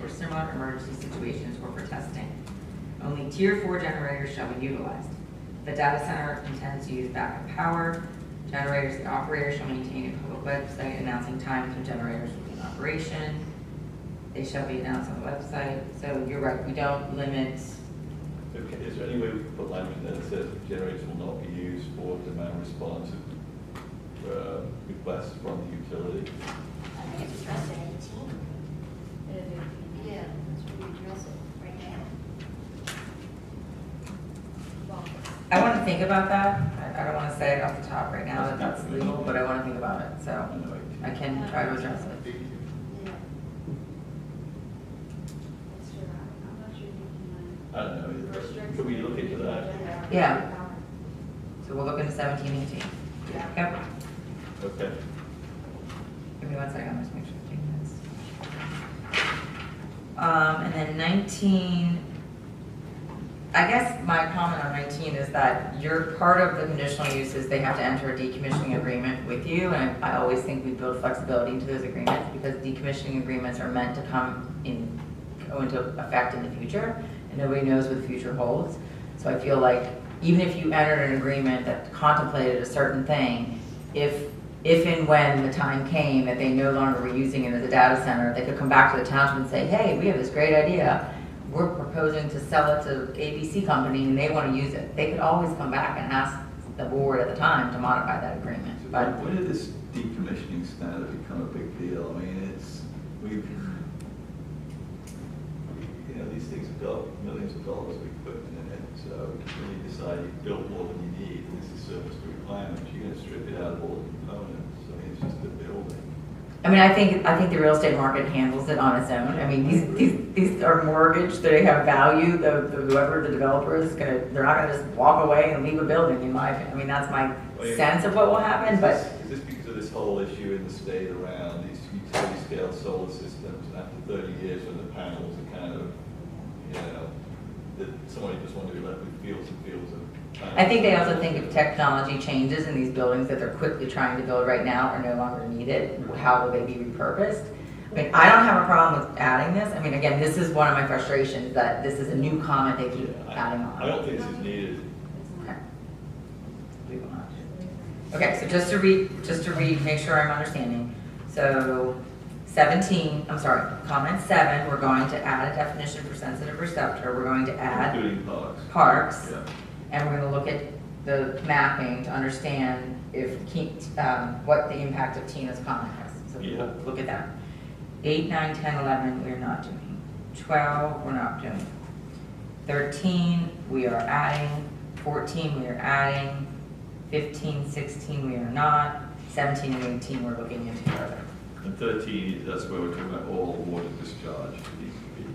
or similar emergency situations or for testing. Only Tier 4 generators shall be utilized. The data center intends to use backup power generators. The operator shall maintain a public website announcing times when generators will be in operation. They shall be announced on the website. So you're right, we don't limit. Okay, is there any way we can put language in there that says generators will not be used for demand response requests from the utility? I think it's addressed in 18. Yeah, that's where we address it right now. I want to think about that. I don't want to say it off the top right now that that's legal, but I want to think about it. So I can try to address it. I don't know, could we look into that? Yeah. So we'll look into 17, 18. Yep. Okay. Give me 1 second, let's make sure 15 minutes. And then 19, I guess my comment on 19 is that you're part of the conditional uses, they have to enter a decommissioning agreement with you, and I always think we build flexibility into those agreements because decommissioning agreements are meant to go into effect in the future, and nobody knows what the future holds. So I feel like even if you entered an agreement that contemplated a certain thing, if and when the time came that they no longer were using it as a data center, they could come back to the township and say, hey, we have this great idea. We're proposing to sell it to ABC company and they want to use it. They could always come back and ask the board at the time to modify that agreement. So But when did this decommissioning standard become a big deal? I mean, these things have got millions of dollars of equipment in it, so when you decide you've built more than you need, and this is service to requirements, you're going to strip it out of all the components. I mean, it's just a building. I mean, I think the real estate market handles it on its own. I mean, these are mortgaged, they have value. Whoever the developer is they're not gonna just walk away and leave a building. In my opinion, I mean, that's my sense of what will happen. But Is this because of this whole issue in the state around these utility scale solar systems, and after 30 years when the panels are kind of, that somebody just wanted to be left with fields and fields of panels? I think they also think if technology changes in these buildings that they're quickly trying to build right now are no longer needed, how will they be repurposed? I mean, I don't have a problem with adding this. I mean, again, this is one of my frustrations that this is a new comment they keep adding on. I don't think this is needed. Okay. Okay, so just to read, make sure I'm understanding. So 17, I'm sorry, comment 7, we're going to add a definition for sensitive receptor. We're going to add Including parks. Yeah. And we're going to look at the mapping to understand what the impact of Tina's comment is. So we'll look at that. 8, 9, 10, 11, we're not doing. 12, we're not doing. 13, we are adding. 14, we are adding. 15, 16, we are not. 17 and 18, we're looking into further. And 13, that's where we're talking about all water discharge needs to be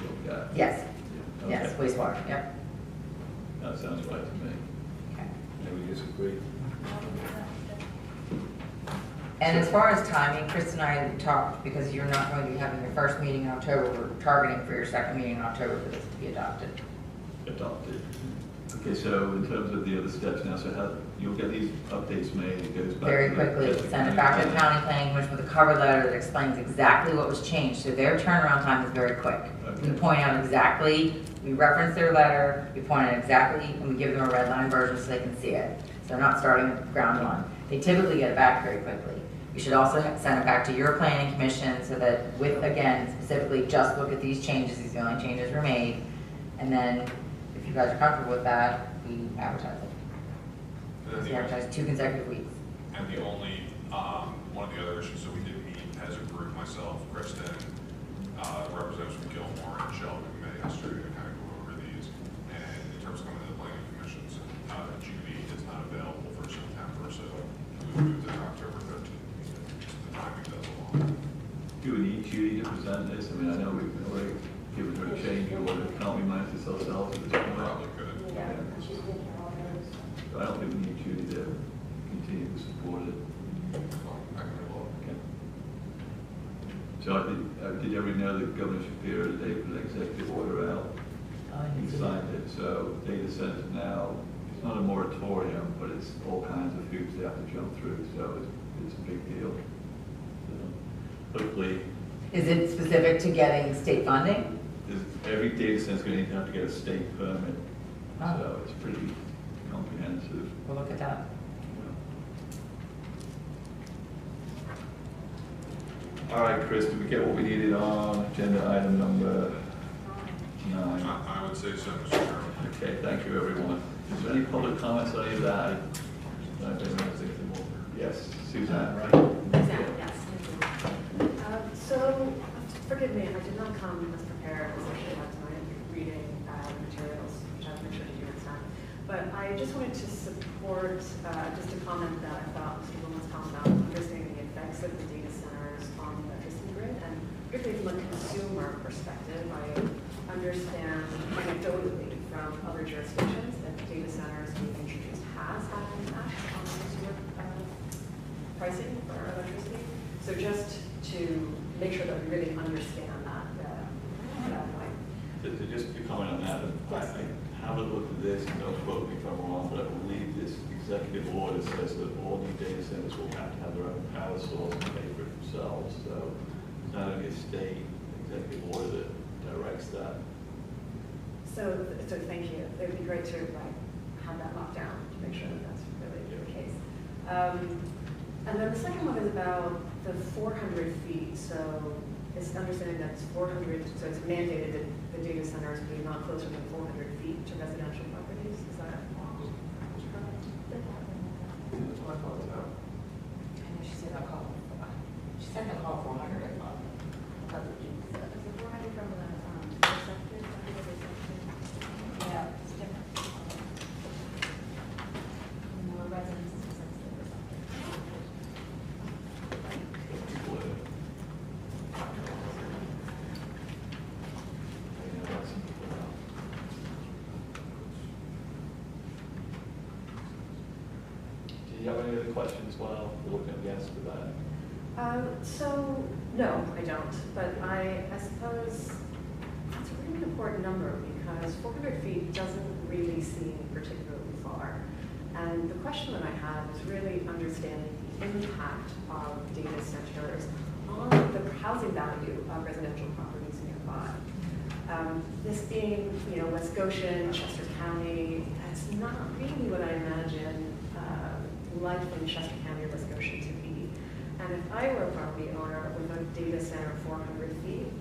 looked at. Yes. Yeah, Yes, okay. wastewater, yep. That sounds right to me. Okay. Maybe disagree. And as far as timing, Chris and I talked, because you're not going to be having your first meeting in October, we're targeting for your second meeting in October for this to be adopted. Adopted. Okay, so in terms of the other steps now, so how, you'll get these updates made, it goes back. Very to quickly, the send it back to the county planning commission with a cover letter that explains exactly what was changed. So their turnaround time is very quick. We point out exactly, we reference their letter, we point out exactly, and we give them a red line version so they can see it. So they're not starting at ground one. They typically get it back very quickly. You should also send it back to your planning commission so that with, again, specifically just look at these changes, these are the only changes were made. And then if you guys are comfortable with that, we advertise it. We advertise 2 consecutive weeks. And the only, one of the other issues that we did meet as a group, myself, Kristen, representatives from Gilmore and Sheldon, we met yesterday to kind of go over these. And in terms of coming to the planning commissions, Judy is not available for September, so we moved to October 13th. The timing does along. Do we need Judy to present this? I mean, I know we've already given her a change order. Can't we manage this ourselves at this point? Probably could. Yeah, she's been here all those. So I don't think we need Judy to continue to support it. Okay. So did everybody know that Governor Shapiro today put an executive order out? He signed it, so data centers now, it's not a moratorium, but it's all kinds of hoops they have to jump through, so it's a big deal. So hopefully. Is it specific to getting state funding? Every data center is going to have to get a state permit, Oh. so it's pretty comprehensive. We'll look at that. All right, Chris, did we get what we needed on agenda item number 9? I would say so, Mr. Chairman. Okay, thank you, everyone. Is there any public comments on any of that? I don't think there's anything more. Yes, Suzanne, right? Suzanne, yes. So, forgive me if I did not come as prepared as I should have tonight, reading materials, which I'll make sure to do next time. But I just wanted to support just a comment that I thought Mr. Williams' comment about understanding the effects of the data centers on the electricity grid, and particularly from a consumer perspective. I understand anecdotally from other jurisdictions that data centers being introduced has had an impact on consumer pricing for electricity. So just to make sure that we really understand that point. Just to comment on that, I haven't looked at this, and don't quote me if I'm wrong, but I believe this executive order says that all new data centers will have to have their own power source and pay for it themselves. So it's not only a state executive order that directs that. So thank you. It would be great to have that locked down to make sure that that's really the case. And then the second one is about the 400 feet. So it's understanding that it's 400, so it's mandated that the data centers be not closer than 400 feet to residential properties. Is that correct? She said I'll call. She said I'll call 400. I thought. Is it 400 from the perspective? Yeah, it's different. No residents is sensitive or something. Do you have any other questions while we're looking at the answer to that? So, no, I don't. But I suppose that's a really important number because 400 feet doesn't really seem particularly far. And the question that I have is really understanding the impact of data centers on the housing value of residential properties nearby. This being, West Goshen, Chester County, that's not really what I imagine life in Chester County or West Goshen to be. And if I were a property owner with a data center 400 feet,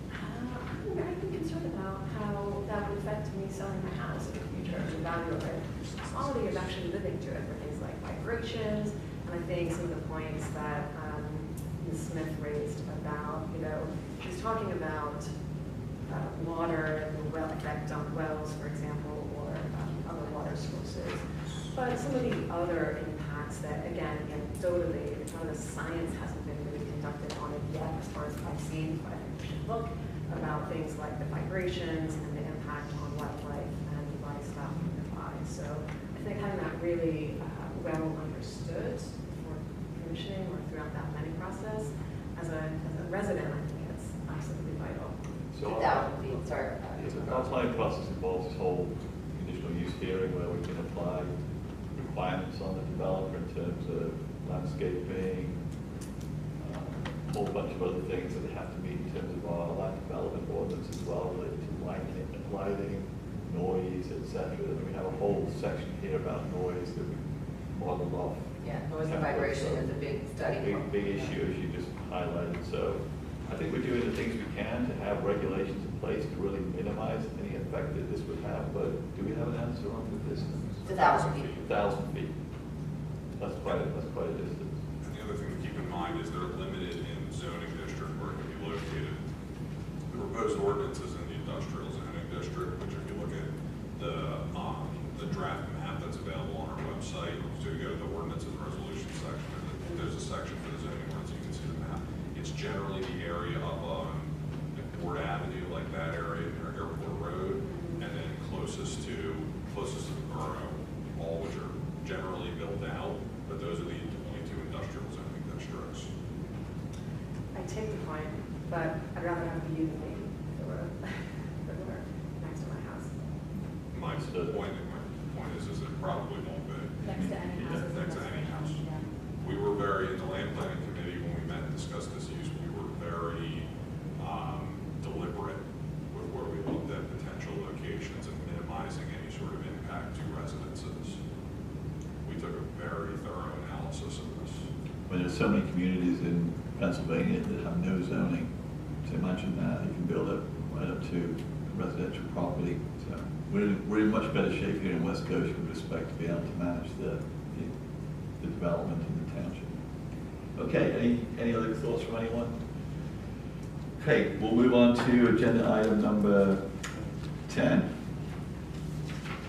I'd be concerned about how that would affect me selling my house in the future, the value of it, the quality of actually living to it for things like vibrations, and I think some of the points that Ms. Smith raised about, she's talking about water and the well effect on wells, for example, or other water sources. But some of the other impacts that, again, anecdotally, a lot of the science hasn't been really conducted on it yet as far as I've seen, but I think we should look about things like the vibrations and the impact on wildlife and livestock nearby. So I think having that really well understood for commissioning or throughout that planning process, as a resident, I think it's absolutely vital. So That would be, sorry. our planning process involves this whole conditional use hearing where we can apply requirements on the developer in terms of landscaping, a whole bunch of other things that they have to meet in terms of our land development ordinance as well, related to lighting, noise, etc. And we have a whole section here about noise that we modeled off. Yeah, noise and vibration is a big study. Big issue, as you just highlighted. So I think we're doing the things we can to have regulations in place to really minimize any effect that this would have. But do we have an answer on the distance? It's 1,000 feet. 1,000 feet. That's quite a distance. And the other thing to keep in mind is they're limited in zoning district where it can be located. The proposed ordinance is in the industrial zoning district, which if you look at the draft map that's available on our website, so you go to the ordinance and resolution section, and there's a section for the zoning ordinance, you can see the map. It's generally the area up on Ford Avenue, like that area near Airport Road, and then closest to the borough, all which are generally built out, but those are the only two industrial zoning districts. I take the point, but I'd rather have you than me if it were next to my house. My point is it probably won't be. Next to any house. Next to any house. We were in the land planning committee, when we met and discussed this use, we were very deliberate with where we looked at potential locations and minimizing any sort of impact to residences. We took a very thorough analysis of this. When there's so many communities in Pennsylvania that have no zoning, so imagine that, you can build up right up to residential property. So we're in much better shape here in West Goshen with respect to being able to manage the development in the township. Okay, any other thoughts from anyone? Okay, we'll move on to agenda item number 10.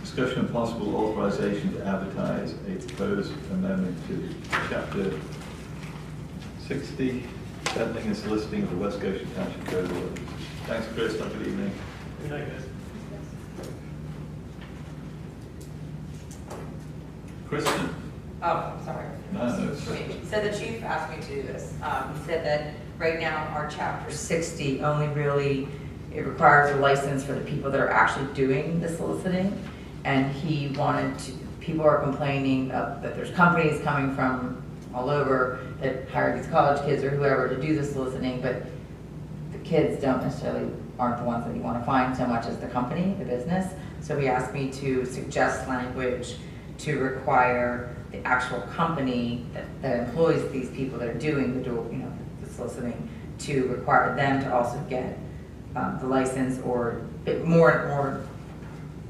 Discussion and possible authorization to advertise a proposed amendment to chapter 60, settling and soliciting of the West Goshen Township Code of Ordinance. Thanks, Chris. Have a good evening. Good night, guys. Kristen. Oh, sorry. No. So the chief asked me to do this. He said that right now our chapter 60 only really, it requires a license for the people that are actually doing the soliciting. And he wanted to, people are complaining that there's companies coming from all over that hire these college kids or whoever to do the soliciting, but the kids aren't the ones that you want to find so much as the company, the business. So he asked me to suggest language to require the actual company that employs these people that are doing the soliciting, to require them to also get the license, or more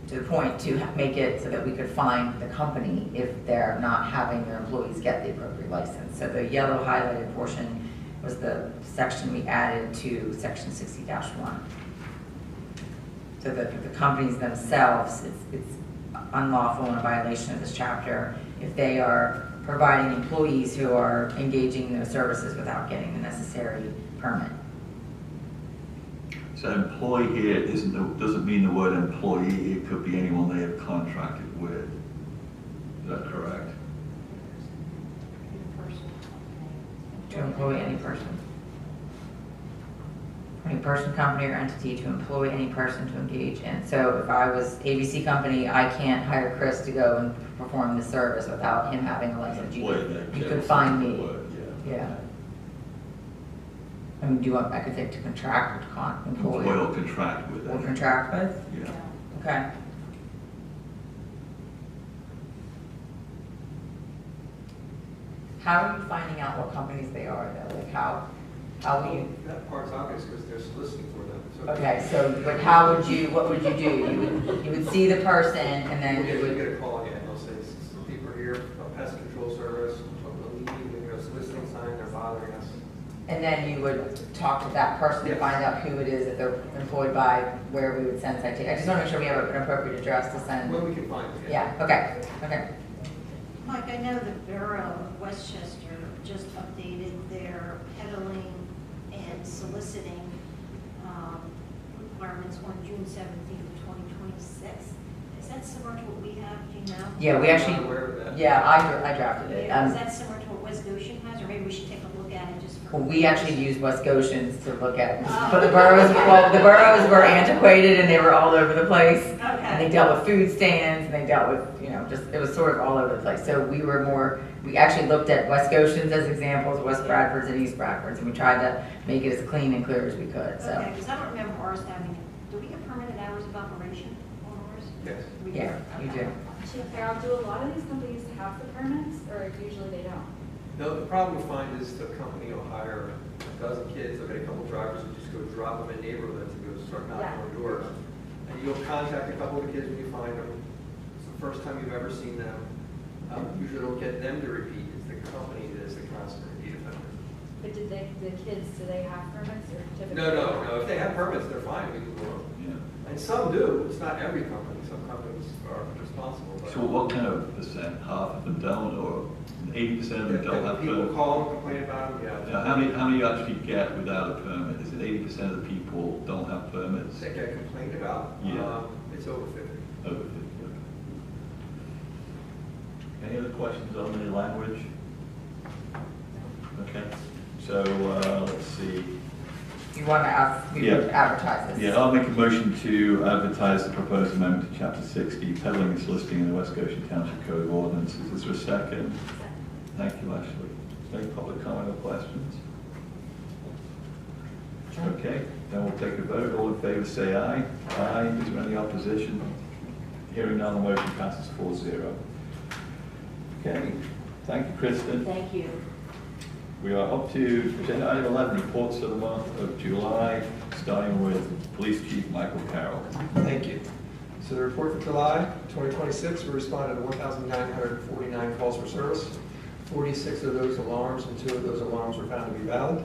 to the point, to make it so that we could find the company if they're not having their employees get the appropriate license. So the yellow highlighted portion was the section we added to section 60-1. So that the companies themselves, it's unlawful and a violation of this chapter if they are providing employees who are engaging in those services without getting the necessary permit. So employee here doesn't mean the word employee, it could be anyone they have contracted with. Is that correct? To employ any person. Any person, company, or entity to employ any person to engage in. So if I was ABC company, I can't hire Chris to go and perform the service without him having a license. You could find me. Yeah. I mean, do you want, I could say to contract or to employ? Employ or contract with. Or contract with? Yeah. Okay. How are you finding out what companies they are though? Like how will you? That part's obvious because they're soliciting for them. So Okay, so but what would you do? You would see the person and then you would get a call again. They'll say, people are here, a pest control service, a leaving, a soliciting sign, they're bothering us. And then you would talk to that person to find out who it is that they're employed by, where we would send citation. I just want to make sure we have an appropriate address to send. When we can find it. Yeah, okay, okay. Mike, I know the Borough of Westchester just updated their peddling and soliciting requirements on June 17th, 2026. Is that similar to what we have, do you know? Yeah, we actually, I'm aware of that. yeah, I drafted it. Yeah, is that similar to what West Goshen has, or maybe we should take a look at it just for? Well, we actually used West Goshen's to look at, but the boroughs, well, the boroughs were antiquated and they were all over the place. And they dealt with food stands and they dealt with, you know, just, it was sort of all over the place. So we were more, we actually looked at West Goshen's as examples, West Bradford's and East Bradford's, and we tried to make it as clean and clear as we could, so. Okay, because I don't remember ours having, do we have permitted hours of operation on ours? Yes. We do? Yeah, you do. Carol, do a lot of these companies have the permits, or usually they don't? No, the problem we find is the company will hire a dozen kids, they'll get a couple drivers and just go drop them in neighborhoods and go start knocking on doors. And you'll contact a couple of the kids when you find them. It's the first time you've ever seen them. Usually it'll get them to repeat. It's the company that is the constant repeat offender. But did they, the kids, do they have permits or certificates? No. If they have permits, they're fine. We can go on. Yeah. And some do. It's not every company. Some companies are responsible. But So what kind of percent? Half of them don't, or 80% of them don't have people permits? call and complain about them, yeah. Now, how many you actually get without a permit? Is it 80% of the people don't have permits? That get complained about? Yeah. It's over 50. Over 50. Any other questions on the language? Okay, so let's see. You want to ask, we would advertise this? Yeah, I'll make a motion to advertise the proposed amendment to Chapter 60, peddling and soliciting in the West Goshen Township Code of Ordinances. Is there a second? Thank you, Ashley. Any public comment or questions? Okay, then we'll take a vote. All in favor say aye. Aye. Is there any opposition? Hearing none, the motion passes 4-0. Okay, thank you, Kristen. Thank you. We are up to agenda item 11, reports for the month of July, starting with Police Chief Michael Carroll. Thank you. So the report for July 2026, we responded to 1,949 calls for service. 46 of those alarms and 2 of those alarms were found to be valid.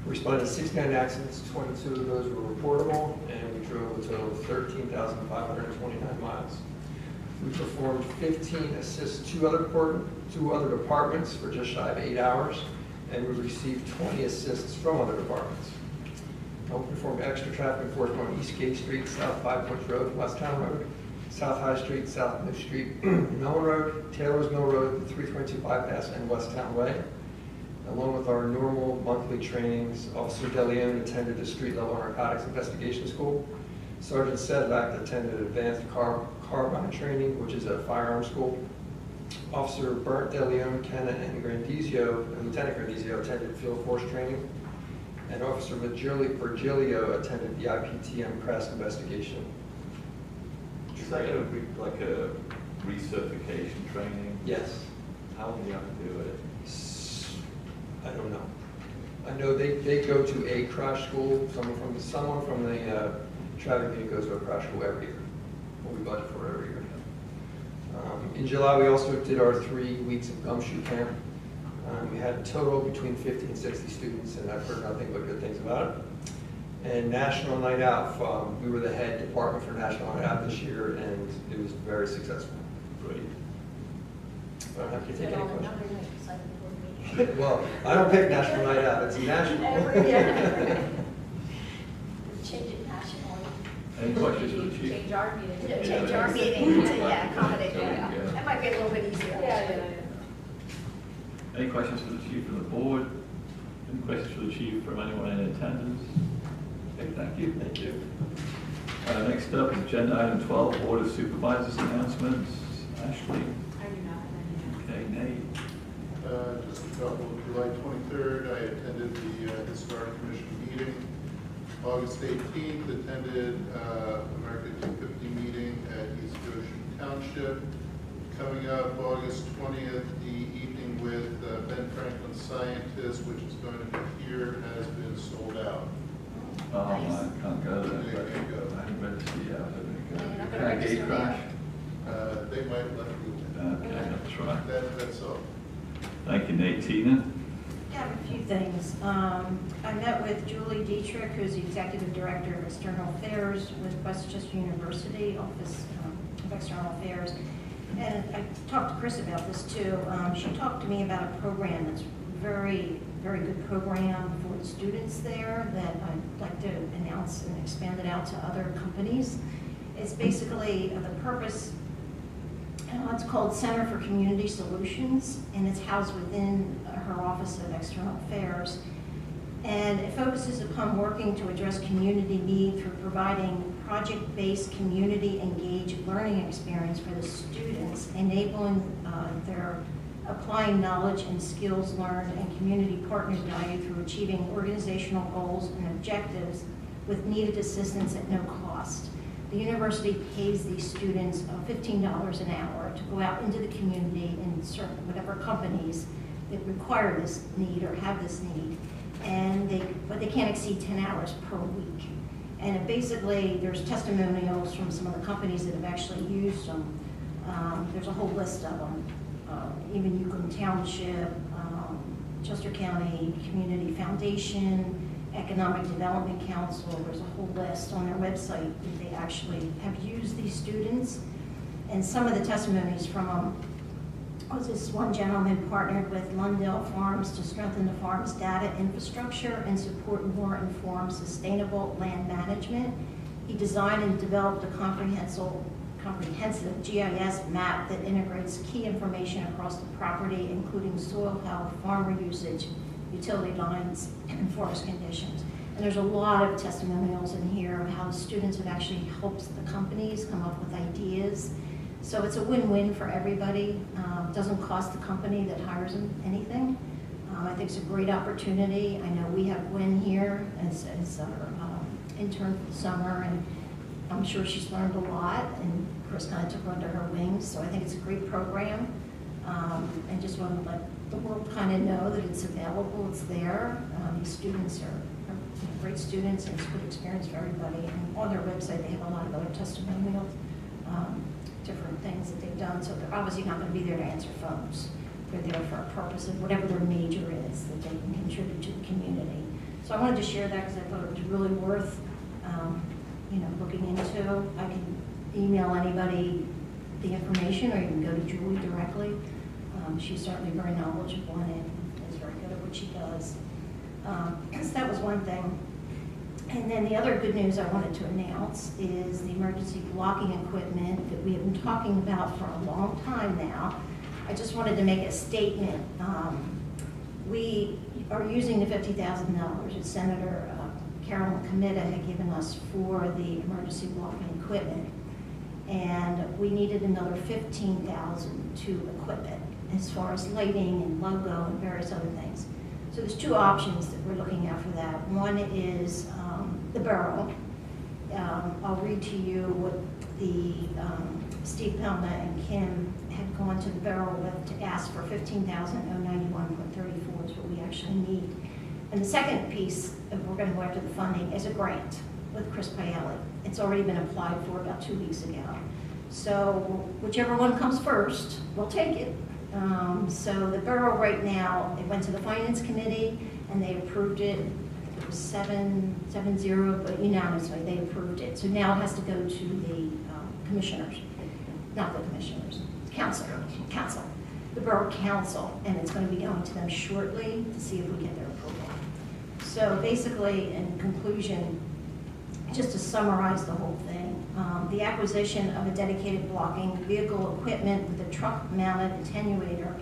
We responded to 69 accidents, 22 of those were reportable, and we drove a total of 13,529 miles. We performed 15 assists, two other departments for just shy of 8 hours, and we received 20 assists from other departments. We performed extra traffic enforcement on East Gate Street, South Five Points Road, West Town Road, South High Street, South Mill Street, Mill Road, Taylor's Mill Road, the 322 bypass, and West Town Way. Along with our normal monthly trainings, Officer DeLeon attended the street level narcotics investigation school. Sergeant Sedlak attended advanced carbine training, which is a firearm school. Officer Bert DeLeon, Kenna, and Lieutenant Grandizio attended field force training. And Officer Virgilio attended the IPTM press investigation. Is that like a recertification training? Yes. How long do you have to do it? I don't know. I know they go to a crash school. Someone from the traffic unit goes to a crash school every year. We budget for it every year. In July, we also did our 3 weeks of gumshoe camp. We had a total between 50 and 60 students, and I've heard nothing but good things about it. And National Night Out, we were the head department for National Night Out this year, and it was very successful. Great. I don't have to take any questions. Well, I don't pick National Night Out, it's national. Change it nationally. Any questions for the chief? Change our meeting. Change our meeting to, accommodate Yeah. that. That might be a little bit easier. Yeah. Any questions for the chief from the board? Any questions for the chief from anyone in attendance? Okay, thank you. Thank you. Next up is agenda item 12, Board of Supervisors announcements. Ashley? I do not have any. Okay, Nate? Just a couple. July 23rd, I attended the Historic Commission meeting. August 18th, attended America 250 meeting at East Goshen Township. Coming up August 20th, the evening with Ben Franklin Scientist, which is going to be here, has been sold out. Oh, I can't go there. There you go. I haven't read the CD out. not Can I gate crash? They might let you. Okay, that's right. That's all. Thank you, Nate. Tina? have a few things. I met with Julie Dietrich, who's the Executive Director of External Affairs with Westchester University, Office of External Affairs. And I talked to Chris about this too. She talked to me about a program that's very good program for the students there that I'd like to announce and expand it out to other companies. It's basically the purpose, it's called Center for Community Solutions, and it's housed within her Office of External Affairs. And it focuses upon working to address community need through providing project-based, community-engaged learning experience for the students, enabling their applying knowledge and skills learned and community partners value through achieving organizational goals and objectives with needed assistance at no cost. The university pays these students $15 an hour to go out into the community and serve whatever companies that require this need or have this need, but they can't exceed 10 hours per week. And basically, there's testimonials from some of the companies that have actually used them. There's a whole list of them. Even Goshen Township, Chester County Community Foundation, Economic Development Council. There's a whole list on their website that they actually have used these students. And some of the testimonies from them was this one gentleman partnered with Lundell Farms to strengthen the farm's data infrastructure and support more informed, sustainable land management. He designed and developed a comprehensive GIS map that integrates key information across the property, including soil health, farmer usage, utility lines, and forest conditions. And there's a lot of testimonials in here of how the students have actually helped the companies come up with ideas. So it's a win-win for everybody. It doesn't cost the company that hires them anything. I think it's a great opportunity. I know we have Gwen here as our intern for the summer, and I'm sure she's learned a lot, and Chris kind of took her under her wings, so I think it's a great program. And just want to let the world kind of know that it's available, it's there. These students are great students, and it's a good experience for everybody. And on their website, they have a lot of other testimonials, different things that they've done, so they're obviously not going to be there to answer phones. They're there for a purpose of whatever their major is that they can contribute to the community. So I wanted to share that because I thought it was really worth looking into. I can email anybody the information, or you can go to Julie directly. She's certainly very knowledgeable in it and is very good at what she does. So that was one thing. And then the other good news I wanted to announce is the emergency blocking equipment that we have been talking about for a long time now. I just wanted to make a statement. We are using the $50,000 that Senator Carolyn Committa had given us for the emergency blocking equipment. And we needed another $15,000 to equip it, as far as lighting and logo and various other things. So there's two options that we're looking at for that. One is the barrel. I'll read to you what the Steve Pelma and Kim had gone to the barrel with to ask for $15,091.34 is what we actually need. And the second piece, if we're going to go after the funding, is a grant with Chris Paoli. It's already been applied for about 2 weeks ago. So whichever one comes first, we'll take it. So the borough right now, it went to the Finance Committee and they approved it. It was 7-0, but unanimously they approved it. So now it has to go to the commissioners, not the commissioners, council, the borough council, and it's going to be going to them shortly to see if we get their approval. So basically, in conclusion, just to summarize the whole thing, the acquisition of a dedicated blocking vehicle equipment with a truck-mounted attenuator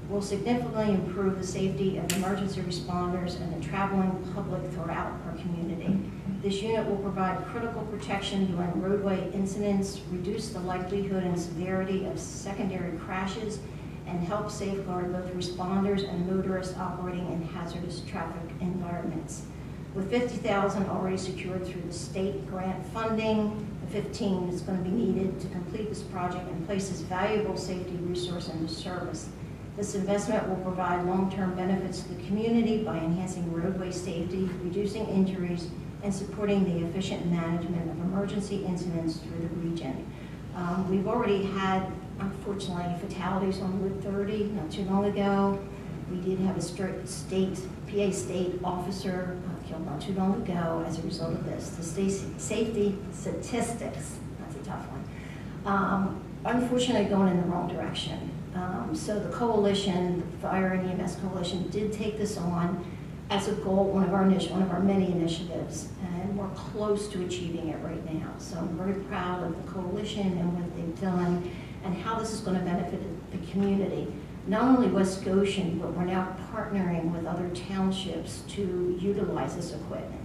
will significantly improve the safety of emergency responders and the traveling public throughout our community. This unit will provide critical protection during roadway incidents, reduce the likelihood and severity of secondary crashes, and help safeguard both responders and motorists operating in hazardous traffic environments. With $50,000 already secured through the state grant funding, the $15,000 is going to be needed to complete this project and place this valuable safety resource into service. This investment will provide long-term benefits to the community by enhancing roadway safety, reducing injuries, and supporting the efficient management of emergency incidents through the region. We've already had, unfortunately, fatalities on Route 30 not too long ago. We did have a PA state officer killed not too long ago as a result of this. The safety statistics, that's a tough one, unfortunately going in the wrong direction. So the coalition, the Fire and EMS Coalition, did take this on as a goal, one of our many initiatives, and we're close to achieving it right now. So I'm very proud of the coalition and what they've done and how this is going to benefit the community. Not only West Goshen, but we're now partnering with other townships to utilize this equipment.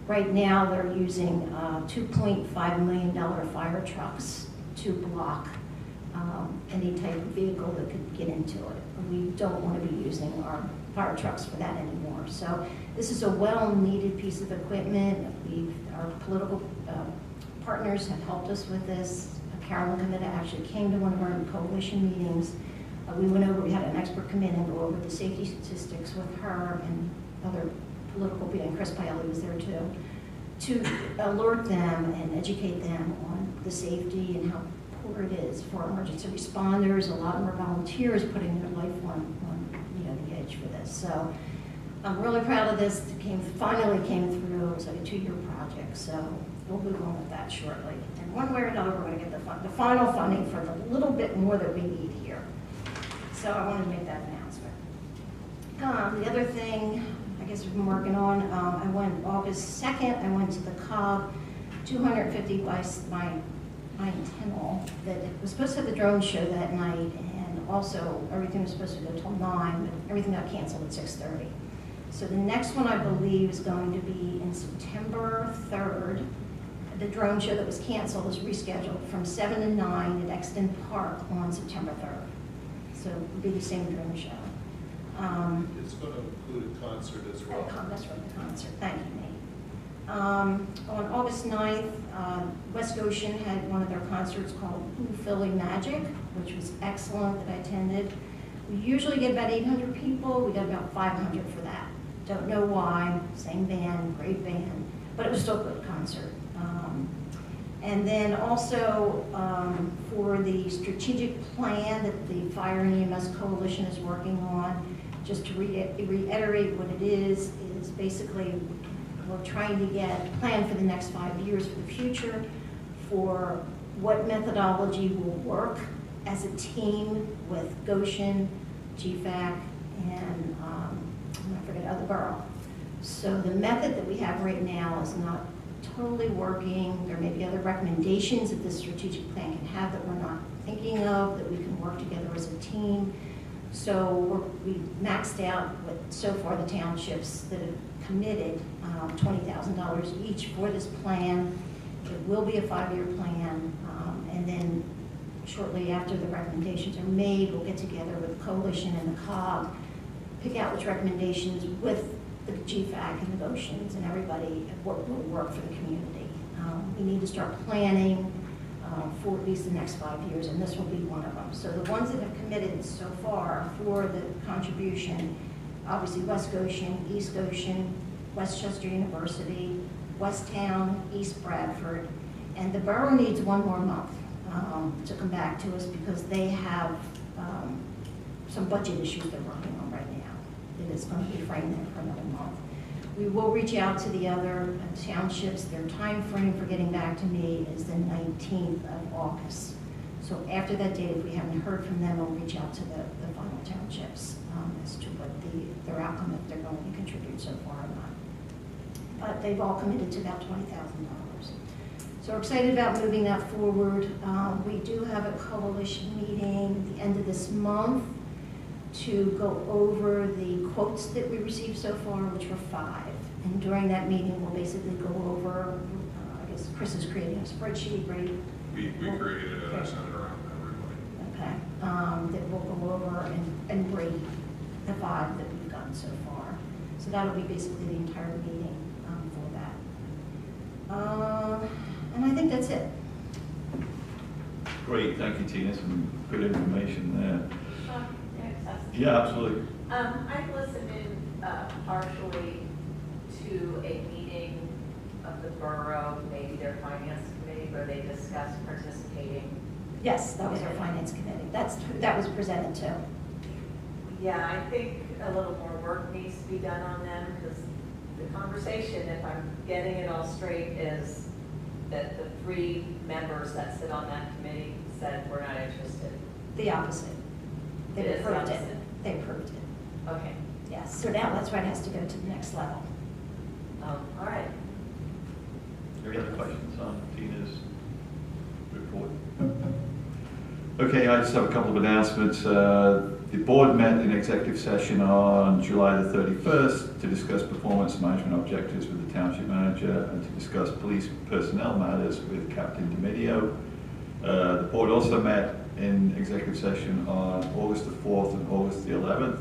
Right now, they're using $2.5 million fire trucks to block any type of vehicle that could get into it. We don't want to be using our fire trucks for that anymore. So this is a well-needed piece of equipment. Our political partners have helped us with this. Carolyn Committa actually came to one of our coalition meetings. We had an expert come in and go over the safety statistics with her and other political people, and Chris Paoli was there too, to alert them and educate them on the safety and how poor it is for emergency responders. A lot of our volunteers putting their life on the edge for this. So I'm really proud of this. It finally came through. It was like a 2-year project, so we'll move on with that shortly. And one way or another, we're going to get the final funding for the little bit more that we need here. So I wanted to make that announcement. The other thing, I guess we've been working on, I went August 2nd, I went to the Cobb 250 by bicentennial that was supposed to have the drone show that night, and also everything was supposed to go till 9, but everything got canceled at 6:30. So the next one I believe is going to be in September 3rd. The drone show that was canceled is rescheduled from 7 to 9 at Exton Park on September 3rd. So it will be the same drone show. It's going to include a concert as well. That's right, the concert. Thank you, Nate. On August 9th, West Goshen had one of their concerts called Blue Philly Magic, which was excellent that I attended. We usually get about 800 people. We got about 500 for that. Don't know why. Same band, great band, but it was still a good concert. And then also for the strategic plan that the Fire and EMS Coalition is working on, just to reiterate what it is basically we're trying to get a plan for the next 5 years for the future for what methodology will work as a team with Goshen, GFAC, and I forget other borough. So the method that we have right now is not totally working. There may be other recommendations that this strategic plan can have that we're not thinking of, that we can work together as a team. So we maxed out with so far the townships that have committed $20,000 each for this plan. It will be a 5-year plan, and then shortly after the recommendations are made, we'll get together with the coalition and the COG, pick out which recommendations with the GFAC and the Goshens and everybody what will work for the community. We need to start planning for at least the next 5 years, and this will be one of them. So the ones that have committed so far for the contribution, obviously West Goshen, East Goshen, Westchester University, Westtown, East Bradford, and the borough needs 1 more month to come back to us because they have some budget issues they're working on right now. It is going to be framed there for another month. We will reach out to the other townships. Their time frame for getting back to me is the 19th of August. So after that date, if we haven't heard from them, we'll reach out to the final townships as to what their outcome, if they're going to contribute so far or not. But they've all committed to about $20,000. So we're excited about moving that forward. We do have a coalition meeting at the end of this month to go over the quotes that we received so far, which were 5. And during that meeting, we'll basically go over, I guess Chris is creating a spreadsheet, right? We created it, I sent it around to everybody. Okay, that we'll go over and rate the 5 that we've gotten so far. So that'll be basically the entire meeting for that. And I think that's it. Great, thank you, Tina. Some good information there. Yeah, absolutely. I've listened in partially to a meeting of the borough, maybe their finance committee, where they discussed participating. Yes, that was our finance committee. That was presented too. Yeah, I think a little more work needs to be done on them, because the conversation, if I'm getting it all straight, is that the 3 members that sit on that committee said we're not interested. The opposite. They It is the approved it. opposite. They approved it. Okay. Yes, so now that's why it has to go to the next level. All right. Any other questions on Tina's report? Okay, I just have a couple of announcements. The board met in executive session on July the 31st to discuss performance management objectives with the township manager and to discuss police personnel matters with Captain DiMedio. The board also met in executive session on August the 4th and August the 11th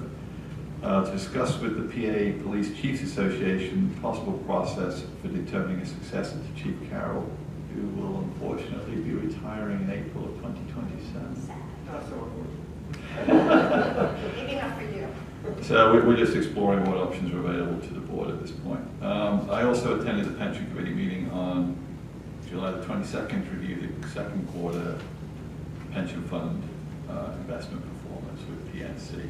to discuss with the PA Police Chiefs Association possible process for determining a successor to Chief Carroll, who will unfortunately be retiring in April of 2027. Not so important. Maybe not for you. So we're just exploring what options are available to the board at this point. I also attended the pension committee meeting on July the 22nd to review the second quarter pension fund investment performance with PNC.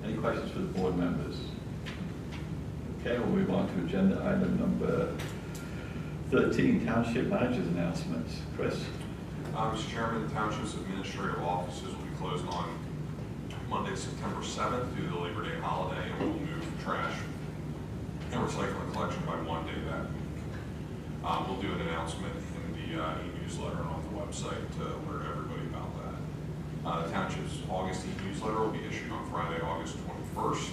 Any questions for the board members? Okay, we'll move on to agenda item number 13, Township Manager's Announcements. Chris? Mr. Chairman, the Township's administrative offices will be closed on Monday, September 7th due to the Labor Day holiday, and we will move trash and recycling collection by one day that week. We'll do an announcement in the e-newsletter and on the website to alert everybody about that. The Township's August e-newsletter will be issued on Friday, August 21st.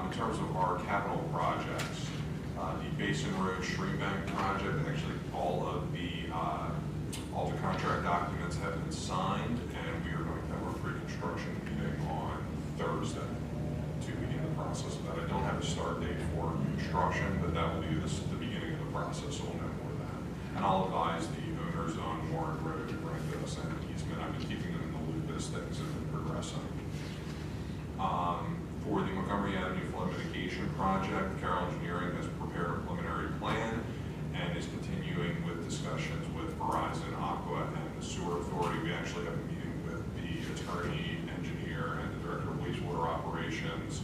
In terms of our capital projects, the Basin Road Stream Bank project, actually all the contract documents have been signed, and we are going to have our pre-construction meeting on Thursday to begin the process of that. I don't have a start date for construction, but that will be the beginning of the process, so we'll know more of that. And I'll advise the owners on Warren Road to grant us an easement. I've been keeping them in the loop as things have been progressing. For the Montgomery Avenue Flood Mitigation Project, Carroll Engineering has prepared a preliminary plan and is continuing with discussions with Verizon, Aqua, and the Sewer Authority. We actually have a meeting with the attorney, engineer, and the director of wastewater operations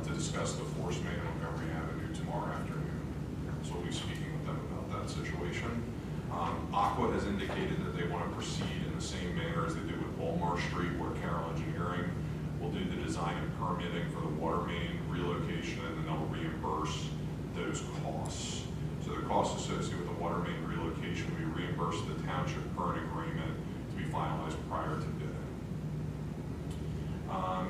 to discuss the force main on Montgomery Avenue tomorrow afternoon. So we'll be speaking with them about that situation. Aqua has indicated that they want to proceed in the same manner as they did with Walmart Street, where Carroll Engineering will do the design and permitting for the water main relocation, and then they'll reimburse those costs. So the costs associated with the water main relocation will be reimbursed to the township per an agreement to be finalized prior to bidding.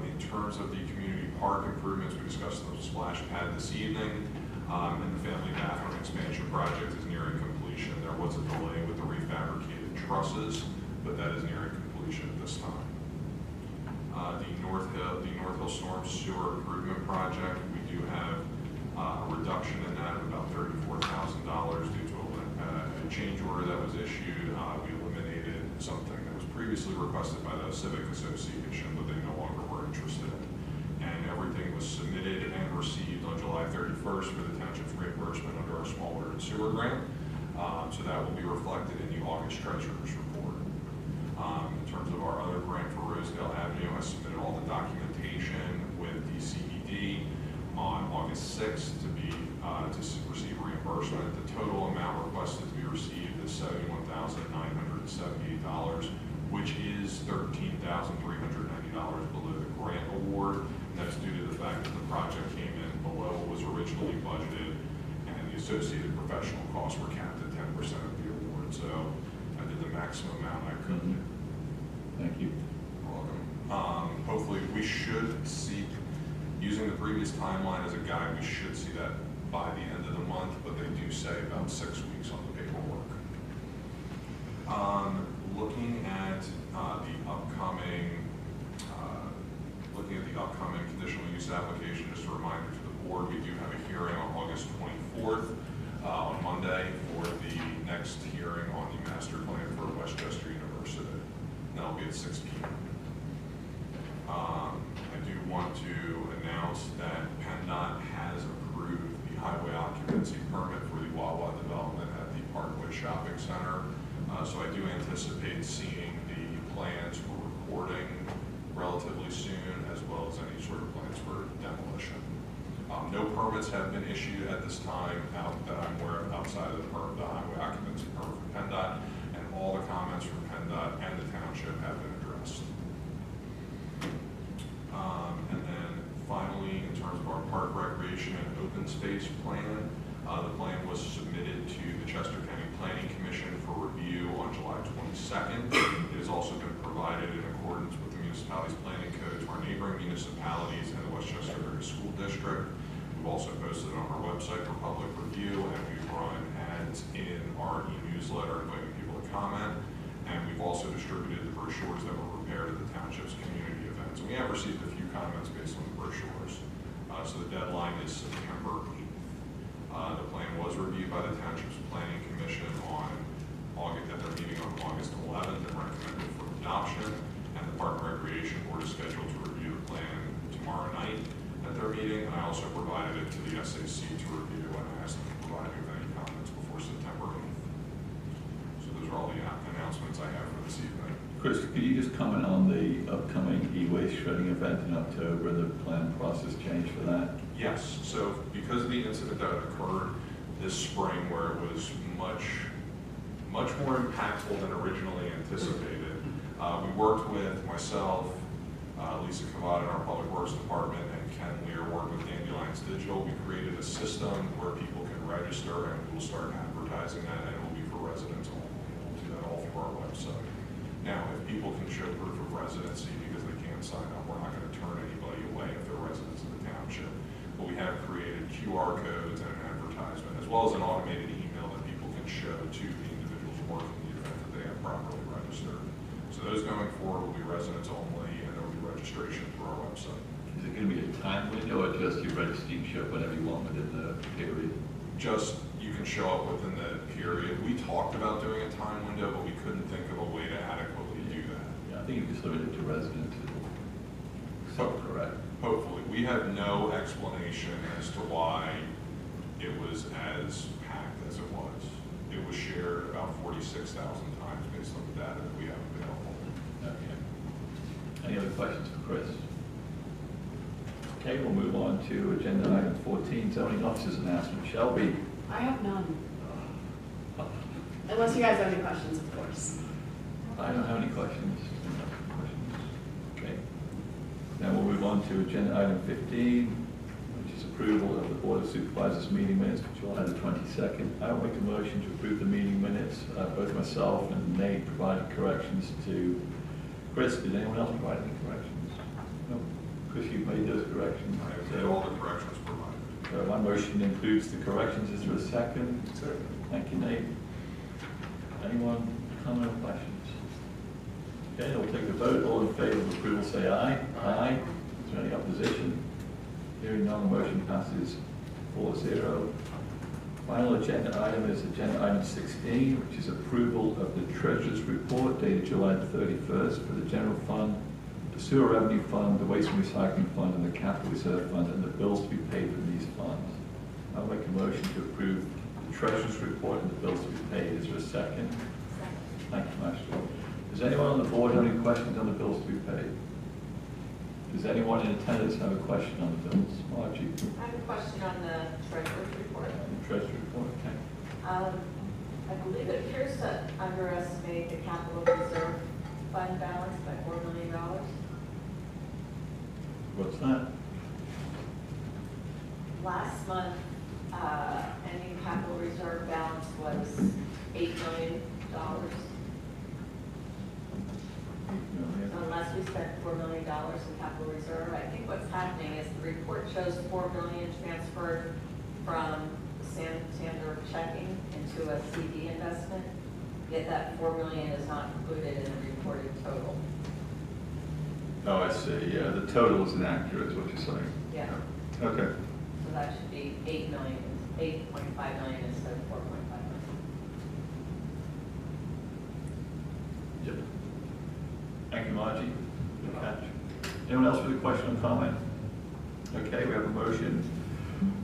In terms of the community park improvements, we discussed the splash pad this evening, and the family bathroom expansion project is nearing completion. There was a delay with the refabricated trusses, but that is nearing completion at this time. The North Hill Storm Sewer Improvement Project, we do have a reduction in that of about $34,000 due to a change order that was issued. We eliminated something that was previously requested by the Civic Association, but they no longer were interested in. And everything was submitted and received on July 31st for the township's reimbursement under our small water and sewer grant. So that will be reflected in the August treasurer's report. In terms of our other grant for Rosedale Avenue, I submitted all the documentation with the CED on August 6th to receive reimbursement. The total amount requested to be received is $71,978, which is $13,390 below the grant award. And that's due to the fact that the project came in below what was originally budgeted, and the associated professional costs were capped at 10% of the award. So I did the maximum amount I could do. Thank you. You're welcome. Hopefully we should see, using the previous timeline as a guide, we should see that by the end of the month, but they do say about 6 weeks on the paperwork. Looking at the upcoming conditional use application, just a reminder to the board, we do have a hearing on August 24th on Monday for the next hearing on the master plan for Westchester University. That'll be at 6 p.m. I do want to announce that PennDOT has approved the highway occupancy permit for the Wawa development at the Parkway Shopping Center. So I do anticipate seeing the plans for recording relatively soon, as well as any sort of for demolition. No permits have been issued at this time that I'm aware of outside of the highway occupancy permit from PennDOT, and all the comments from PennDOT and the township have been addressed. And then finally, in terms of our park recreation and open space plan, the plan was submitted to the Chester County Planning Commission for review on July 22nd. It has also been provided in accordance with the municipality's planning code to our neighboring municipalities and the Westchester Area School District. We've also posted it on our website for public review, and we've run ads in our e-newsletter inviting people to comment. And we've also distributed the brochures that were prepared at the township's community events. And we have received a few comments based on the brochures. So the deadline is September 8th. The plan was reviewed by the Township's Planning Commission at their meeting on August 11th and recommended for adoption. And the Park and Recreation Board is scheduled to review the plan tomorrow night at their meeting. And I also provided it to the SAC to review, and I asked them to provide me with any comments before September 8th. So those are all the announcements I have for this evening. Chris, could you just comment on the upcoming e-waste shredding event in October, the planned process change for that? Yes, so because of the incident that occurred this spring where it was much more impactful than originally anticipated, we worked with myself, Lisa Cavada in our Public Works Department, and Ken Lear worked with Dandelions Digital. We created a system where people can register, and we'll start advertising that, and it will be for residents only. We'll do that all through our website. Now, if people can show proof of residency because they can't sign up, we're not going to turn anybody away if they're residents of the township. But we have created QR codes and an advertisement, as well as an automated email that people can show to the individuals working the event that they have properly registered. So those going forward will be residents only, and there will be registration through our website. Is it going to be a time window, or just you register, you show up whenever you want within the period? Just, you can show up within the period. We talked about doing a time window, but we couldn't think of a way to adequately do that. Yeah, I think you just limit it to residents. So correct. Hopefully. We have no explanation as to why it was as packed as it was. It was shared about 46,000 times based on the data that we have available. Okay. Any other questions for Chris? Okay, we'll move on to agenda item 14, zoning officers announcement. Shelby. I have none. Unless you guys have any questions, of course. I don't have any questions. Okay. Now we'll move on to agenda item 15, which is approval of the Board of Supervisors meeting minutes for July the 22nd. I will make a motion to approve the meeting minutes. Both myself and Nate provided corrections to Chris. Did anyone else provide any corrections? No. Chris, you made those corrections. I have made all the corrections provided. My motion includes the corrections. Is there a second? Second. Thank you, Nate. Anyone comment or questions? Okay, we'll take the vote. All in favor of approval say aye. Aye. Is there any opposition? Hearing none, the motion passes 4-0. Final agenda item is agenda item 16, which is approval of the Treasurer's Report dated July 31st for the General Fund, the Sewer Revenue Fund, the Waste and Recycling Fund, and the Capital Reserve Fund, and the bills to be paid from these funds. I'll make a motion to approve the Treasurer's Report and the bills to be paid. Is there a second? Thank you, Master. Does anyone on the board have any questions on the bills to be paid? Does anyone in attendance have a question on the bills? Margie? I have a question on the treasurer's report. The Treasurer's Report, okay. I believe it appears to underestimate the capital reserve fund balance by $4 million. What's that? Last month, ending capital reserve balance was $8 million. Unless we spent $4 million in capital reserve, I think what's happening is the report shows $4 million transferred from Santander checking into a CD investment, yet that $4 million is not included in the reported total. Oh, I see. Yeah, the total is inaccurate, is what you're saying. Yeah. Okay. So that should be 8.5 million instead of 4.5 million. Yep. Thank you, Margie. Good catch. Anyone else with a question or comment? Okay, we have a motion.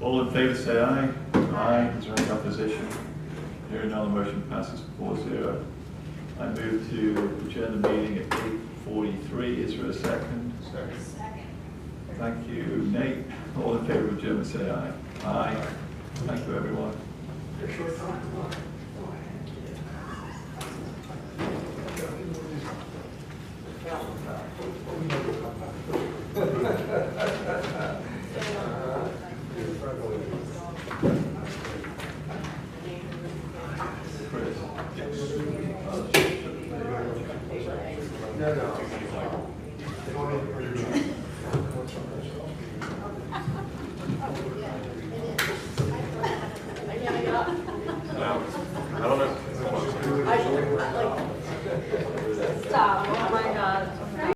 All in favor say aye. Aye. Is there any opposition? Hearing none, the motion passes 4-0. I move to adjourn the meeting at 8:43. Is there a second? Second. Second. Thank you, Nate. All in favor of adjournment, say aye. Aye. Thank you, everyone. No.